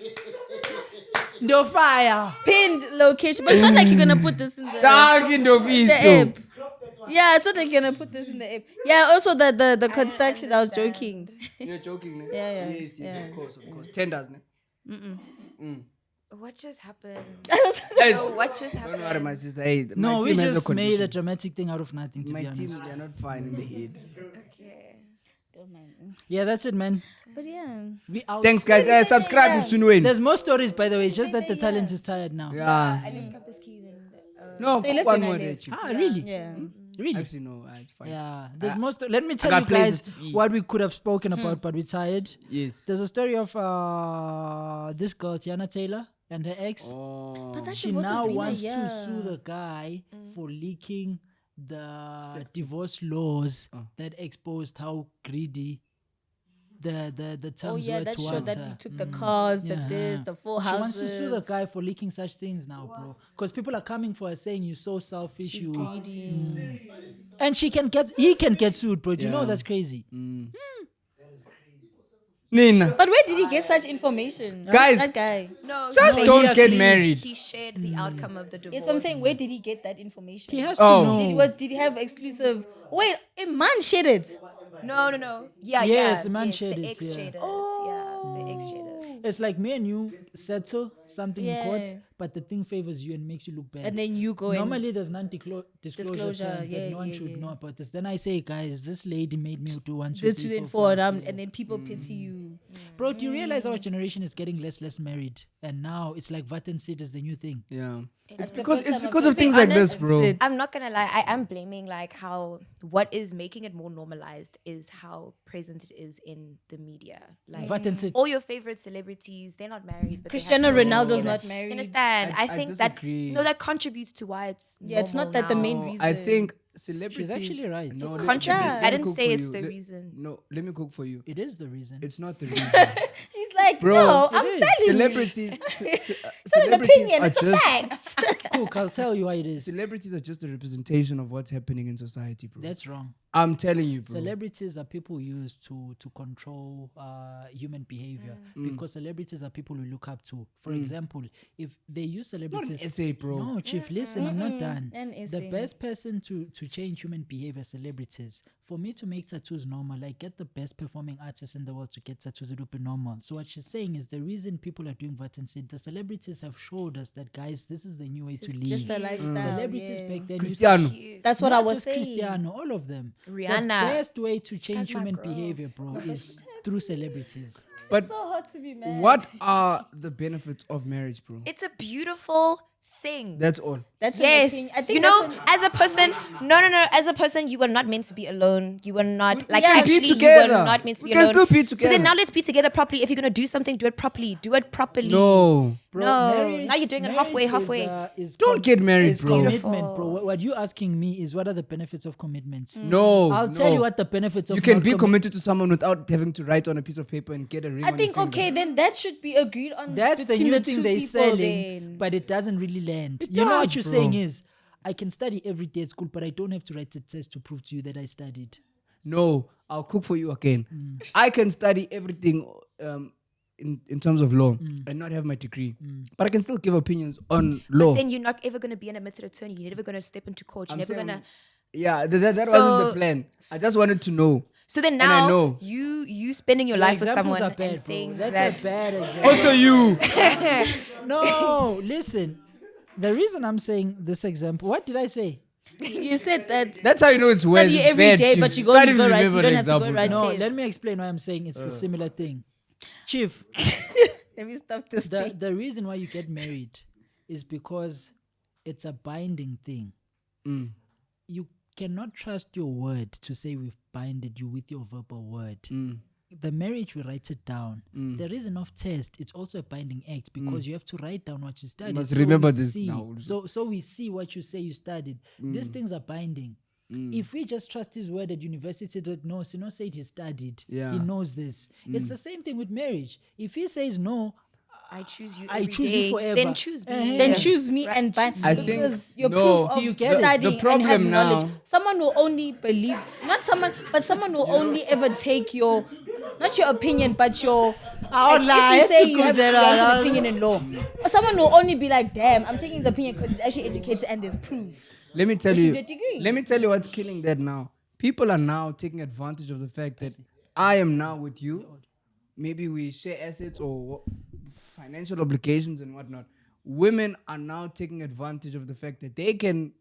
No fire. Pinned location. But it's not like you're gonna put this in the Dark in the beast, app. Yeah, it's not like you're gonna put this in the app. Yeah, also the construction. I was joking. You're joking, ne? Yeah. Yes, of course. Tenders, ne? What just happened? Guys, Oh, what just don't happened? worry, my sister. Hey, No, my we team has no just made a condition. dramatic thing out of nothing, to My be team, honest. they're not fine in the head. Okay. Yeah, that's it, man. But yeah. We out. Thanks, guys. Subscribe Yeah. to Sunwin. There's more stories, by the way. It's just that the talent is tired now. Yeah. I left Campus Keys and No, So you left one and I more left. day, Chief. Ah, really? Yeah. Really? Actually, no, it's fine. Yeah. There's most. Let me tell got you places guys to be. what we could have spoken about, but we're tired. Yes. There's a story of this girl, Tiana Taylor, and her ex. Oh. But that She divorce has now been a wants to year. sue the guy for leaking the divorce laws that exposed how greedy the terms Oh yeah, were that towards showed that her. he took the cars, the Yeah. this, the four She houses. wants to sue the guy for leaking such things now, bro. Because people are coming for her saying you're so selfish. She's you greedy. And he can get sued, bro. Do you know that's crazy? Nina. But where did he get such information? Guys, That guy. no, Just no, don't he get actually- married. He shared the outcome of the divorce. Yes, what I'm saying. Where did he get that information? He has Oh. to know. Did he have exclusive? Wait, a man shared it. No. Yeah, Yes, yeah. the man yes, shared the it, ex yeah. shared it. Yeah, the ex shared it. It's like me and you settle something in court, Yeah. but the thing favors you and makes you look bad. And then you go Normally, there's non-disclosure Disclosure, terms that yeah, no one yeah, should yeah. know about this. Then I say, guys, this lady made me do 1, 2, the 3, 2 and 4, 4, five. and then people pity you. Bro, do you realize our generation is getting less married? And now it's like Vat and Sid is the new thing. Yeah. It's because of of things like this, honest, bro. I'm not gonna lie, I am blaming like how what is making it more normalized is how present it is in the media. Like Vat and Sid. all your favorite celebrities, they're not married. But they have Cristiano children Ronaldo's together. not married. You understand? I I think disagree. that contributes to why it's Yeah, it's not normal that the now. main No, reason. I think celebrities. actually right. No, It let- contributes. let me I didn't cook say for it's you. the Let- reason. No, let me cook for you. It is the reason. It's not the reason. He's like, Bro, no, it I'm is. telling Celebrities, you. It's not an celebrities opinion, are it's a just fact. Cool, I'll tell you why it is. celebrities are just a representation of what's happening in society, bro. That's wrong. I'm telling you, bro. Celebrities are people used to control human behavior because celebrities are people we look up to. For example, if they use Not an celebrities, essay, bro. no, Chief, listen, I'm not done. An The essay. best person to change human behavior, celebrities. For me to make tattoos normal, like get the best performing artists in the world to get tattoos, it would be normal. So what she's saying is the reason people are doing what and said the celebrities have showed us that guys, this is the new way to Just live. the lifestyle. Celebrities yeah. back then used Cristiano. Cute. That's what not I was just saying. Cristiano, all of them. Rihanna. The best way to change That's my human girl. behavior, bro, is through celebrities. But So hard to be mad. what are the benefits of marriage, bro? It's a beautiful thing. That's all. That's Yes, I think you know, that's as a person, no. As a person, you were not meant to be alone. You were not like can be actually, you together. were not meant to be We can alone. still be So together. then now let's be together properly. If you're gonna do something, do it properly. Do it properly. No. Bro, No, now you're doing it halfway, marriage halfway. is Don't get married, is bro. commitment, bro. What you're asking me is what are the benefits of commitment? No. I'll tell you what the benefits of You can not be committed to someone without having to write on a piece of paper and get a ring. I on think your finger. okay, then that should be agreed on. That's the between new the thing two they're people selling, then. but it doesn't really land. It You know what does, you're bro. saying is, I can study every day at school, but I don't have to write a test to prove to you that I studied. No, I'll cook for you again. I can study everything in terms of law and not have my degree, but I can still give opinions on law. Then you're not ever gonna be an admitted attorney. You're never gonna step into court. You're I'm never saying- gonna. Yeah, that So- wasn't the plan. I just wanted to know. So then And I now know. you spending your Your life with examples someone are bad, and bro. saying That's that. a bad example. Also, you. No, listen. The reason I'm saying this example, what did I say? You said that. That's how you know it's worse. Study It's every bad, day, Chief. but you Can't go even write. You remember don't the have to go example. write. No, test. let me explain why I'm saying it's the similar thing. Chief, Let me stop this thing. the reason why you get married is because it's a binding thing. You cannot trust your word to say we've binded you with your verbal word. The marriage, we write it down. The reason of test, it's also a binding act because you have to write down what you studied. must so remember we this see- now. So we see what you say you studied. These things are binding. If we just trust his word at university that no, Sino said he studied, Yeah. he knows this. It's the same thing with marriage. If he says no, I choose you. I every choose you day, forever. Then choose me. Then choose me and Bani I because think- you're no. proof of Do you get it? studying The problem and have now- knowledge. Someone will only believe, not someone, but someone will only ever take your, not your opinion, but your. I Like, lie, I if you had say to you go have there, an opinion in law, or someone will only be like, "Damn, I'm taking his opinion because he's actually educated and there's proof." Let me tell Which you. is your degree. Let me tell you what's killing that now. People are now taking advantage of the fact that I am now with you. Maybe we share assets or financial obligations and whatnot. Women are now taking advantage of the fact that they can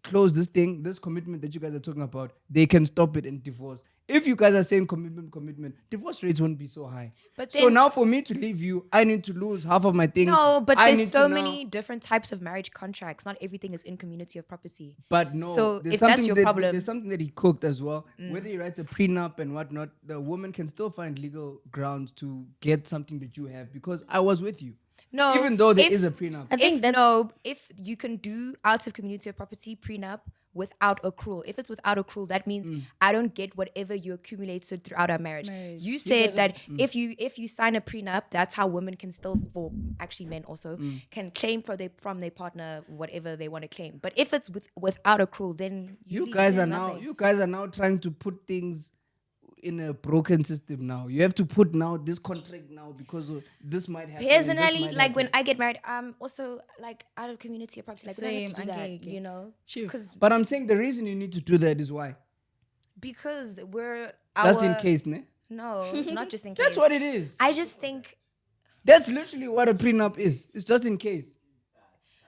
close this thing, this commitment that you guys are talking about. They can stop it and divorce. If you guys are saying commitment, divorce rates won't be so high. But So then- now for me to leave you, I need to lose half of my things. No, but I there's need so to now- many different types of marriage contracts. Not everything is in community of property. But no, So there's if that's something your that, problem- there's something that he cooked as well. Whether he writes a prenup and whatnot, the woman can still find legal grounds to get something that you have because I was with you. No, Even though there if- is a prenup. I think if that's no, if you can do out of community of property prenup without accrual. If it's without accrual, that means I don't get whatever you accumulated throughout our marriage. You said that if you sign a prenup, that's how women can still, for actually men also, can claim from their partner whatever they want to claim. But if it's without accrual, then You leave guys with are now nothing. trying to put things in a broken system now. You have to put now this contract now because this might happen. and this Personally, might like when happen. I get married, I'm also like out of community of property. Like we don't have to Same, do that, okay. you know, because But I'm saying the reason you need to do that is why. because we're Just in our- case, ne? No, not just in case. That's what it is. I just think That's literally what a prenup is. It's just in case.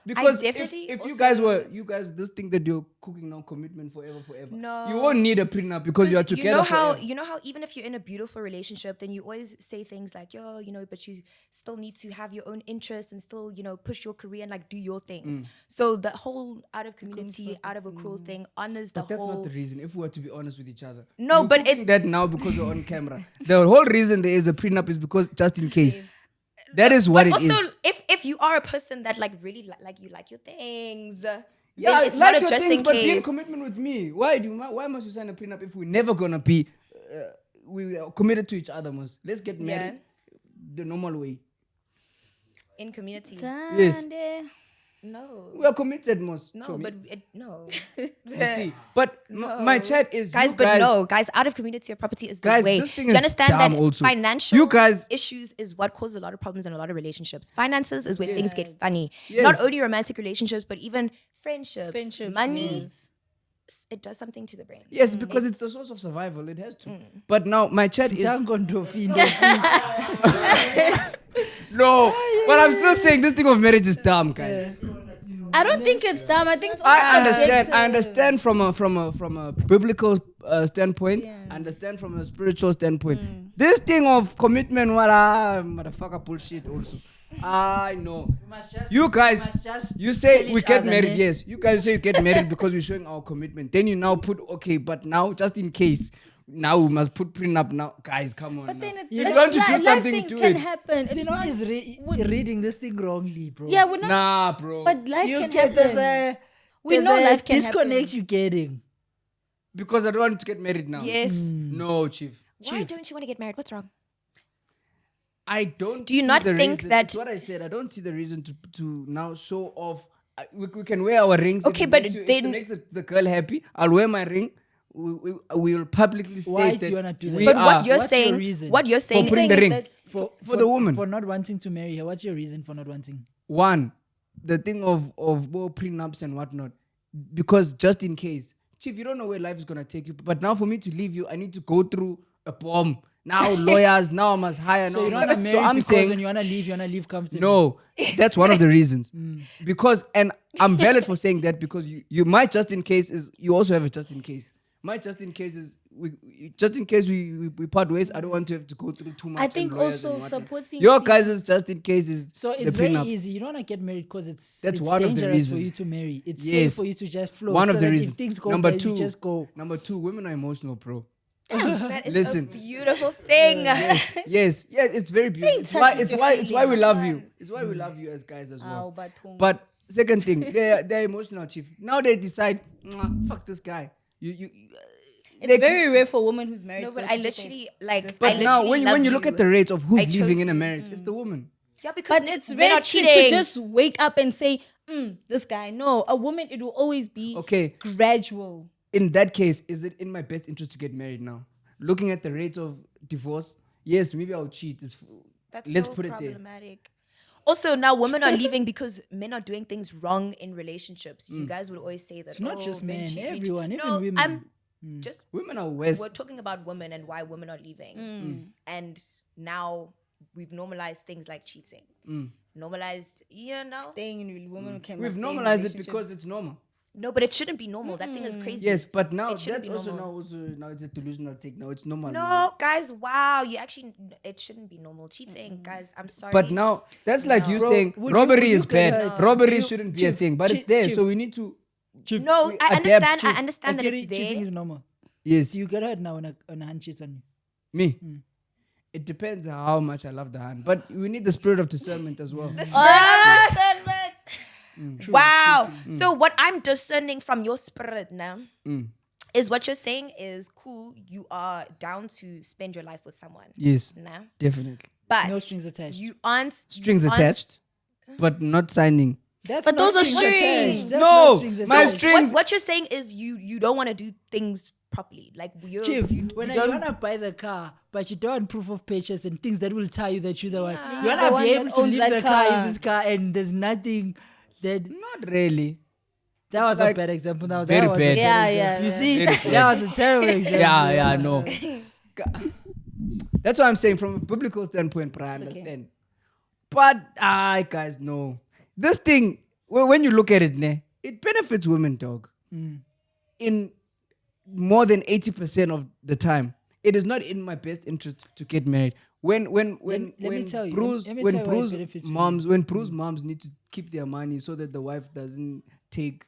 Because definitely if you also- guys this thing that you're cooking now commitment forever. No. You won't need a prenup because you are together forever. you know how even if you're in a beautiful relationship, then you always say things like, yo, you know, but you still need to have your own interests and still, you know, push your career and like do your things. So the whole out of community, out of accrual thing honors But the that's whole. not the reason. If we were to be honest with each other, No, You're but cooking it- that now because you're on camera. The whole reason there is a prenup is because just in case. That is what But it also, is. if you are a person that like really like you like your things, Yeah, then it's like not a your just things, in but be in case. commitment with me. Why must you sign a prenup if we're never gonna be we are committed to each other? Must let's get married the normal way. In community, Yes. no, We are committed, most. no, Chomi. but no. You see, but my chat is Guys, you but guys, no, guys, out of community of property is the Guys, way. this thing Do you is understand dumb that also. financial You guys- issues is what causes a lot of problems in a lot of relationships. Finances is where things get funny. Yes. Not only romantic relationships, but even friendships, money. yes. It does something to the brain. Yes, because it's the source of survival. It has to. But now my chat is Thank God, Dolphin. no. But I'm still saying this thing of marriage is dumb, guys. I don't think it's dumb. I think it's also I understand. subjective. I understand from a biblical standpoint. I understand from a spiritual standpoint. This thing of commitment, what motherfucker bullshit. Also, I know. You guys, you say we get married. Yes, you guys say you get married because we're showing our commitment. Then you now put okay, but now just in case. Now we must put prenup now. Guys, come on. But now. then If you it's want to life do something, things do can it. happen. It's Sino not. is reading this thing wrongly, bro. Yeah, we're not. Nah, bro. But life You can get there's happen. a We there's know a life can disconnect happen. you're getting. Because I don't want to get married now. Yes. No, chief. Why don't you want to get married? What's wrong? I don't. Do you see not the think reason. that- It's what I said? I don't see the reason to now show off. We can wear our rings. Okay, if it but makes if then- it makes the girl happy. I'll wear my ring. We will publicly state Why that do you wanna do that? we But are what you're What's your saying, reason? what you're saying, for putting the saying ring is that for the woman. For not wanting to marry her. What's your reason for not wanting? One, the thing of more prenups and whatnot, because just in case, chief, you don't know where life is gonna take you. But now for me to leave you, I need to go through a bomb. Now lawyers, now I must hire. So now you don't I want to must- marry I'm because saying when you wanna leave comfortably. no, that's one of the reasons. Because, and I'm valid for saying that because you my just in case is you also have a just in case. My just in case is just in case we part ways. I don't want to have to go through too much. I think and lawyers also and whatnot. supporting your se- guys' just in case is So the it's very prenup. easy. You don't want to get married because That's it's one of the dangerous for you reasons. to marry. It's Yes. safe for you to just flow. One so of the that reasons. If things go Number bad, two, you just go. women are emotional, bro. that is Listen. a beautiful thing. Yes, it's very beautiful. It's touch why with it's your why it's why we feelings. love you. It's why we love you as guys as well. Ow, but whom? But Second thing, they're emotional, chief. Now they decide, fuck this guy. It's very rare for a woman who's married. No, but to I just say, literally like. But I now, literally when you love look at the rates of who's I chose leaving in a you. marriage, it's the woman. Yeah, because But it's men rare are to cheating. just wake up and say, this guy. No, a woman, it will always be Okay. gradual. In that case, is it in my best interest to get married now? Looking at the rate of divorce, yes, maybe I'll cheat. That's Let's so put it there. problematic. Also, now women are leaving because men are doing things wrong in relationships. You guys would always say that. It's not just men, cheat, everyone, cheat. even No, women. I'm just. Women are worse. We're talking about women and why women are leaving, and now we've normalized things like cheating. Normalized, Staying in women can We've stay in normalized it relationships. because it's normal. No, but it shouldn't be normal. That thing is crazy. Yes, but now It shouldn't that's be also normal. now it's a delusional take. Now it's normal. No, guys, wow. It shouldn't be normal. Cheating, guys, I'm sorry. But now that's like you Bro, saying would robbery you is get bad. hurt? Robbery You- shouldn't be a Chief, thing, but it's Chief, there. Chief. So we need to. no, we I adapt. understand. I understand that Akiri, it's cheating there. is normal. Yes, You get hurt now when a hand cheats on you. me. It depends how much I love the hand, but we need the spirit of discernment as well. Wow. So what I'm discerning from your spirit now is what you're saying is cool. You are down to spend your life with someone. Yes, Nah. definitely. But No strings attached. you aren't Strings you aren't- attached, but not signing. That's But not those are strings strings. attached. That's No, not strings my attached. strings. What you're saying is you don't want to do things properly. Like you're Chief, you when you don't wanna buy the car, but you don't want proof of purchase and things that will tell you that you're the one. Yeah. You The wanna one be that able to owns leave that the car car. in this car and there's nothing that Not really. that was like a bad example. Now very that was a bad. bad Yeah, example. yeah, You yeah. see, Very bad. that was a terrible example. Yeah, no. That's what I'm saying from a biblical standpoint, but I okay. understand. But guys, no. This thing, when you look at it, it benefits women, dog. In more than 80% of the time, it is not in my best interest to get married. When me tell you, Bruce, let me when tell you why it Bruce benefits moms, when Bruce moms need to keep their money so that the wife doesn't take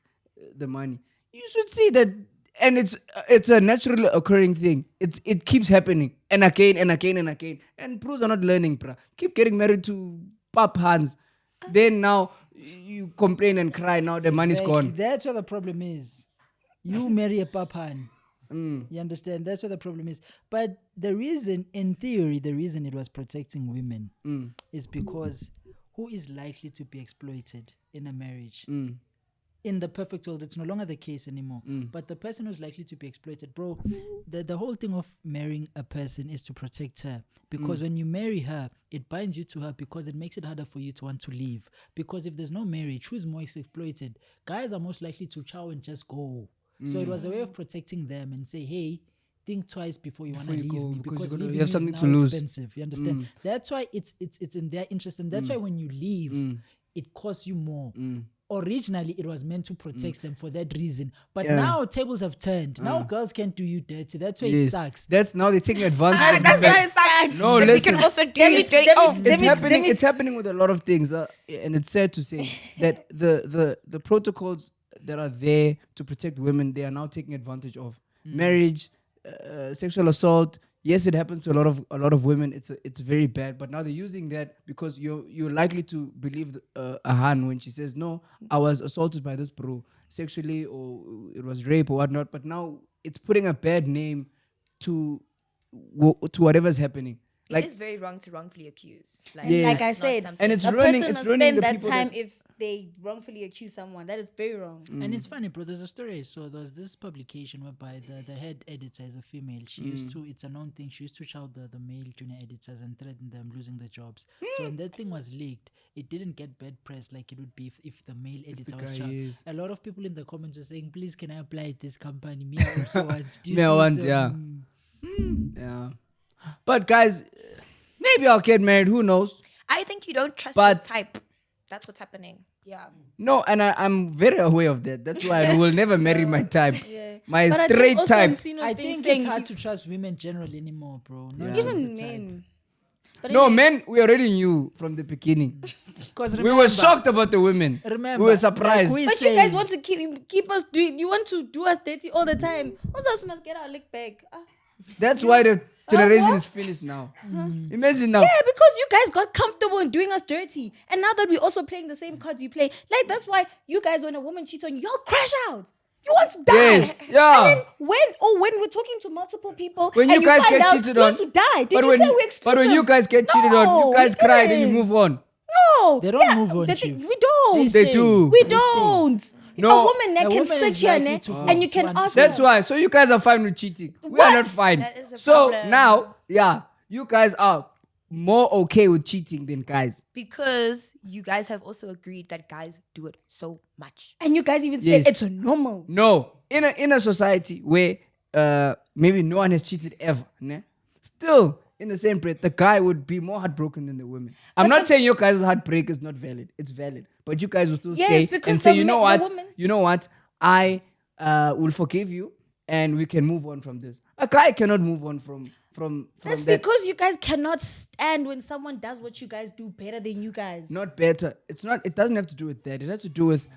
the money, you should see that. And it's a naturally occurring thing. It keeps happening and again and again and again. And Bruce are not learning, bruh. Keep getting married to pap hands. Then now you complain and cry. Now the money's Exactly. gone. That's what the problem is. You marry a papan. You understand? That's what the problem is. But the reason, in theory, the reason it was protecting women is because who is likely to be exploited in a marriage? In the perfect world, it's no longer the case anymore. But the person who's likely to be exploited, bro, the whole thing of marrying a person is to protect her. Because when you marry her, it binds you to her because it makes it harder for you to want to leave. Because if there's no marriage, who's more exploited? Guys are most likely to chow and just go. So it was a way of protecting them and say, hey, think twice before you want to you leave go, me because because you're gonna- leaving you have me something is to now lose. expensive. You understand? That's why it's in their interest, and that's why when you leave, it costs you more. Originally, it was meant to protect them for that reason, but Yeah. now tables have turned. Now girls can't do you dirty. That's why it Yes. sucks. That's now they're taking advantage of That's the why fact- it sucks. No, Then listen. we can also do it dirty. It's happening with a lot of things, and it's sad to say that the protocols that are there to protect women, they are now taking advantage of. Marriage, sexual assault. Yes, it happens to a lot of women. It's very bad, but now they're using that because you're likely to believe a Han when she says, no, I was assaulted by this bro sexually, or it was rape or whatnot. But now it's putting a bad name to whatever's happening. It is very wrong to wrongfully accuse. Yes. Like I it's not said, something- And it's a ruining- person it's will ruining spend the that people time that- if they wrongfully accuse someone. That is very wrong. And it's funny, bro. There's a story. So there's this publication whereby the head editor is a female. She used to, it's a known thing, she used to shout the male junior editors and threaten them losing their jobs. So when that thing was leaked, it didn't get bad press like it would be if the male editor was guy, shouting. yes. A lot of people in the comments were saying, please, can I apply at this company? Me, I also want. Do you Me, I see? want, So, yeah. Yeah. But guys, maybe I'll get married. Who knows? I think you don't trust But- your type. That's what's happening. Yeah. No, and I'm very aware of that. That's why I will never marry my type. My But I think straight also type. Nsino I thing think saying it's hard to he's- trust women generally anymore, bro. Not Yeah. just even the type. men. But No, anyway, men, we already knew from the beginning. 'Cause We were remember- shocked about the women. Remember, We were surprised. like we But you guys say- want to keep us. You want to do us dirty all the time. Also, we must get our lick back. That's why the generation is finished now. Imagine now. Yeah, because you guys got comfortable in doing us dirty. And now that we're also playing the same cards you play, like that's why you guys, when a woman cheats on you, y'all crash out. You want to die. Yes, yeah. And then when we're talking to multiple people, When and you guys find get out cheated you on, want to die. Did but you when say you- we're exclusive? But when you guys get cheated on, you guys we cry, then you didn't. move on. No, They don't move on, Chief. We don't. They do. We don't. No. A woman A can woman sit is here likely ne, to and you to can un- ask That's her. why. So you guys are fine with cheating. We are What? not fine. That is a So problem. now, yeah, you guys are more okay with cheating than guys. Because you guys have also agreed that guys do it so much. And you guys even Yes. say it's a normal. No, in a society where maybe no one has cheated ever, ne? Still in the same breath, the guy would be more heartbroken than the woman. I'm not saying your guys' heartbreak is not valid. It's valid, but you guys will still Yes, stay because and say, the you know the what, woman- you know what, I will forgive you, and we can move on from this. A guy cannot move on from That's that. because you guys cannot stand when someone does what you guys do better than you guys. Not better. It's not. It doesn't have to do with that. It has to do with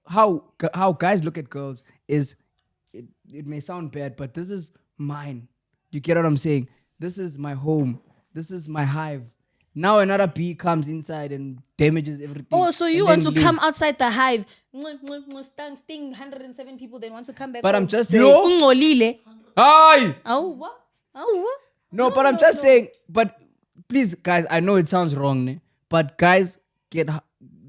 how guys look at girls. It may sound bad, but this is mine. You get what I'm saying? This is my home. This is my hive. Now another bee comes inside and damages everything. Oh, so you and want to then come leaves. outside the hive, sting 107 people, then want to come back But home. I'm just saying. Ungcolile. Hi. Oh, what? Oh, what? No, but I'm just saying. But please, guys, I know it sounds wrong, ne? But guys get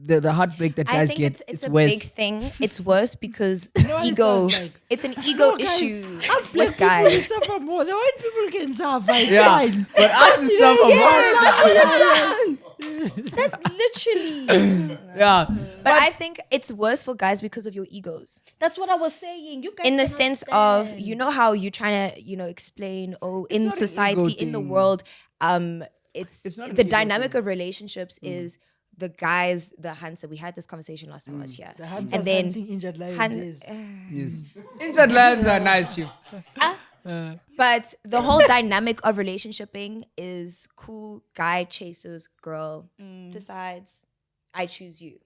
the heartbreak that I guys think get. it's It's a worse. big thing. It's worse because what it ego. sounds like? It's an ego issue with People guys. suffer more. The white people can suffer. It's Yeah, fine. but us is stuff That's literally. Yeah. But I think it's worse for guys because of your egos. That's what I was saying. You guys In the cannot sense of, stand. you know how you're trying to, explain, in not an society, ego in the thing. world, It's it's not an the ego dynamic thing. of relationships is the guys, the hunter. We had this conversation last time I was here. The hunters And then hunting injured lions. hun- Yes. Yes. Injured lions are nice, chief. But the whole dynamic of relationshiping is cool. Guy chases girl, decides, I choose you.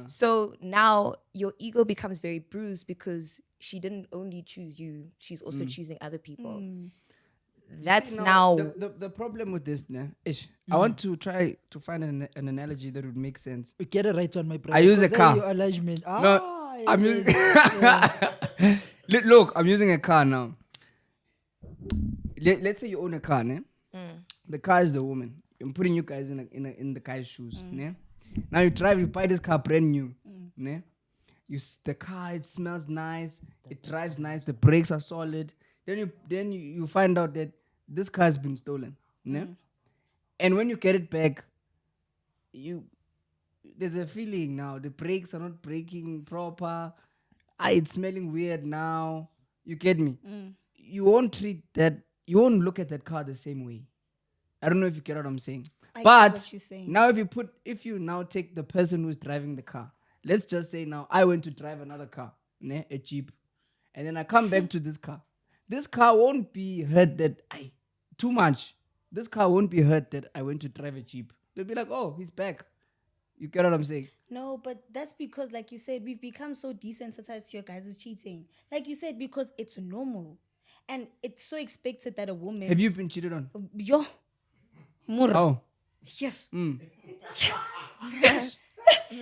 So now your ego becomes very bruised because she didn't only choose you; she's also choosing other people. That's See, now. the problem with this, ne, ish. I want to try to find an analogy that would make sense. We get it right on my brother. I use a because car. Your alignment. No, I'm yeah. using. Look, I'm using a car now. Let's say you own a car, ne? The car is the woman. I'm putting you guys in the guy's shoes, ne? Now you drive, you buy this car brand new, ne? The car, it smells nice, it drives nice, the brakes are solid. Then you find out that this car has been stolen, ne? And when you get it back, there's a feeling now. The brakes are not braking proper. It's smelling weird now. You get me? You won't treat that. You won't look at that car the same way. I don't know if you get what I'm saying. I get But what you're saying. now if you now take the person who's driving the car, let's just say now I went to drive another car, ne, a Jeep, and then I come back to this car. This car won't be hurt that too much. This car won't be hurt that I went to drive a Jeep. They'll be like, oh, he's back. You get what I'm saying? No, but that's because, like you said, we've become so desensitized to your guys' cheating. Like you said, because it's normal. And it's so expected that a woman... Have you been cheated on? Yo. Mur. Oh. Here. I'm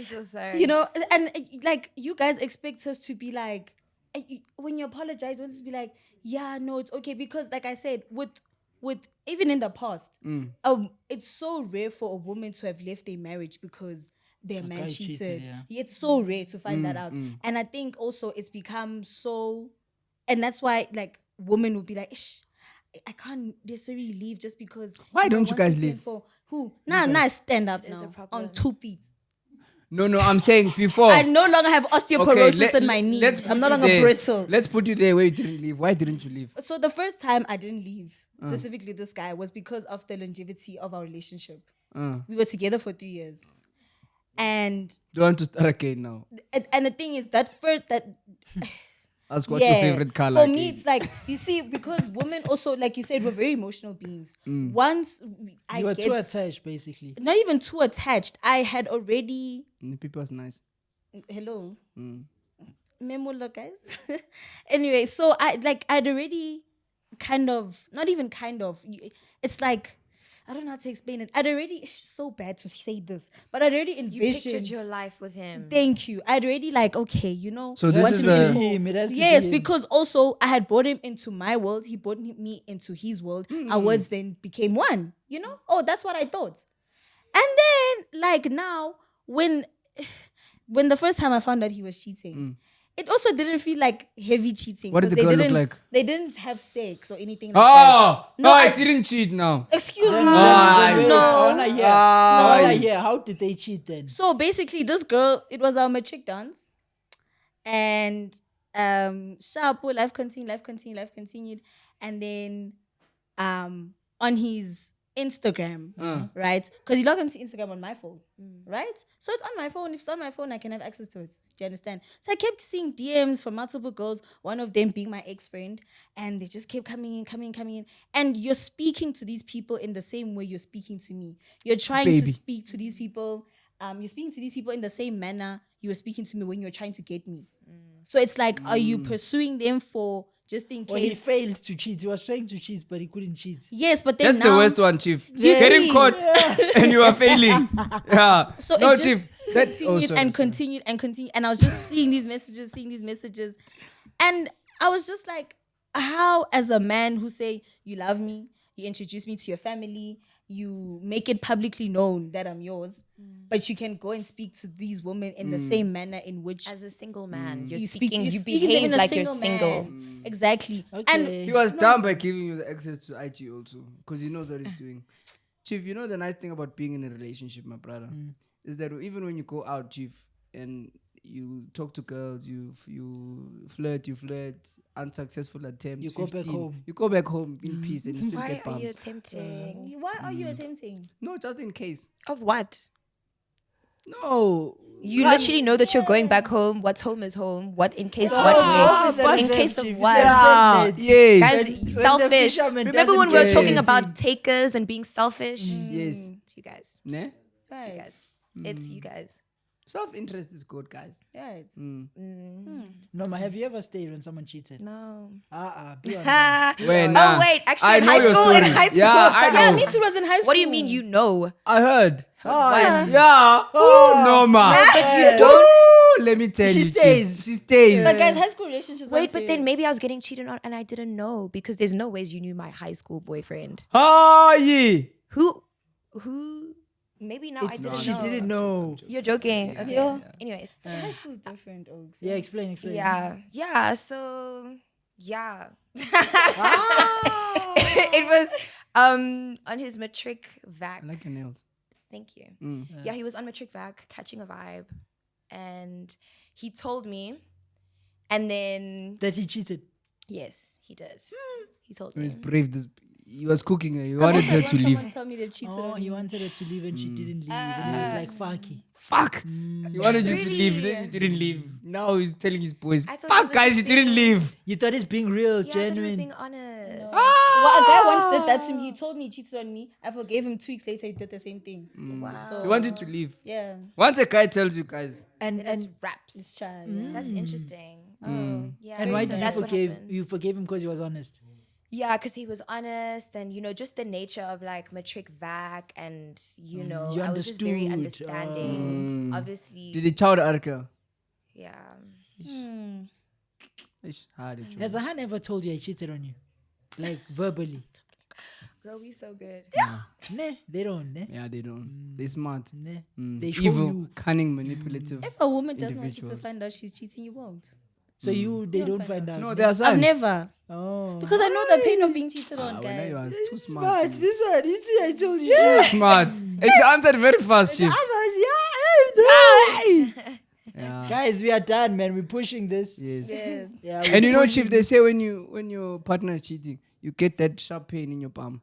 so sorry. You know, and like you guys expect us to be like, when you apologize, you want us to be like, yeah, no, it's okay. Because like I said, with even in the past, it's so rare for a woman to have left a marriage because their man guy cheated. cheated, yeah. It's so rare to find that out. And I think also it's become so, and that's why like women would be like, Ish, I can't necessarily leave just because. Why I don't you want to guys stand leave? For who? Nah, stand up There's a now problem. on 2 feet. No, I'm saying before. I no longer have osteoporosis in my let's knees. put I'm no you longer there. brittle. Let's put you there where you didn't leave. Why didn't you leave? So the first time I didn't leave, specifically this guy, was because of the longevity of our relationship. We were together for 3 years. And Do you want to start again now? the thing is that first that Ask what's your favorite color. For me, it's like, you see, because women also, like you said, we're very emotional beings. Once I You were get too attached, basically. not even too attached, I had already People was nice. hello. Memo, look, guys. Anyway, so I'd already not even kind of. It's like, I don't know how to explain it. It's so bad to say this, but I'd already You envisioned. pictured your life with him. Thank you. I'd already like, okay, you know. So this Wants is to be the him, it has to be Yes, him. because also I had brought him into my world. He brought me into his world. Our words then became one. You know? Oh, that's what I thought. And then, like now, when the first time I found out he was cheating, it also didn't feel like heavy cheating. What did 'cause the girl they look didn't, like? They didn't have sex or anything like Oh, that. no, I I- didn't cheat now. Excuse me. Then wait, No. I wanna hear. I wanna hear. How did they cheat then? So basically, this girl, it was our matric dance, and Shapo, life continued, and then on his Instagram, right? Because you log into Instagram on my phone, right? So it's on my phone. If it's on my phone, I can have access to it. Do you understand? So I kept seeing DMs from multiple girls, one of them being my ex-friend, and they just kept coming in. And you're speaking to these people in the same way you're speaking to me. You're trying to speak to these people. You're speaking to these people in the same manner you were speaking to me when you were trying to get me. So it's like, are you pursuing them for just in Well, he case? failed to cheat. He was trying to cheat, but he couldn't cheat. Yes, but then That's now, the worst one, Chief. You Getting see? caught and you are failing. Yeah. So no, it just Chief. continued and continued. And I was just seeing these messages. And I was just like, how, as a man who say you love me, you introduce me to your family, you make it publicly known that I'm yours, but you can go and speak to these women in the same manner in which As a single man, you're you speaking, you speak to them behave in a like you're single single. man. Exactly. Okay. And He was done by giving you the access to IG also, because he knows what he's doing. Chief, you know the nice thing about being in a relationship, my brother, is that even when you go out, Chief, and you talk to girls, you flirt, unsuccessful attempt, You go back home. You go back home in peace and you still Why get are you bumps. attempting? why are you attempting? No, just in case. Of what? No. You literally know that you're going back home. What's home is home. What in case what? but In case of what? Yeah, yes. Guys, When the selfish. fisherman Remember when we doesn't were get talking it. about takers and being selfish? Yes. It's you guys. Ne? It's you guys. It's you guys. Self-interest is good, guys. Right. Norma, have you ever stayed when someone cheated? No. Be honest. Wait, Oh wait, actually I in know high your school. story. In high school. Yeah, I Yeah, know. me too was in high school. What do you mean you know? I heard. Oh, Yeah. Oh, Norma. But you don't. Ooh, let me tell She you. stays. Chief. She stays. But guys, high school relationships. Wait, aren't but then serious. maybe I was getting cheated on and I didn't know because there's no ways you knew my high school boyfriend. Oh, yeah. Who? Maybe now I didn't She know. didn't know. You're joking. Okay. Yeah. Anyways. high school's different. Oaks. Yeah, explain. Yeah. So yeah. It was on his matric vac. I like your nails. Thank you. Yeah, he was on matric vac, catching a vibe, and he told me, and then That he cheated. yes, he did. He told He me. was brave. He was cooking her. He wanted her to Someone leave. tell me they've cheated Oh, on he me. wanted her to leave and she didn't leave. And he was like, fucky. Fuck. He wanted you to leave. Really? Then you didn't leave. Now he's telling his boys, I thought fuck, he was guys, you being- didn't leave. You thought it's being real, Yeah, I thought he was genuine. being honest. Well, a guy once did that to me. He told me he cheated on me. I forgave him. 2 weeks later, he did the same thing. Wow. So He wanted to leave. yeah, Once a guy tells you guys, and That's and, raps. it's child. That's interesting. Oh, yeah. and why so did you that's what forgive? happened. You forgave him because he was honest. Yeah, because he was honest and, just the nature of like matric vac and, You I was just very understood. understanding. Obviously. did he chow the article? Yeah. Ish, hard it, Has Ahan ever told you I cheated on you? Like verbally? Girl, we so good. Nah, they don't. Nah. Yeah, they don't. They smart. Nah. Mm. They show Evil, you. cunning, manipulative. If a woman doesn't want you to Individuals. find out she's cheating, you won't. So they don't find out. No, there are I've signs. never. Oh. Because I know the pain of being cheated on, When I guys. was too smart. This one, you see, I told you. Too smart. And she answered very fast, Chief. Yeah. Guys, we are done, man. We're pushing this. Yes. Yeah. Yeah, And you know, Chief, they say when your partner is cheating, you get that sharp pain in your palm,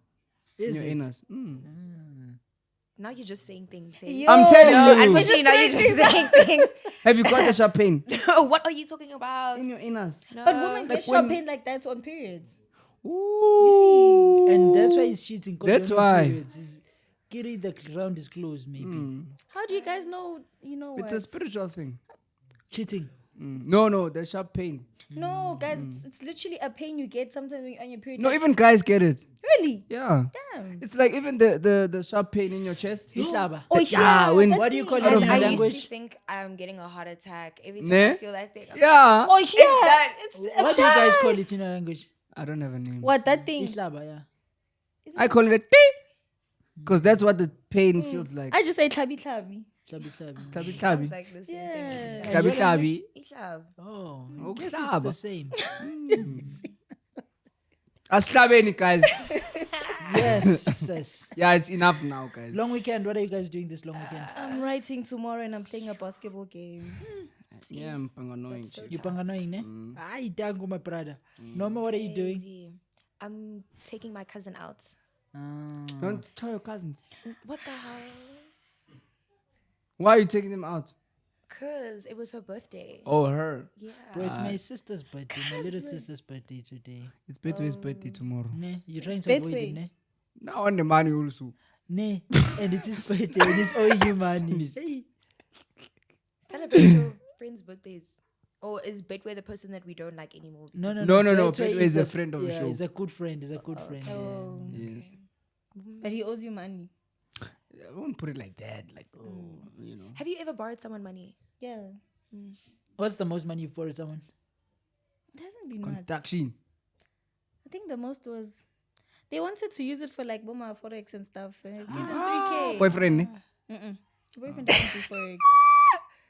in your inners. Now you're just saying things. I'm telling you. Unfortunately, now you're just saying things. Have you got the sharp pain What are you talking about? in your inners? No. But women get Like sharp when- pain like that on periods. Ooh. And that's why he's cheating. 'cause That's you're on why. periods. Kitty, the ground is closed, maybe. How do you guys know? It's a spiritual thing. Cheating. No, the sharp pain. No, guys, it's literally a pain you get sometimes when you're on your period. No, Like, even guys get it. really? Yeah. Damn. It's like even the sharp pain in your chest. Ihlaba. Oh, Yeah, when- What do you call it Guys, in I your used to language? think I'm getting a heart attack every time Ne? I feel that thing. Yeah. Oh, yeah. What do you guys call it in your language? I don't have a name. What, that thing? Ihlaba, yeah. I call it a tee. Because that's what the pain feels like. I just say tlabi tlabi. Tlabi, tlabi. Tabi Sounds tabi. like the same Yeah. thing. Tabi tabi. Ihlab. Oh, Oh, I guess it's Ihlaba. the same. Aslabeni, guys. Yes, yes. Yeah, it's enough now, guys. Long weekend. What are you guys doing this long weekend? I'm writing tomorrow and I'm playing a basketball game. Yeah, I'm annoying. You panganoing, ne? Ay, dango, my brother. Norma, what are you doing? Crazy. I'm taking my cousin out. Don't tell your cousins. What the hell? Why are you taking them out? Cause it was her birthday. Oh, her. Yeah. Bro, it's my sister's birthday, my little sister's birthday today. It's Betway's birthday tomorrow. Ne, you're trying to avoid it, Betway. ne? Now on the money also. Ne, and it's his birthday, and it's owing you money. Hey. Celebrate your friends' birthdays. Or is Betway the person that we don't like anymore? No, no, No, Betway Betway is a friend of the yeah, show. he's a good friend. He's a good friend. yeah. Oh. Yes. But he owes you money. I won't put it like that. Like, oh, you know. Have you ever borrowed someone money? Yeah. What's the most money you've borrowed someone? It hasn't been much. Conduction. I think the most was they wanted to use it for like Boma Forex and stuff. And I gave them 3K. Boyfriend, ne? Mm-mm. Your boyfriend doesn't do Forex.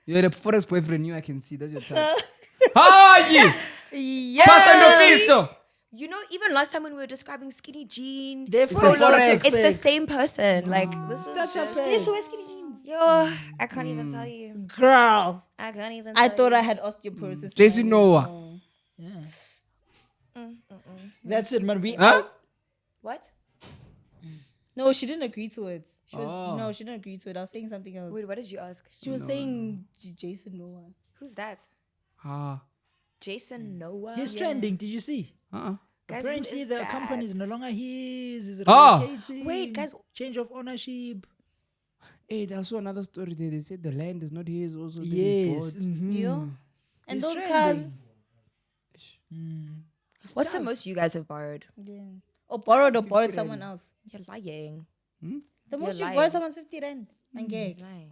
You're the forest boyfriend, you I can see. That's your type. Hi! Yeah. Pastor Nofisto! You know, even last time when we were describing skinny jean, They're It's a forex. it's the same person. Like this was just, This was skinny jeans. yo, I can't even tell you. Girl. I can't even. I tell thought you. I had osteoporosis. Jason Noah. Yeah. That's it, man. We Huh? What? No, she didn't agree to it. She was Oh. no, she didn't agree to it. I was saying something else. Wait, what did you ask? She was saying Jason Noah. Who's that? Ah. Jason Noah. He's trending. Did you see? Uh-uh. Guys, who Apparently, is the that? company is no longer his. Is Ah. relocating. Wait, guys. Change of ownership. Hey, there's also another story there. They said the land is not his also. that he Yes. bought. mhm. Yeah. And He's those trending. cars. What's the most you guys have borrowed? Yeah. Or borrowed or 50 borrowed rand. someone else. You're lying. The most you lying. borrowed someone's 50 rand. And gay. You're lying.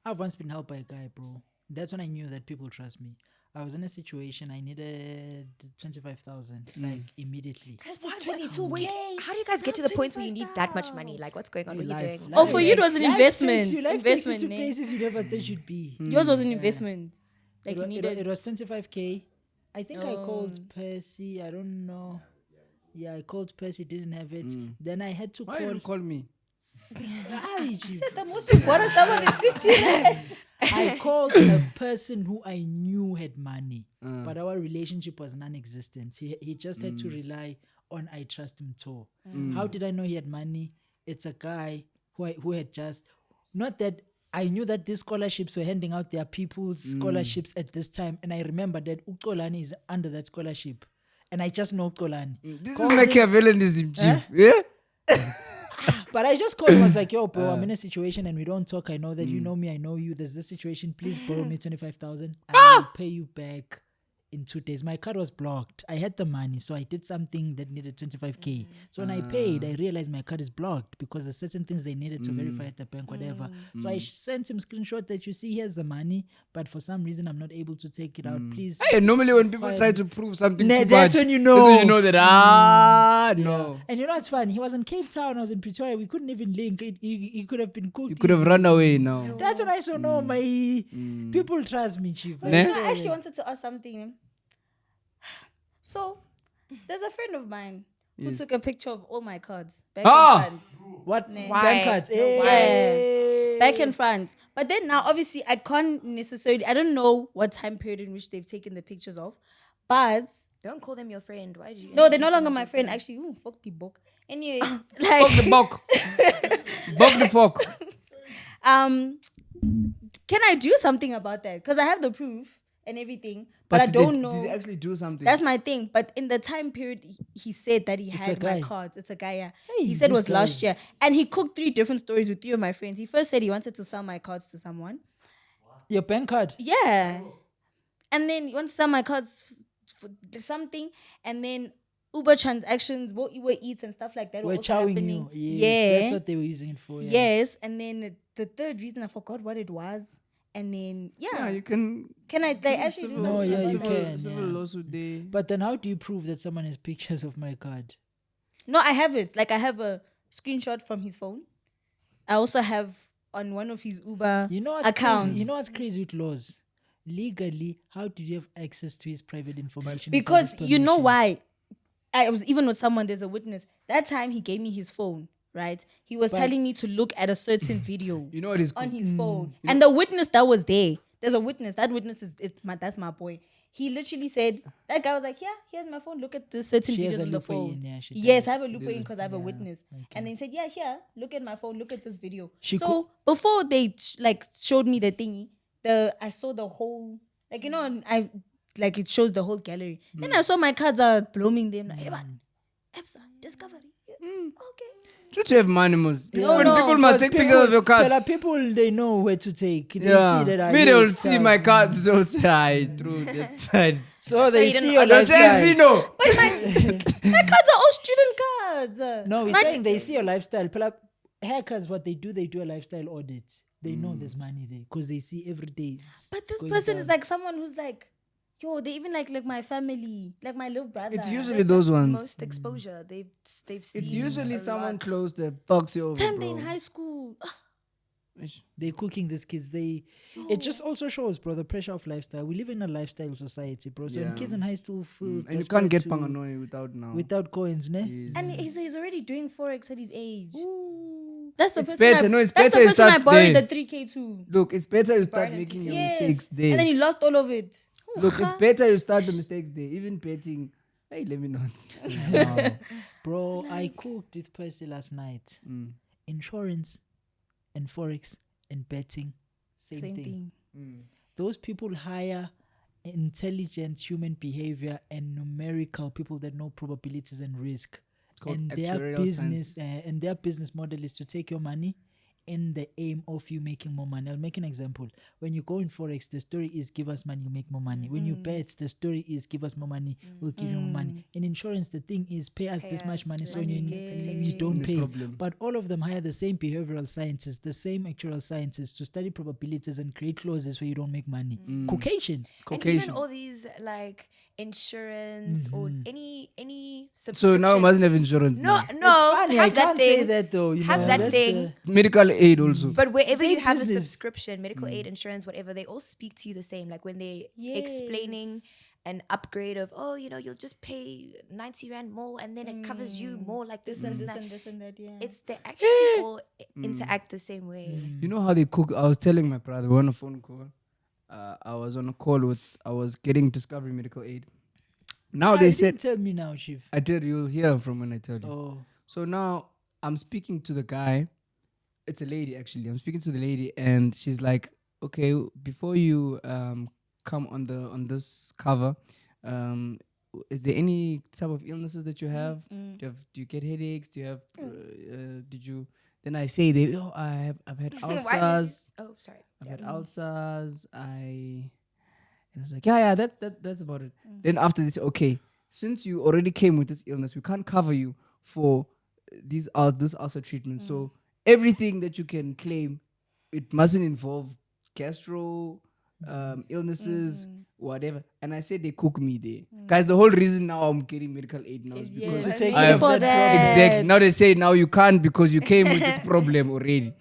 I've once been helped by a guy, bro. That's when I knew that people trust me. I was in a situation I needed 25,000 like immediately. That's 22. Wait, how do you guys get to the point where you need that much money? Like, what's going on? What are you life, doing? Oh, for you it was an Life investment. takes you- life takes you Investment. to ne? places you never thought you'd be. Yours was an investment. Like you It needed. was 25K. I think I Oh. called Percy. I don't know. Yeah, I called Percy. Didn't have it. Then I had to Why call. you call me? Ay, chief. The most you borrowed someone is 50 rand. I called a person who I knew had money, but our relationship was non-existent. He just had to rely on I trust him too. How did I know he had money? It's a guy who had just, not that I knew that these scholarships were handing out their people's scholarships at this time, and I remember that Ukolani is under that scholarship, and I just know Ukolani. This is Machiavellianism, chief. Yeah? But I just called him. I was like, yo, bro, I'm in a situation and we don't talk. I know that you know me. I know you. There's this situation. Please borrow me 25,000. I'll pay you back in 2 days. My card was blocked. I had the money. So I did something that needed 25K. So when I paid, I realized my card is blocked because there's certain things they needed to verify at the bank, whatever. So I sent him screenshot that you see here's the money. But for some reason, I'm not able to take it out. Please. Hey, normally when people try to prove something Nah, too that's much, when you that's when know. you know that, no. And you know what's fun? He was in Cape Town. I was in Pretoria. We couldn't even link. He could have been cooked. You could have run away now. That's when I saw no, my people trust me, chief. Ne? I actually wanted to ask something. So, there's a friend of mine who took a picture of all my cards back Ah! in front. What? Why? Bank cards. No, Hey. Back in front. But then now, obviously, I can't necessarily, I don't know what time period in which they've taken the pictures of. But, Don't call them your friend. Why did you? no, they're no introduce longer them my as your friend. Actually, fuck the book. Anyway, Fuck like, the buck. Buck the fuck. can I do something about that? Because I have the proof and everything, but I did don't they, know. Did they actually do something? That's my thing. But in the time period, he said that he had a my guy. cards. It's a guy, yeah. Hey, He said it this was guy. last year. And he cooked 3 different stories with 3 of my friends. He first said he wanted to sell my cards to someone. Your bank card. Yeah. and then you want to sell my cards for something, and then Uber transactions, what Uber eats and stuff like that were We're also chowing happening. you. Yes, Yeah. that's what they were using it for. Yeah. Yes, and then the third reason I forgot what it was, and then Yeah, you can. can I like actually do Civil- something? No, yeah, you about it? can. Civil Yeah. lawsuit day. But then how do you prove that someone has pictures of my card? No, I have it. Like I have a screenshot from his phone. I also have on one of his Uber You know what's accounts. crazy? You know what's crazy with laws? Legally, how do you have access to his private information? Because without his you know permission? why? I was even with someone, there's a witness. That time he gave me his phone, right? He was telling me to look at a certain video You know what is on cool? his phone. And the witness that was there, there's a witness. That witness that's my boy. He literally said, that guy was like, yeah, here's my phone. Look at the certain She has videos a on the looper phone. in, yeah, she Yes, does. I have a looper in because I have a witness. And then he said, yeah, here, look at my phone. Look at this video. So before they showed me the thingy, I saw the whole, like, you know, and it shows the whole gallery. Then I saw my cards are blooming them. Like, hey, man, Epsa, Discovery. Yeah. Okay. Should you have money, most? No, When no, people must take pictures of your cards. There are people they know where to take. They Yeah. see that I Me, hate they'll see stuff. my cards. They'll say, I threw that side. So they you didn't see your ask them. They'll say, lifestyle. Zeno. But my cards are all student cards. No, we're My saying they see your lifestyle. Hackers, what they do a lifestyle audit. They know there's money there because they see every day. But this going person down. is like someone who's like, yo, they even like my family, like my little brother. It's usually those ones. Most exposure they've seen. It's usually a someone lot. close that talks you over, time they in bro. high school. They're cooking these kids. It just also shows, bro, the pressure of lifestyle. We live in a lifestyle society, bro. So when Yeah. kids in high school feel And you desperate can't get to- paranoid without coins, ne? Yes. And he's already doing Forex at his age. That's the It's person better. No, it's that's better the it person I starts borrowed there. the 3K to. Look, it's better you start Burn it. making your Yes. mistakes there. And then he lost all of it. Look, it's better you start the mistakes there. Even betting. Hey, let me not. No. Bro, I cooked with Percy last night. Mm. Insurance and Forex and betting, same thing. thing. Those people hire intelligent human behavior and numerical people that know probabilities and risk. Called And their actuarial business sciences. and their business model is to take your money in the aim of you making more money. I'll make an example. When you go in Forex, the story is give us money, you make more money. When you bet, the story is give us more money, we'll give you more money. In insurance, the thing is pay us this much us money, so money, you, compensation. you don't No pay. problem. But all of them hire the same behavioral scientists, the same actuarial scientists to study probabilities and create clauses where you don't make money. Caucasian. And even all these like insurance or any So subscription. now you mustn't have insurance. no, now. no, Funny, have I that can't say thing. that though. You Have know, that that's thing. It's medical aid also. But wherever you Same have a business. subscription, medical aid, insurance, whatever, they all speak to you the same. Like when they Yes. explaining an upgrade of, oh, you'll just pay 90 Rand more and then it covers you more like this and that. This and that, yeah. It's they actually all interact the same way. You know how they cook? I was telling my brother, we're on a phone call. I was on a call I was getting Discovery Medical Aid. Now they said, tell me now, Chief. I tell you, you'll hear from when I tell you. Oh. So now I'm speaking to the guy. It's a lady, actually. I'm speaking to the lady, and she's like, "Okay, before you come on this cover, is there any type of illnesses that you have? Do you get headaches? Do you have? Did you?" Then I say, I've had ulcers. Oh, sorry. I've had ulcers. And I was like, yeah, that's about it. Then after this, okay, since you already came with this illness, we can't cover you for this ulcer treatment. So everything that you can claim, it mustn't involve gastro illnesses, whatever. And I said they cook me there. Guys, the whole reason now I'm getting medical aid now is because Yes, take I have for that. exactly. Now they say now you can't because you came with this problem already.